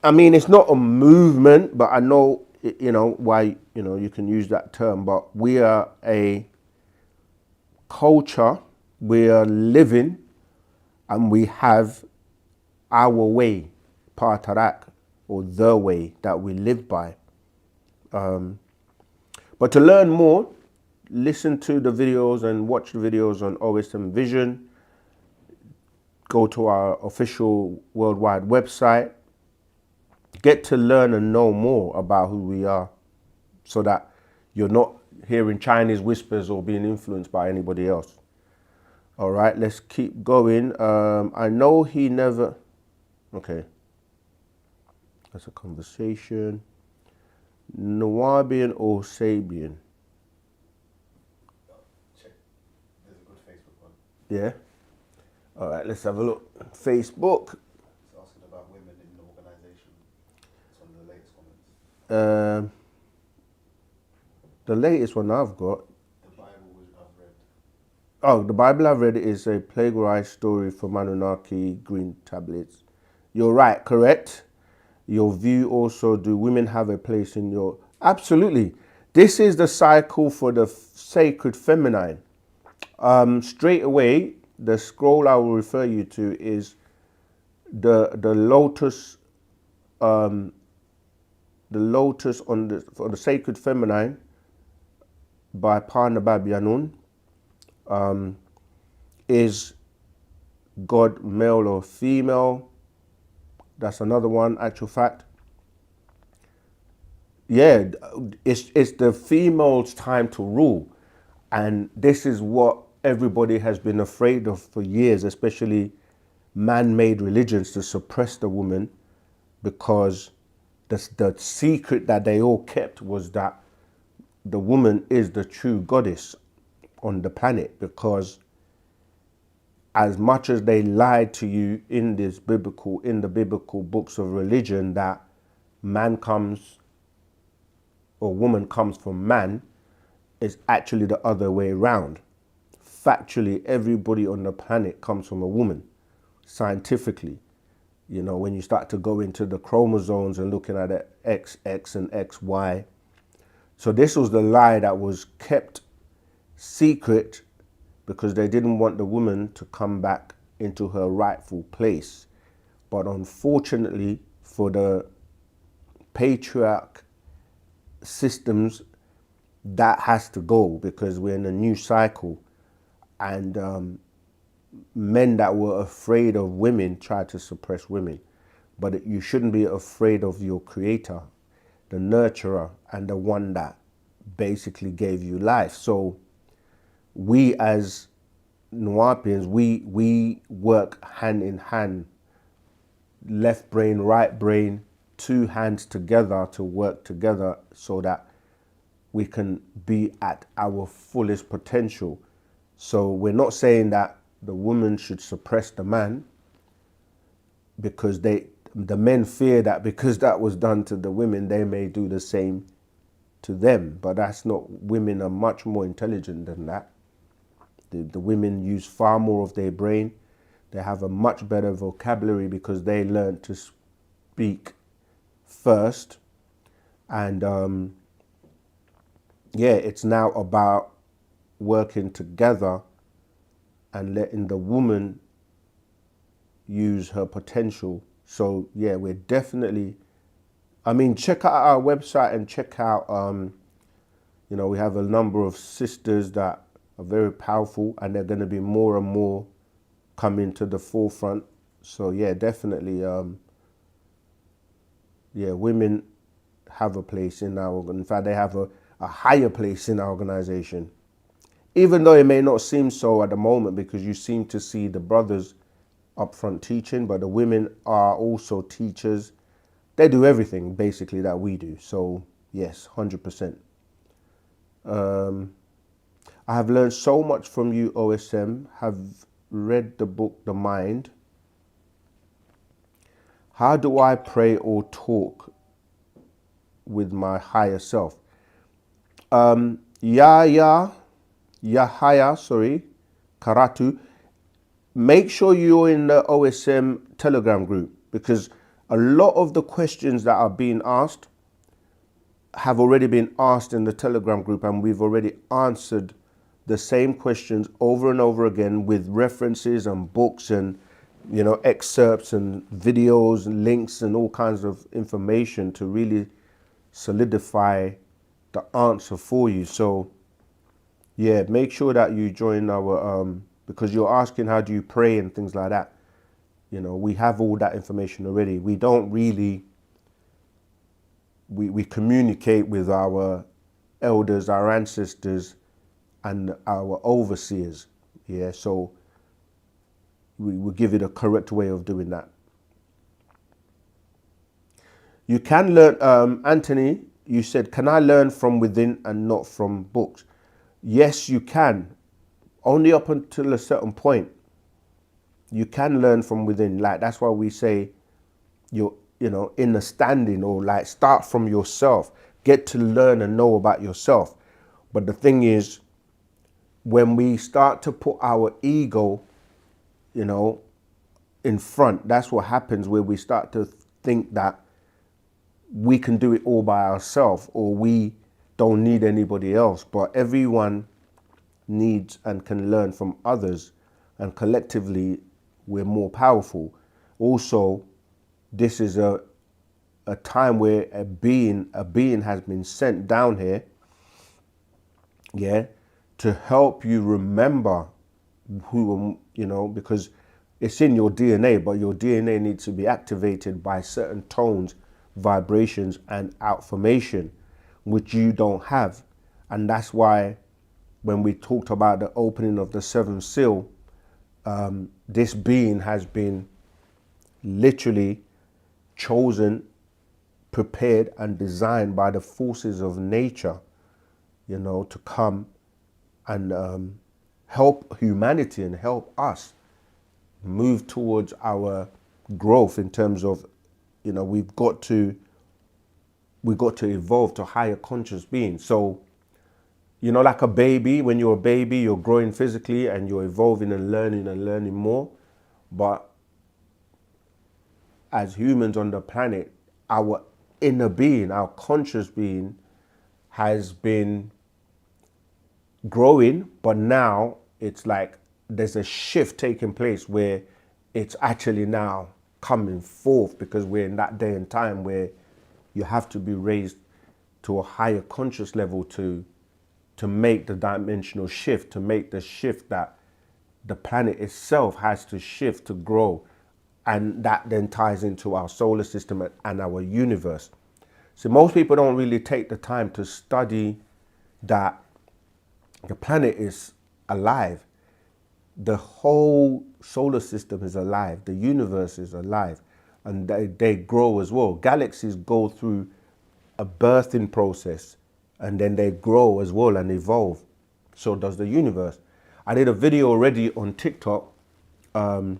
I mean, it's not a movement, but I know, you know, why, you know, you can use that term, but we are a culture, we are living, and we have our way, Patarak, or the way that we live by. But to learn more, listen to the videos and watch the videos on OSM Vision. Go to our official worldwide website. Get to learn and know more about who we are, so that you're not hearing Chinese whispers or being influenced by anybody else. All right, let's keep going. I know he never... Okay. That's a conversation. Nuwabian or Sabian? Check. There's a good Facebook one. Yeah. All right, let's have a look. Facebook. It's asking about women in the organisation. It's one of the latest comments. The latest one I've got. The Bible I've read. Oh, the Bible I've read is a plagiarized story from Anunnaki green tablets. You're right, correct? Your view also, do women have a place in your... Absolutely. This is the cycle for the sacred feminine. Straight away, the scroll I will refer you to is the lotus, the lotus for the sacred feminine by Parnabab Yanun, is God male or female. That's another one, actual fact. Yeah, it's the female's time to rule. And this is what everybody has been afraid of for years, especially man-made religions, to suppress the woman, because the secret that they all kept was that the woman is the true goddess on the planet, because as much as they lied to you in the biblical books of religion that man comes or woman comes from man, is actually the other way around. Factually, everybody on the planet comes from a woman, scientifically. You know, when you start to go into the chromosomes and looking at it, XX and XY. So this was the lie that was kept secret, because they didn't want the woman to come back into her rightful place. But unfortunately, for the patriarch systems, that has to go, because we're in a new cycle. And men that were afraid of women tried to suppress women. But you shouldn't be afraid of your creator, the nurturer, and the one that basically gave you life. So we as Nuwapians, we work hand in hand, left brain, right brain, two hands together to work together so that we can be at our fullest potential. So we're not saying that the woman should suppress the man, because the men fear that because that was done to the women, they may do the same to them. But that's not, women are much more intelligent than that. The women use far more of their brain. They have a much better vocabulary because they learn to speak first. And yeah, it's now about working together and letting the woman use her potential. So yeah, we're definitely, I mean, check out our website and check out, you know, we have a number of sisters that are very powerful, and they're going to be more and more coming to the forefront. So yeah, definitely, yeah, women have a place in our, in fact, they have a higher place in our organization, even though it may not seem so at the moment, because you seem to see the brothers up front teaching, but the women are also teachers. They do everything basically that we do. So yes, 100%. I have learned so much from you, OSM. Have read the book, The Mind. How do I pray or talk with my higher self? Yahya, sorry, Karatu. Make sure you're in the OSM Telegram group, because a lot of the questions that are being asked have already been asked in the Telegram group, and we've already answered the same questions over and over again with references and books and, you know, excerpts and videos and links and all kinds of information to really solidify the answer for you. So yeah, make sure that you join our, because you're asking how do you pray and things like that. You know, we have all that information already. We don't really, we communicate with our elders, our ancestors, and our overseers. Yeah, so we will give it a correct way of doing that. You can learn, Anthony, you said, can I learn from within and not from books? Yes, you can. Only up until a certain point. You can learn from within. Like, that's why we say you're, you know, in the standing, or like start from yourself. Get to learn and know about yourself. But the thing is, when we start to put our ego, you know, in front, that's what happens, where we start to think that we can do it all by ourselves, or we don't need anybody else. But everyone needs and can learn from others, and collectively we're more powerful. Also, this is a time where a being has been sent down here, yeah, to help you remember who, you know, because it's in your DNA, but your DNA needs to be activated by certain tones, vibrations, and affirmation, which you don't have. And that's why when we talked about the opening of the seventh seal, this being has been literally chosen, prepared, and designed by the forces of nature, you know, to come and help humanity and help us move towards our growth in terms of, you know, we've got to evolve to higher conscious beings. So, you know, like a baby, when you're a baby, you're growing physically and you're evolving and learning more. But as humans on the planet, our inner being, our conscious being has been growing, but now it's like there's a shift taking place where it's actually now coming forth, because we're in that day and time where you have to be raised to a higher conscious level to make the dimensional shift, to make the shift that the planet itself has to shift to grow, and that then ties into our solar system and our universe. So most people don't really take the time to study that the planet is alive. The whole solar system is alive. The universe is alive, and they grow as well. Galaxies go through a birthing process, and then they grow as well and evolve. So does the universe. I did a video already on TikTok that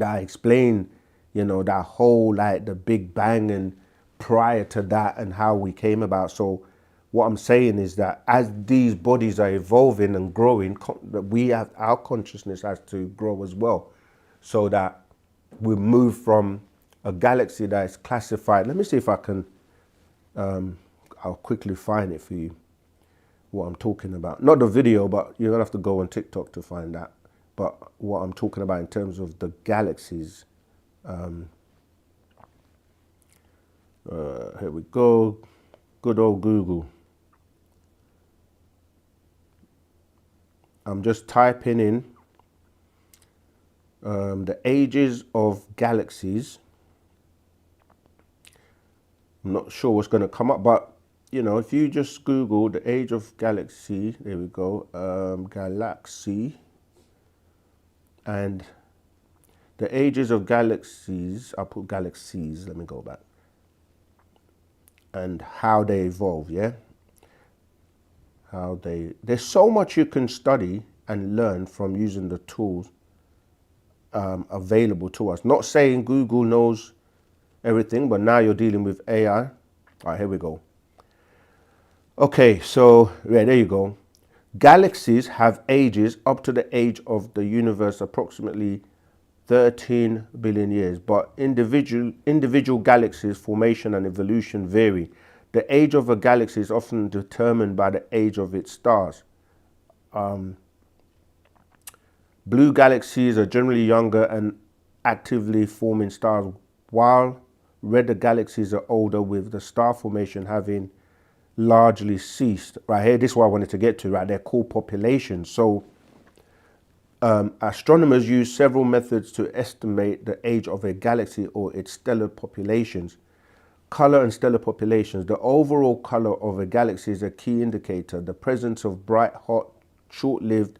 I explained, you know, that whole, like, the Big Bang and prior to that and how we came about. So what I'm saying is that as these bodies are evolving and growing, we have, our consciousness has to grow as well, so that we move from a galaxy that is classified. Let me see if I can, I'll quickly find it for you, what I'm talking about. Not the video, but you're gonna have to go on TikTok to find that. But what I'm talking about in terms of the galaxies. Here we go. Good old Google. I'm just typing in the ages of galaxies. I'm not sure what's going to come up, but you know, if you just Google the age of galaxy, there we go, galaxy, and the ages of galaxies, I'll put galaxies, let me go back, and how they evolve, yeah? There's so much you can study and learn from using the tools available to us. Not saying Google knows everything, but now you're dealing with AI. All right, here we go. Okay, so yeah, there you go. Galaxies have ages up to the age of the universe, approximately 13 billion years, but individual galaxies' formation and evolution vary. The age of a galaxy is often determined by the age of its stars. Blue galaxies are generally younger and actively forming stars, while red galaxies are older, with the star formation having largely ceased. Right here, this is what I wanted to get to, right? They're called populations. So astronomers use several methods to estimate the age of a galaxy or its stellar populations. Color and stellar populations. The overall color of a galaxy is a key indicator. The presence of bright, hot, short-lived,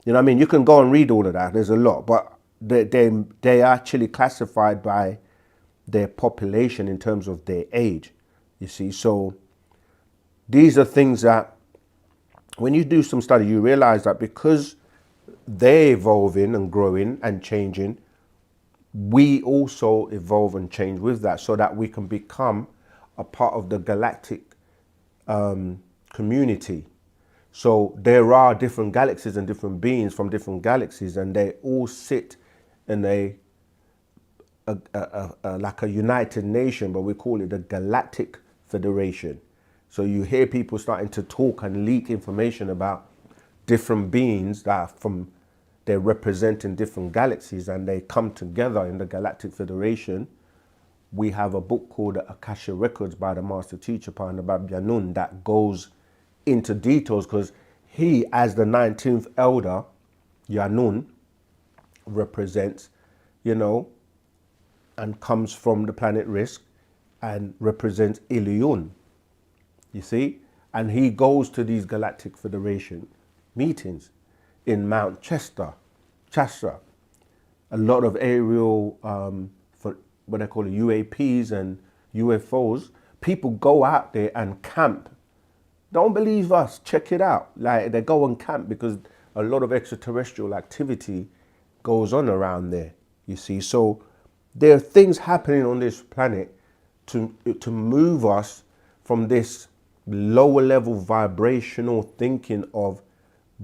you know what I mean? You can go and read all of that. There's a lot, but they are actually classified by their population in terms of their age, you see. So these are things that when you do some study, you realize that because they're evolving and growing and changing, we also evolve and change with that, so that we can become a part of the galactic community. So there are different galaxies and different beings from different galaxies, and they all sit in like a united nation, but we call it the Galactic Federation. So you hear people starting to talk and leak information about different beings that are from, they're representing different galaxies, and they come together in the Galactic Federation. We have a book called Akasha Records by the Master Teacher, Panabab Yanun, that goes into details, because he, as the 19th elder, Yanun, represents, you know, and comes from the planet Risk and represents Ilion, you see? And he goes to these Galactic Federation meetings in Mount Shasta. A lot of aerial, for what they call it, UAPs and UFOs, people go out there and camp. Don't believe us, check it out. Like, they go and camp because a lot of extraterrestrial activity goes on around there, you see. So there are things happening on this planet to move us from this lower level vibrational thinking of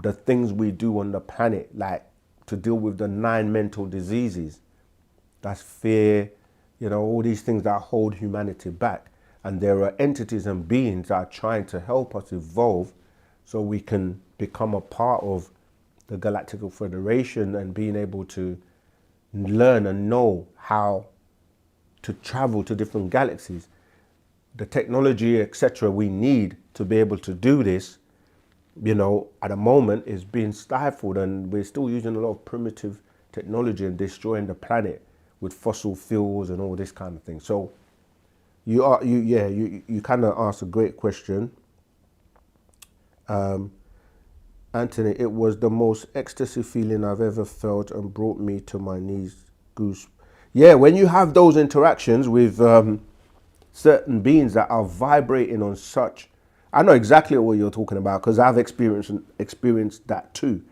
the things we do on the planet, like to deal with the 9 mental diseases. That's fear, you know, all these things that hold humanity back. And there are entities and beings that are trying to help us evolve so we can become a part of the Galactic Federation and being able to learn and know how to travel to different galaxies. The technology, etc., we need to be able to do this you know, at the moment is being stifled, and we're still using a lot of primitive technology and destroying the planet with fossil fuels and all this kind of thing. So you kind of asked a great question. Anthony, it was the most ecstasy feeling I've ever felt and brought me to my knees. Goose. Yeah, when you have those interactions with certain beings that are vibrating on such, I know exactly what you're talking about because I've experienced that too.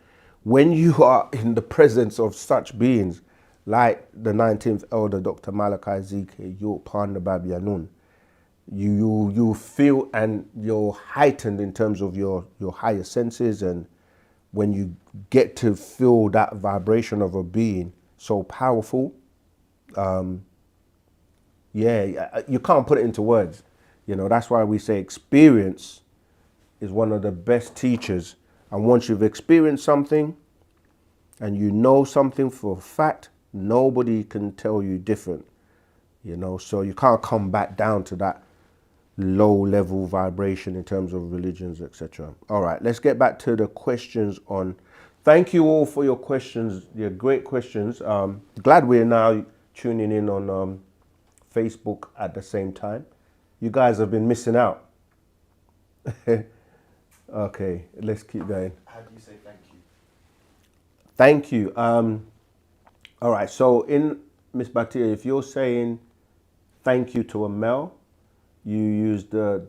When you are in the presence of such beings, like the 19th elder Dr. Malachi Z.K. York Panda Babianun, you feel, and you're heightened in terms of your higher senses, and when you get to feel that vibration of a being so powerful, you can't put it into words. You know, that's why we say experience is one of the best teachers. And once you've experienced something and you know something for a fact, nobody can tell you different. You know, so you can't come back down to that low level vibration in terms of religions, etc. All right, let's get back to the questions on. Thank you all for your questions. They're great questions. Glad we're now tuning in on Facebook at the same time. You guys have been missing out. Okay, let's keep going. How do you say thank you? Thank you. All right, so in Miss Batia, if you're saying thank you to a male, you use the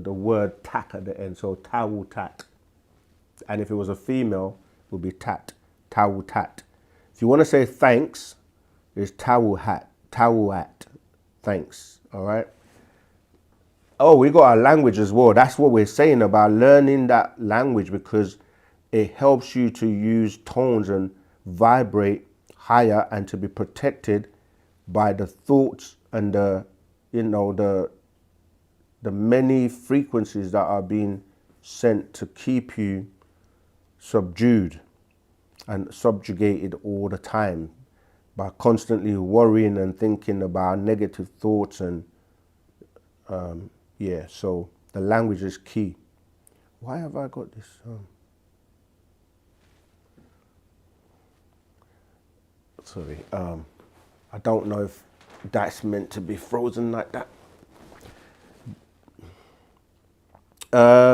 word tak at the end, so tawu tat. And if it was a female, it would be tat, tawu tat. If you want to say thanks, it's tawu hat, tawu at, thanks, all right? Oh, we got our language as well. That's what we're saying about learning that language, because it helps you to use tones and vibrate higher and to be protected by the thoughts and the many frequencies that are being sent to keep you subdued and subjugated all the time by constantly worrying and thinking about negative thoughts. And so the language is key. Why have I got this? Sorry, I don't know if that's meant to be frozen like that.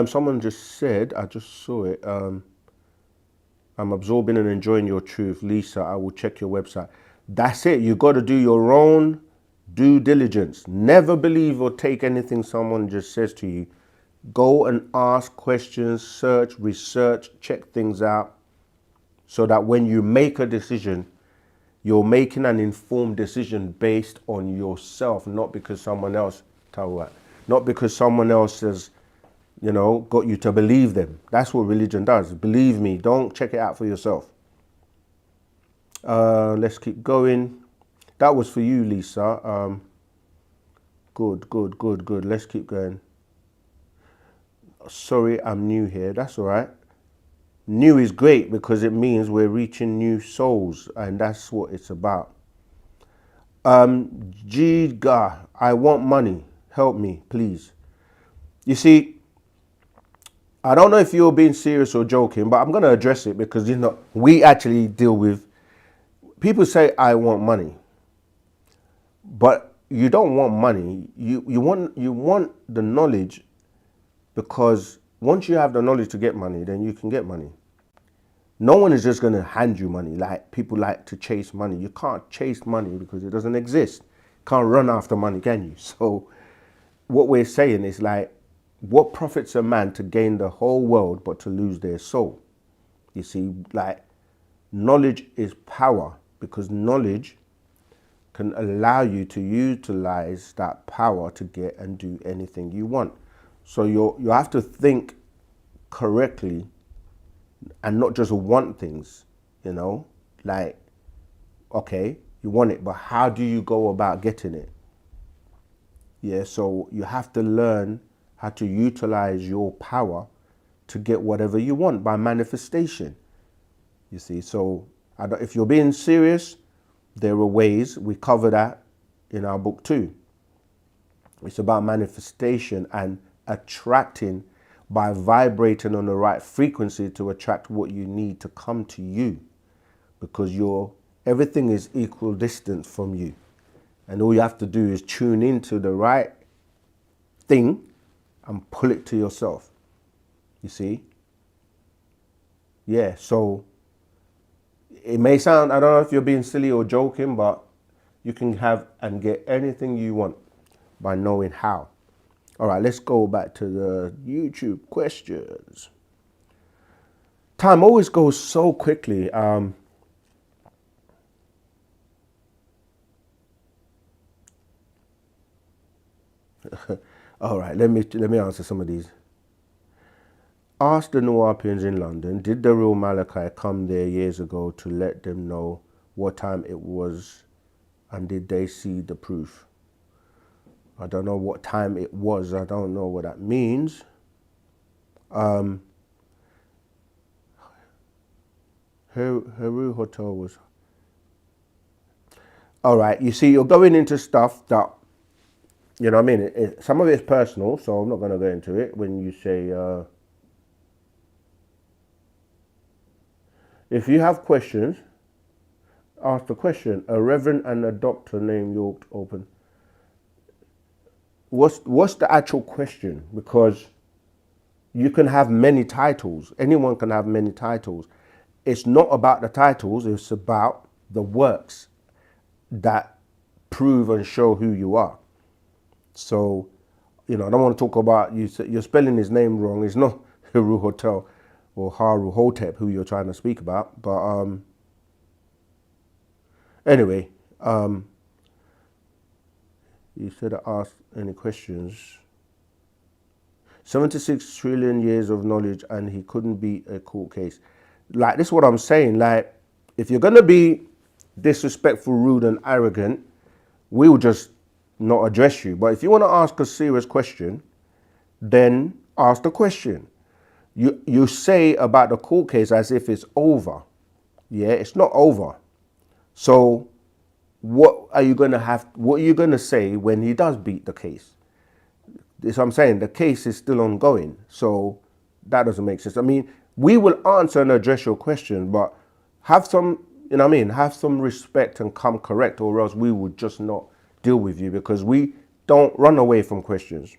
Someone just said, I just saw it, I'm absorbing and enjoying your truth. Lisa, I will check your website. That's it. You got to do your own due diligence. Never believe or take anything someone just says to you. Go and ask questions, search, research, check things out, so that when you make a decision, you're making an informed decision based on yourself, not because someone else has, got you to believe them. That's what religion does. Believe me, don't check it out for yourself. Let's keep going. That was for you, Lisa. Good. Let's keep going. Sorry, I'm new here. That's all right. New is great because it means we're reaching new souls, and that's what it's about. Jiga, I want money. Help me, please. You see, I don't know if you're being serious or joking, but I'm going to address it because, we actually deal with, people say, I want money, but you don't want money. You want the knowledge, because once you have the knowledge to get money, then you can get money. No one is just going to hand you money. Like people like to chase money. You can't chase money because it doesn't exist. Can't run after money, can you? So what we're saying is, like, what profits a man to gain the whole world but to lose their soul? You see, like, knowledge is power, because knowledge can allow you to utilize that power to get and do anything you want. So you have to think correctly and not just want things, like, okay, you want it, but how do you go about getting it? Yeah, so you have to learn how to utilize your power to get whatever you want by manifestation. You see, so if you're being serious, there are ways. We cover that in our book too. It's about manifestation and attracting. by vibrating on the right frequency to attract what you need to come to you, because everything is equal distance from you, and all you have to do is tune into the right thing and pull it to yourself. You see? Yeah, so it may sound, I don't know if you're being silly or joking, but you can have and get anything you want by knowing how. All right, let's go back to the YouTube questions. Time always goes so quickly. All right, let me answer some of these. Ask the Nuwapians in London, did the real Malachi come there years ago to let them know what time it was, and did they see the proof? I don't know what time it was. I don't know what that means. Heru Hotel was... All right, you see, you're going into stuff that, you know what I mean? Some of it's personal, so I'm not going to go into it. When you say... if you have questions, ask the question. A reverend and a doctor named York open. What's the actual question? Because you can have many titles. Anyone can have many titles. It's not about the titles. It's about the works that prove and show who you are. So, you know, I don't want to talk about you're spelling his name wrong. It's not Heru Hotel or Haru Hotep who you're trying to speak about. But anyway, you said I asked any questions. 76 trillion years of knowledge and he couldn't beat a court case. Like, this is what I'm saying. Like, if you're going to be disrespectful, rude and arrogant, we'll just not address you. But if you want to ask a serious question, then ask the question. You say about the court case as if it's over. Yeah, it's not over. So what are you going to say when he does beat the case? That's what I'm saying. The case is still ongoing. So that doesn't make sense. I mean, we will answer and address your question, but have some, you know what I mean, have some respect and come correct, or else we would just not deal with you, because we don't run away from questions.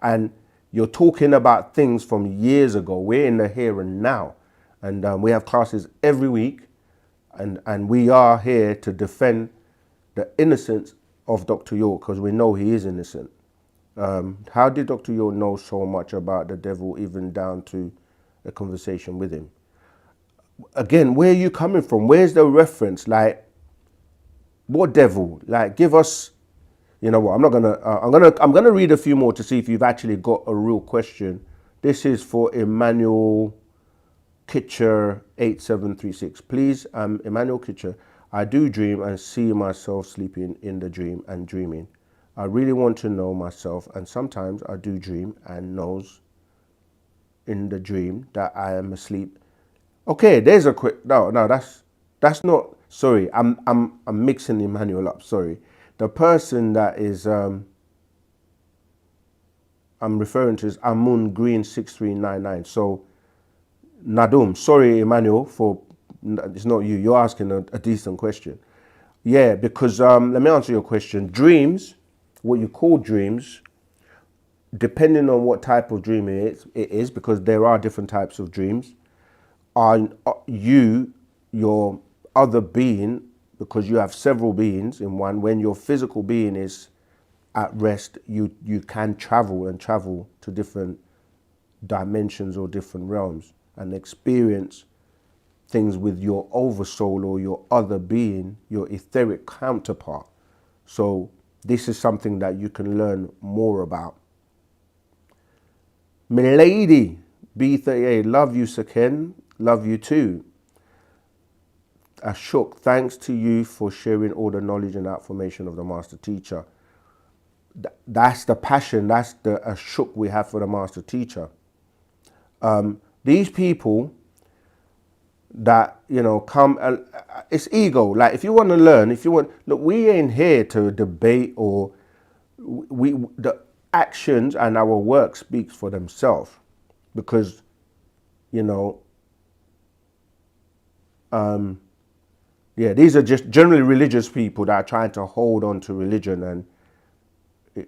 And you're talking about things from years ago. We're in the here and now. And we have classes every week. And we are here to defend the innocence of Dr. York, because we know he is innocent. How did Dr. York know so much about the devil, even down to a conversation with him? Again, where are you coming from? Where's the reference? Like, what devil? Like, give us, you know what? I'm gonna read a few more to see if you've actually got a real question. This is for Emmanuel Kitcher 8736. Please, Emmanuel Kitcher. I do dream and see myself sleeping in the dream and dreaming. I really want to know myself, and sometimes I do dream and knows in the dream that I am asleep. Okay, there's a quick no, that's not, sorry, I'm mixing Emmanuel up, sorry. The person that is I'm referring to is Amun Green 6399. So Nadum, sorry Emmanuel, for it's not you. You're asking a decent question. Yeah, because let me answer your question. Dreams, what you call dreams, depending on what type of dream it is, because there are different types of dreams, are your other being, because you have several beings in one. When your physical being is at rest, you can travel to different dimensions or different realms and experience things with your oversoul or your other being, your etheric counterpart. So this is something that you can learn more about. Milady B38, love you, Saken. Love you too. Ashok, thanks to you for sharing all the knowledge and information of the master teacher. That's the passion, that's the Ashok we have for the master teacher. These people that, you know, come, it's ego. Like, if you want to learn, look, we ain't here to debate, or the actions and our work speaks for themselves. because, you know, yeah, these are just generally religious people that are trying to hold on to religion, and,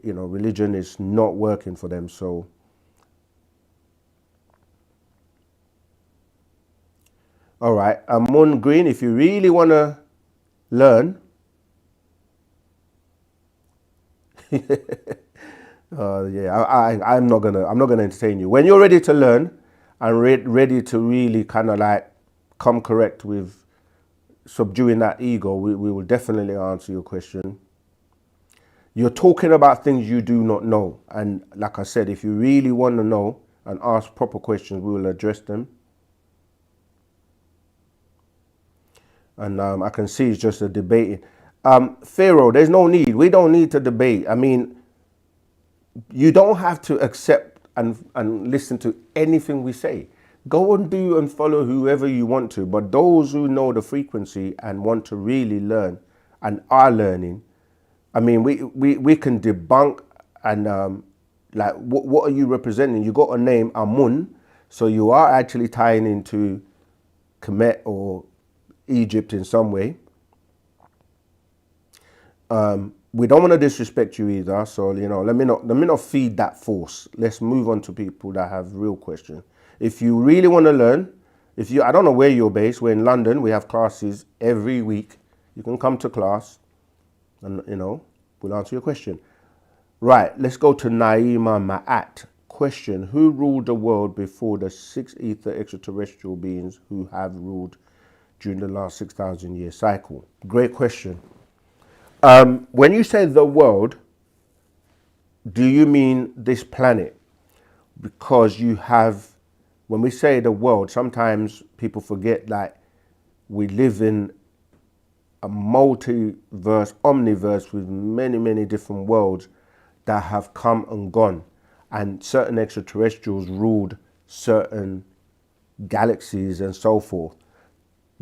you know, religion is not working for them. So, all right, Moon Green, if you really want to learn, yeah, I'm not gonna entertain you. When you're ready to learn and ready to really kind of like come correct with subduing that ego, we will definitely answer your question. You're talking about things you do not know, and like I said, if you really want to know and ask proper questions, we will address them. And I can see it's just a debating. Pharaoh, there's no need. We don't need to debate. I mean, you don't have to accept and listen to anything we say. Go and do and follow whoever you want to. But those who know the frequency and want to really learn and are learning, I mean, we can debunk and like, what are you representing? You got a name, Amun, so you are actually tying into Kemet or Egypt in some way. We don't want to disrespect you either, so, you know, let me not feed that force. Let's move on to people that have real questions. If you really want to learn, I don't know where you're based. We're in London. We have classes every week. You can come to class, and, you know, we'll answer your question. Right, let's go to Naima Ma'at. Question: who ruled the world before the 6 ether extraterrestrial beings who have ruled during the last 6,000 year cycle? Great question. When you say the world, do you mean this planet? Because you have, when we say the world, sometimes people forget that we live in a multiverse, omniverse, with many, many different worlds that have come and gone. And certain extraterrestrials ruled certain galaxies and so forth.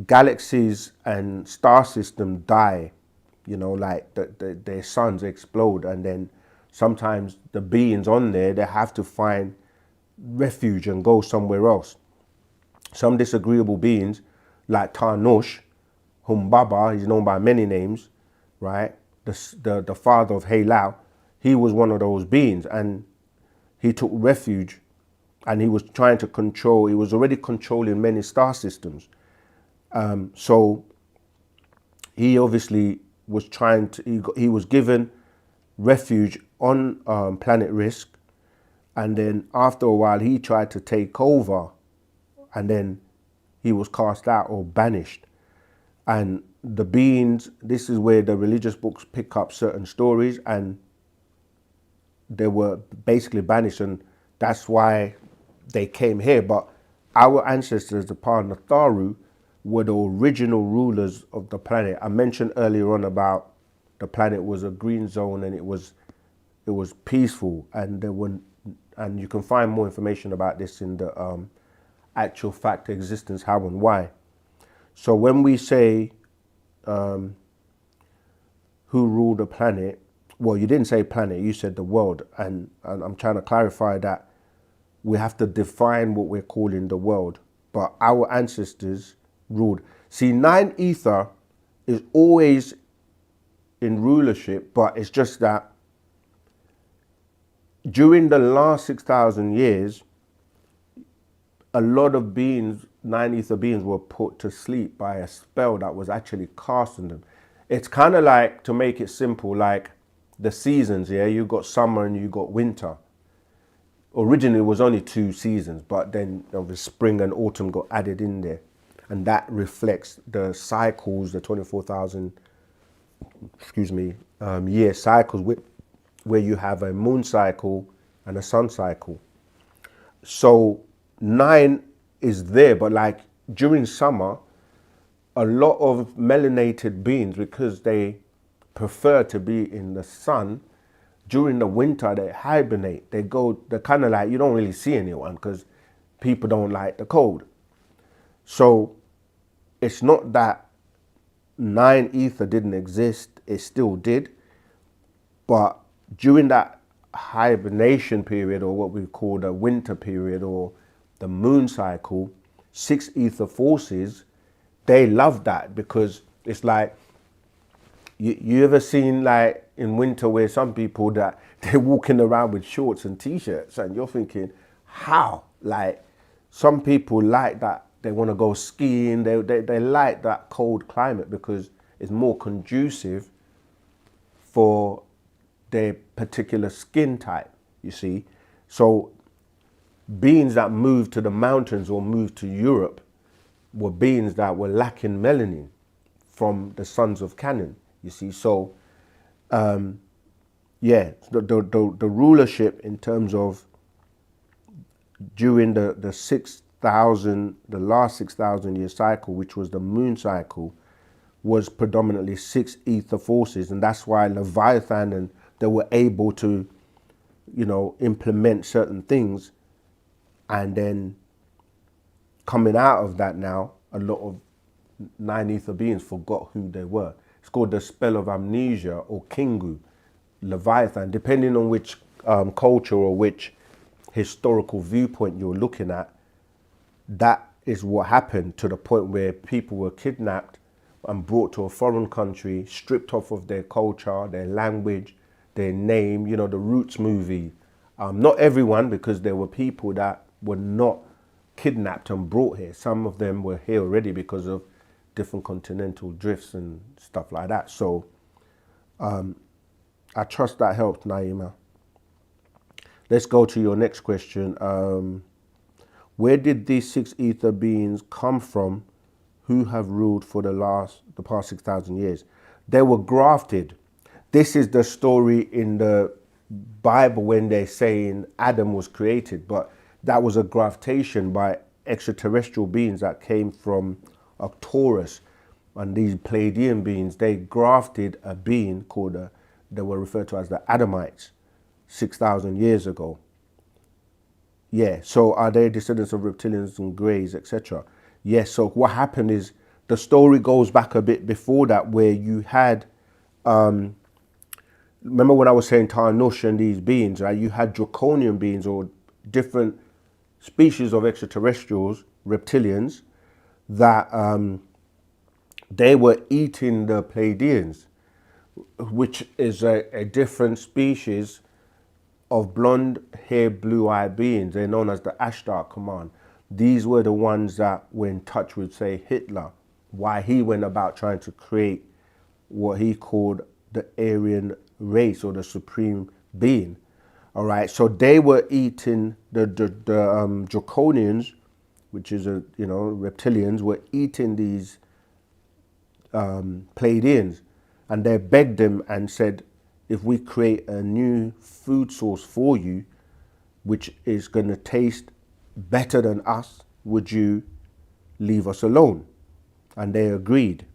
Galaxies and star systems die, you know, like their suns explode, and then sometimes the beings on there, they have to find refuge and go somewhere else. Some disagreeable beings like Tarnush, Humbaba, he's known by many names, right? The father of Halao, he was one of those beings, and he took refuge, and he was trying to control, he was already controlling many star systems. So he obviously was trying to, he was given refuge on Planet Risk, and then after a while he tried to take over, and then he was cast out or banished. And the beings, this is where the religious books pick up certain stories, and they were basically banished, and that's why they came here. But our ancestors, the Natharu, were the original rulers of the planet. I mentioned earlier on about the planet was a green zone, and it was peaceful, and and you can find more information about this in the actual fact, existence, how and why. So when we say who ruled the planet, well, you didn't say planet, you said the world, and I'm trying to clarify that we have to define what we're calling the world. But our ancestors ruled. See, 9 ether is always in rulership, but it's just that during the last 6,000 years, a lot of beings, 9 ether beings, were put to sleep by a spell that was actually cast on them. It's kind of like, to make it simple, like the seasons, yeah? You got summer and you got winter. Originally it was only 2 seasons, but then the spring and autumn got added in there. And that reflects the cycles, the 24,000, year cycles, where you have a moon cycle and a sun cycle. So 9 is there, but like during summer, a lot of melanated beings, because they prefer to be in the sun, during the winter they hibernate. They're kind of like, you don't really see anyone because people don't like the cold. So it's not that 9 ether didn't exist, it still did. But during that hibernation period, or what we call the winter period, or the moon cycle, 6 ether forces, they love that because it's like, you ever seen like in winter where some people that they're walking around with shorts and t-shirts and you're thinking, how? Like some people like that, they want to go skiing, they like that cold climate because it's more conducive for their particular skin type, you see. So beings that moved to the mountains or moved to Europe were beings that were lacking melanin from the sons of Canaan, you see. So yeah, the rulership in terms of during the last 6,000 year cycle, which was the moon cycle, was predominantly 6 ether forces, and that's why Leviathan and they were able to, you know, implement certain things, and then coming out of that now, a lot of 9 ether beings forgot who they were. It's called the spell of amnesia or Kingu, Leviathan, depending on which culture or which historical viewpoint you're looking at. That is what happened, to the point where people were kidnapped and brought to a foreign country, stripped off of their culture, their language, their name, you know, the Roots movie. Not everyone, because there were people that were not kidnapped and brought here. Some of them were here already because of different continental drifts and stuff like that. So I trust that helped, Naima. Let's go to your next question. Where did these 6 ether beings come from who have ruled for the past 6,000 years? They were grafted. This is the story in the Bible when they're saying Adam was created, but that was a graftation by extraterrestrial beings that came from Arcturus. And these Pleiadian beings, they grafted a being called, they were referred to as the Adamites 6,000 years ago. Yeah, so are they descendants of reptilians and greys, etc.? Yes, so what happened is the story goes back a bit before that, where you had, remember when I was saying Tarnush and these beings, right? You had draconian beings or different species of extraterrestrials, reptilians, that they were eating the Pleiadians, which is a different species of blonde hair, blue eyed beings. They're known as the Ashtar Command. These were the ones that were in touch with, say, Hitler, why he went about trying to create what he called the Aryan race or the supreme being. All right, so they were eating the draconians, which is reptilians, were eating these Pleiadians, and they begged them and said, if we create a new food source for you, which is going to taste better than us, would you leave us alone? And they agreed.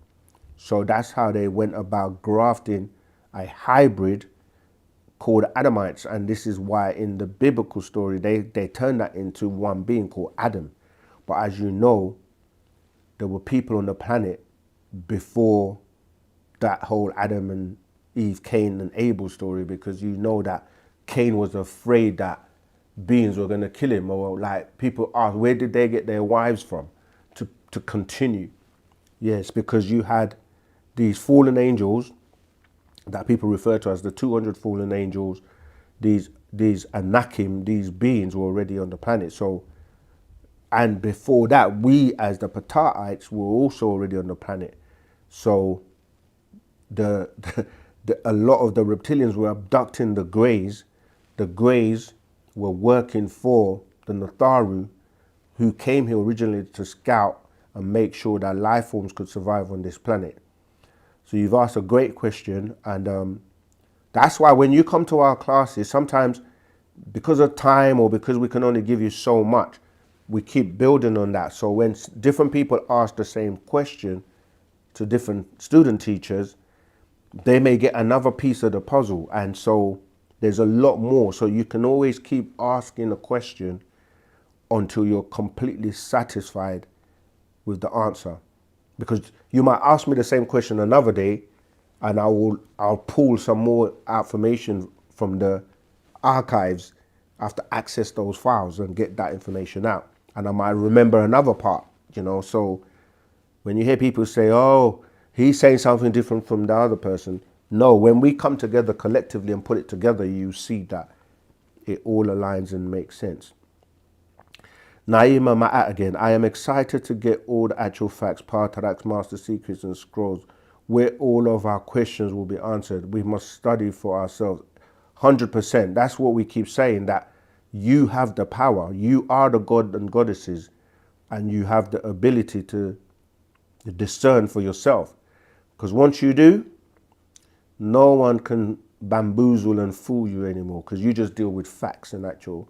So that's how they went about grafting a hybrid called Adamites. And this is why in the biblical story, they turned that into one being called Adam. But as you know, there were people on the planet before that whole Adam and Eve, Cain and Abel story, because you know that Cain was afraid that beings were going to kill him, or like people ask, where did they get their wives from to continue? Yes, because you had these fallen angels that people refer to as the 200 fallen angels. These Anakim, these beings were already on the planet. So, and before that, we as the Pataites were also already on the planet. So a lot of the reptilians were abducting the greys. The greys were working for the Natharu, who came here originally to scout and make sure that life forms could survive on this planet. So you've asked a great question, and that's why when you come to our classes, sometimes because of time or because we can only give you so much, we keep building on that. So when different people ask the same question to different student teachers, they may get another piece of the puzzle. And so there's a lot more. So you can always keep asking a question until you're completely satisfied with the answer. Because you might ask me the same question another day, and I'll pull some more information from the archives after access those files and get that information out. and I might remember another part, you know. So when you hear people say, oh, he's saying something different from the other person, no, when we come together collectively and put it together, you see that it all aligns and makes sense. Naima Ma'at again, I am excited to get all the actual facts, Pataraks, Master Secrets and Scrolls, where all of our questions will be answered. We must study for ourselves. 100%. That's what we keep saying, that you have the power. You are the god and goddesses, and you have the ability to discern for yourself. Because once you do, no one can bamboozle and fool you anymore, because you just deal with facts and actual,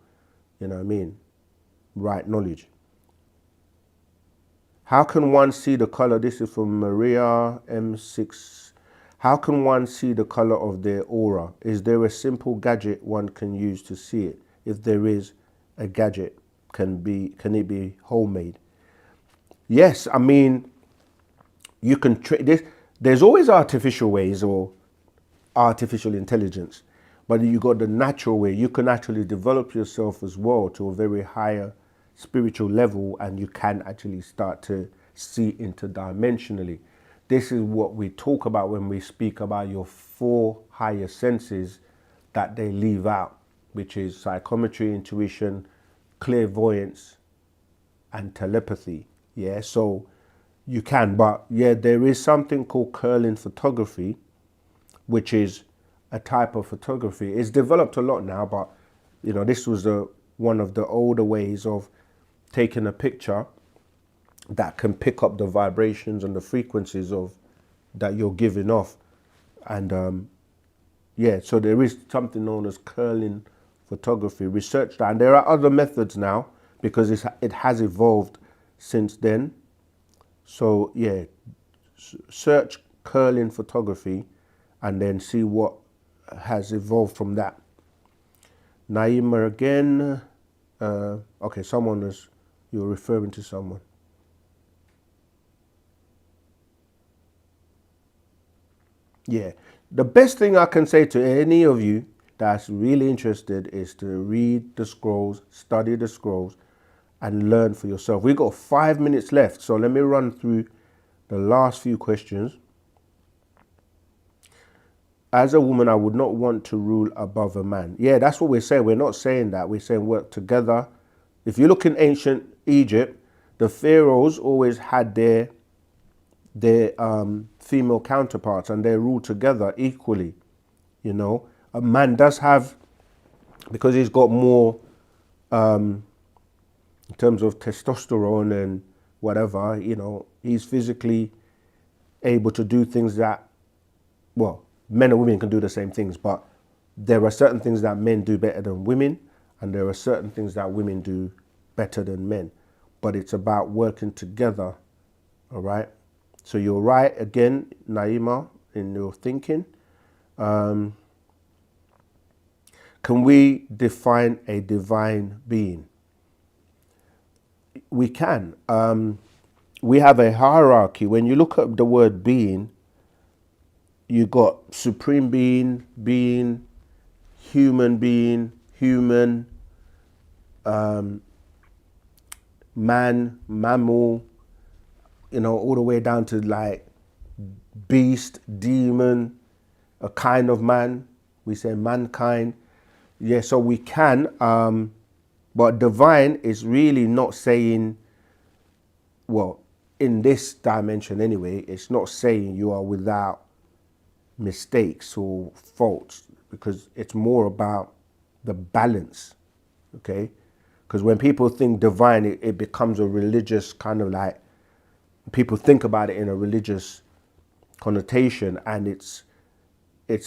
you know what I mean, right knowledge. How can one see the color? This is from Maria M6. How can one see the color of their aura? Is there a simple gadget one can use to see it? If there is a gadget, can it be homemade? Yes, I mean, you can this. There's always artificial ways or artificial intelligence, but you got the natural way. You can actually develop yourself as well to a very higher spiritual level, and you can actually start to see interdimensionally. This is what we talk about when we speak about your 4 higher senses that they leave out, which is psychometry, intuition, clairvoyance, and telepathy. Yeah, so you can, but yeah, there is something called curling photography, which is a type of photography. It's developed a lot now, but you know, this was one of the older ways of taking a picture that can pick up the vibrations and the frequencies of that you're giving off. And yeah, so there is something known as curling photography. Research that, and there are other methods now because it has evolved since then. So yeah, search curling photography and then see what has evolved from that. Naima again. Okay, you're referring to someone. Yeah, the best thing I can say to any of you that's really interested is to read the scrolls, study the scrolls, and learn for yourself. We've got 5 minutes left, so let me run through the last few questions. As a woman, I would not want to rule above a man. Yeah, that's what we're saying. We're not saying that. We're saying work together. If you look in ancient Egypt, the pharaohs always had their female counterparts, and they ruled together equally. You know, a man does have, because he's got more in terms of testosterone and whatever, you know, he's physically able to do things that, well, men and women can do the same things, but there are certain things that men do better than women, and there are certain things that women do better than men. But it's about working together, all right? So you're right, again, Naima, in your thinking. Can we define a divine being? We can. We have a hierarchy. When you look at the word being, you got supreme being, human, man, mammal, you know, all the way down to like beast, demon, a kind of man. We say mankind. Yeah, so we can, but divine is really not saying, well, in this dimension anyway, it's not saying you are without mistakes or faults, because it's more about the balance, okay? Because when people think divine, it becomes a religious kind of like, people think about it in a religious connotation, and it's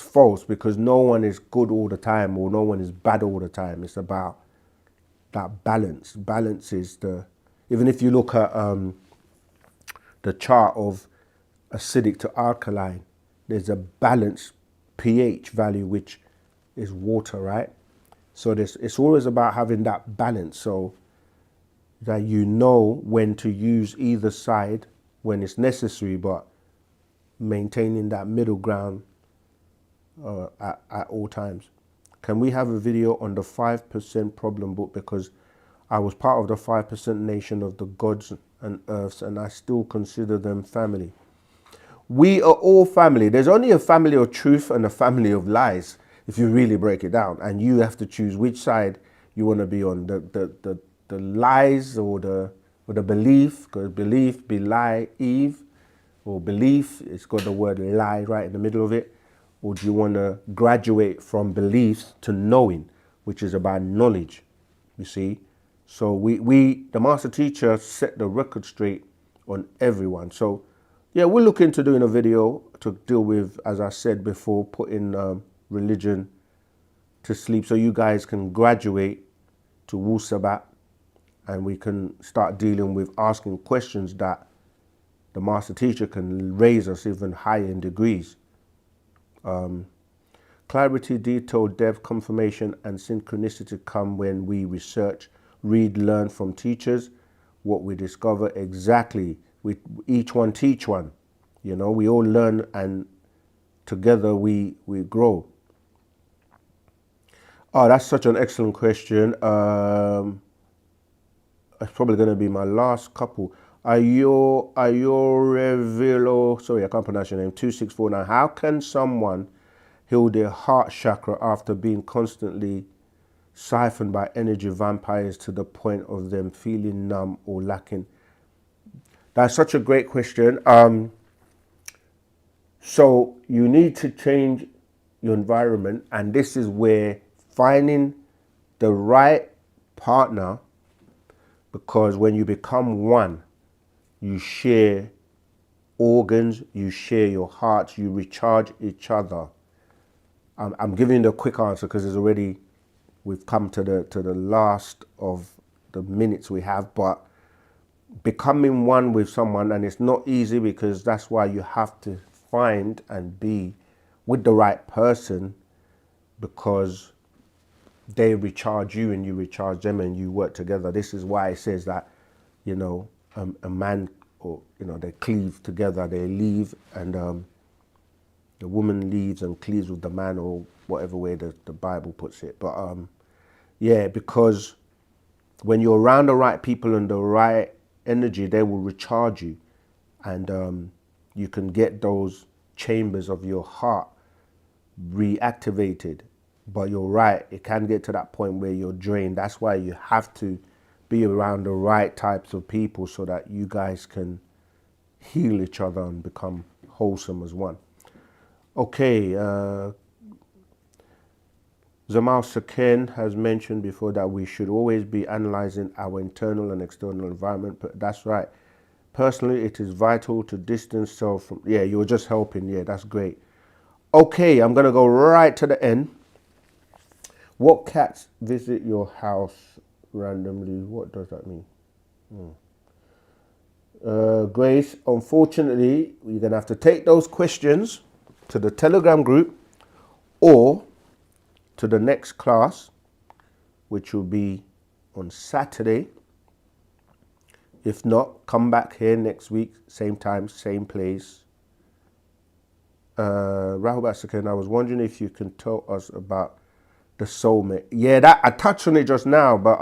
false, because no one is good all the time or no one is bad all the time. It's about that balance. Balance is even if you look at the chart of acidic to alkaline, there's a balanced pH value, which is water, right? So it's always about having that balance, so that you know when to use either side when it's necessary, but maintaining that middle ground at all times. Can we have a video on the 5% problem book? Because I was part of the 5% nation of the gods and earths, and I still consider them family. We are all family. There's only a family of truth and a family of lies, if you really break it down. And you have to choose which side you want to be on, the lies or the belief, because belief, believe, or belief, it's got the word lie right in the middle of it. Or do you want to graduate from beliefs to knowing, which is about knowledge, you see? So the master teacher set the record straight on everyone. So yeah, we're looking to doing a video to deal with, as I said before, putting religion to sleep so you guys can graduate to Wu-Sabat and we can start dealing with asking questions that the master teacher can raise us even higher in degrees. Clarity, detail, depth, confirmation, and synchronicity come when we research, read, learn from teachers. What we discover exactly, we each one teach one. You know, we all learn and together we grow. Oh, that's such an excellent question. It's probably going to be my last couple. Ayorevilo, sorry, I can't pronounce your name, 2649. How can someone heal their heart chakra after being constantly siphoned by energy vampires to the point of them feeling numb or lacking? That's such a great question. So you need to change your environment, and this is where finding the right partner, because when you become one, you share organs, you share your hearts, you recharge each other. I'm giving the quick answer because it's already, we've come to the last of the minutes we have, but becoming one with someone, and it's not easy because that's why you have to find and be with the right person, because they recharge you and you recharge them and you work together. This is why it says that, you know, a man, or, you know, they cleave together, they leave, and the woman leaves and cleaves with the man, or whatever way the Bible puts it. But yeah, because when you're around the right people and the right energy, they will recharge you, and you can get those chambers of your heart reactivated. But you're right, it can get to that point where you're drained. That's why you have to be around the right types of people so that you guys can heal each other and become wholesome as one. Okay, Zamal Saken has mentioned before that we should always be analyzing our internal and external environment. But that's right. Personally, it is vital to distance self from, yeah, you're just helping. Yeah, that's great. Okay, I'm going to go right to the end. What cats visit your house randomly? What does that mean? Grace, unfortunately, you're going to have to take those questions to the Telegram group or to the next class, which will be on Saturday. If not, come back here next week, same time, same place. Rahul Basakan, I was wondering if you can tell us about the soulmate. Yeah, that I touched on it just now, but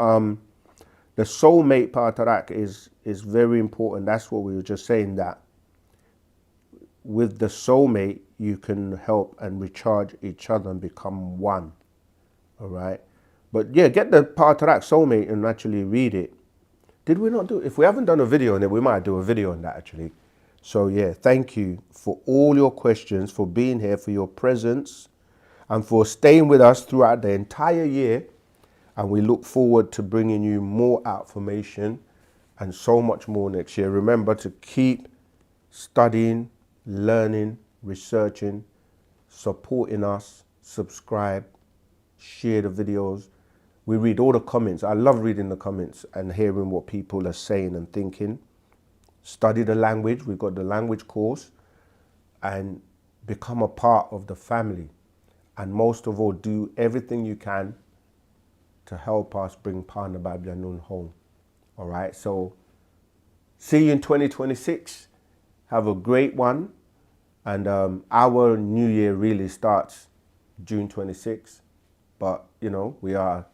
the soulmate part of that is very important. That's what we were just saying, that with the soulmate, you can help and recharge each other and become one. All right. But yeah, get the part of that soulmate and actually read it. Did we not do it? If we haven't done a video on it, we might do a video on that actually. So yeah, thank you for all your questions, for being here, for your presence, and for staying with us throughout the entire year. And we look forward to bringing you more information and so much more next year. Remember to keep studying, learning, researching, supporting us, subscribe, share the videos. We read all the comments. I love reading the comments and hearing what people are saying and thinking. Study the language. We've got the language course, and become a part of the family. And most of all, do everything you can to help us bring Pana Babylon home. All right. So see you in 2026. Have a great one. And our new year really starts June 26th. But, you know, we are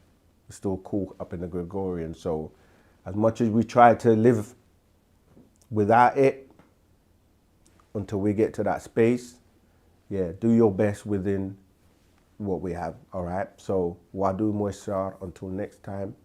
We're still caught up in the Gregorian. So as much as we try to live without it until we get to that space, yeah, do your best within what we have. All right. So wadu moisar, until next time.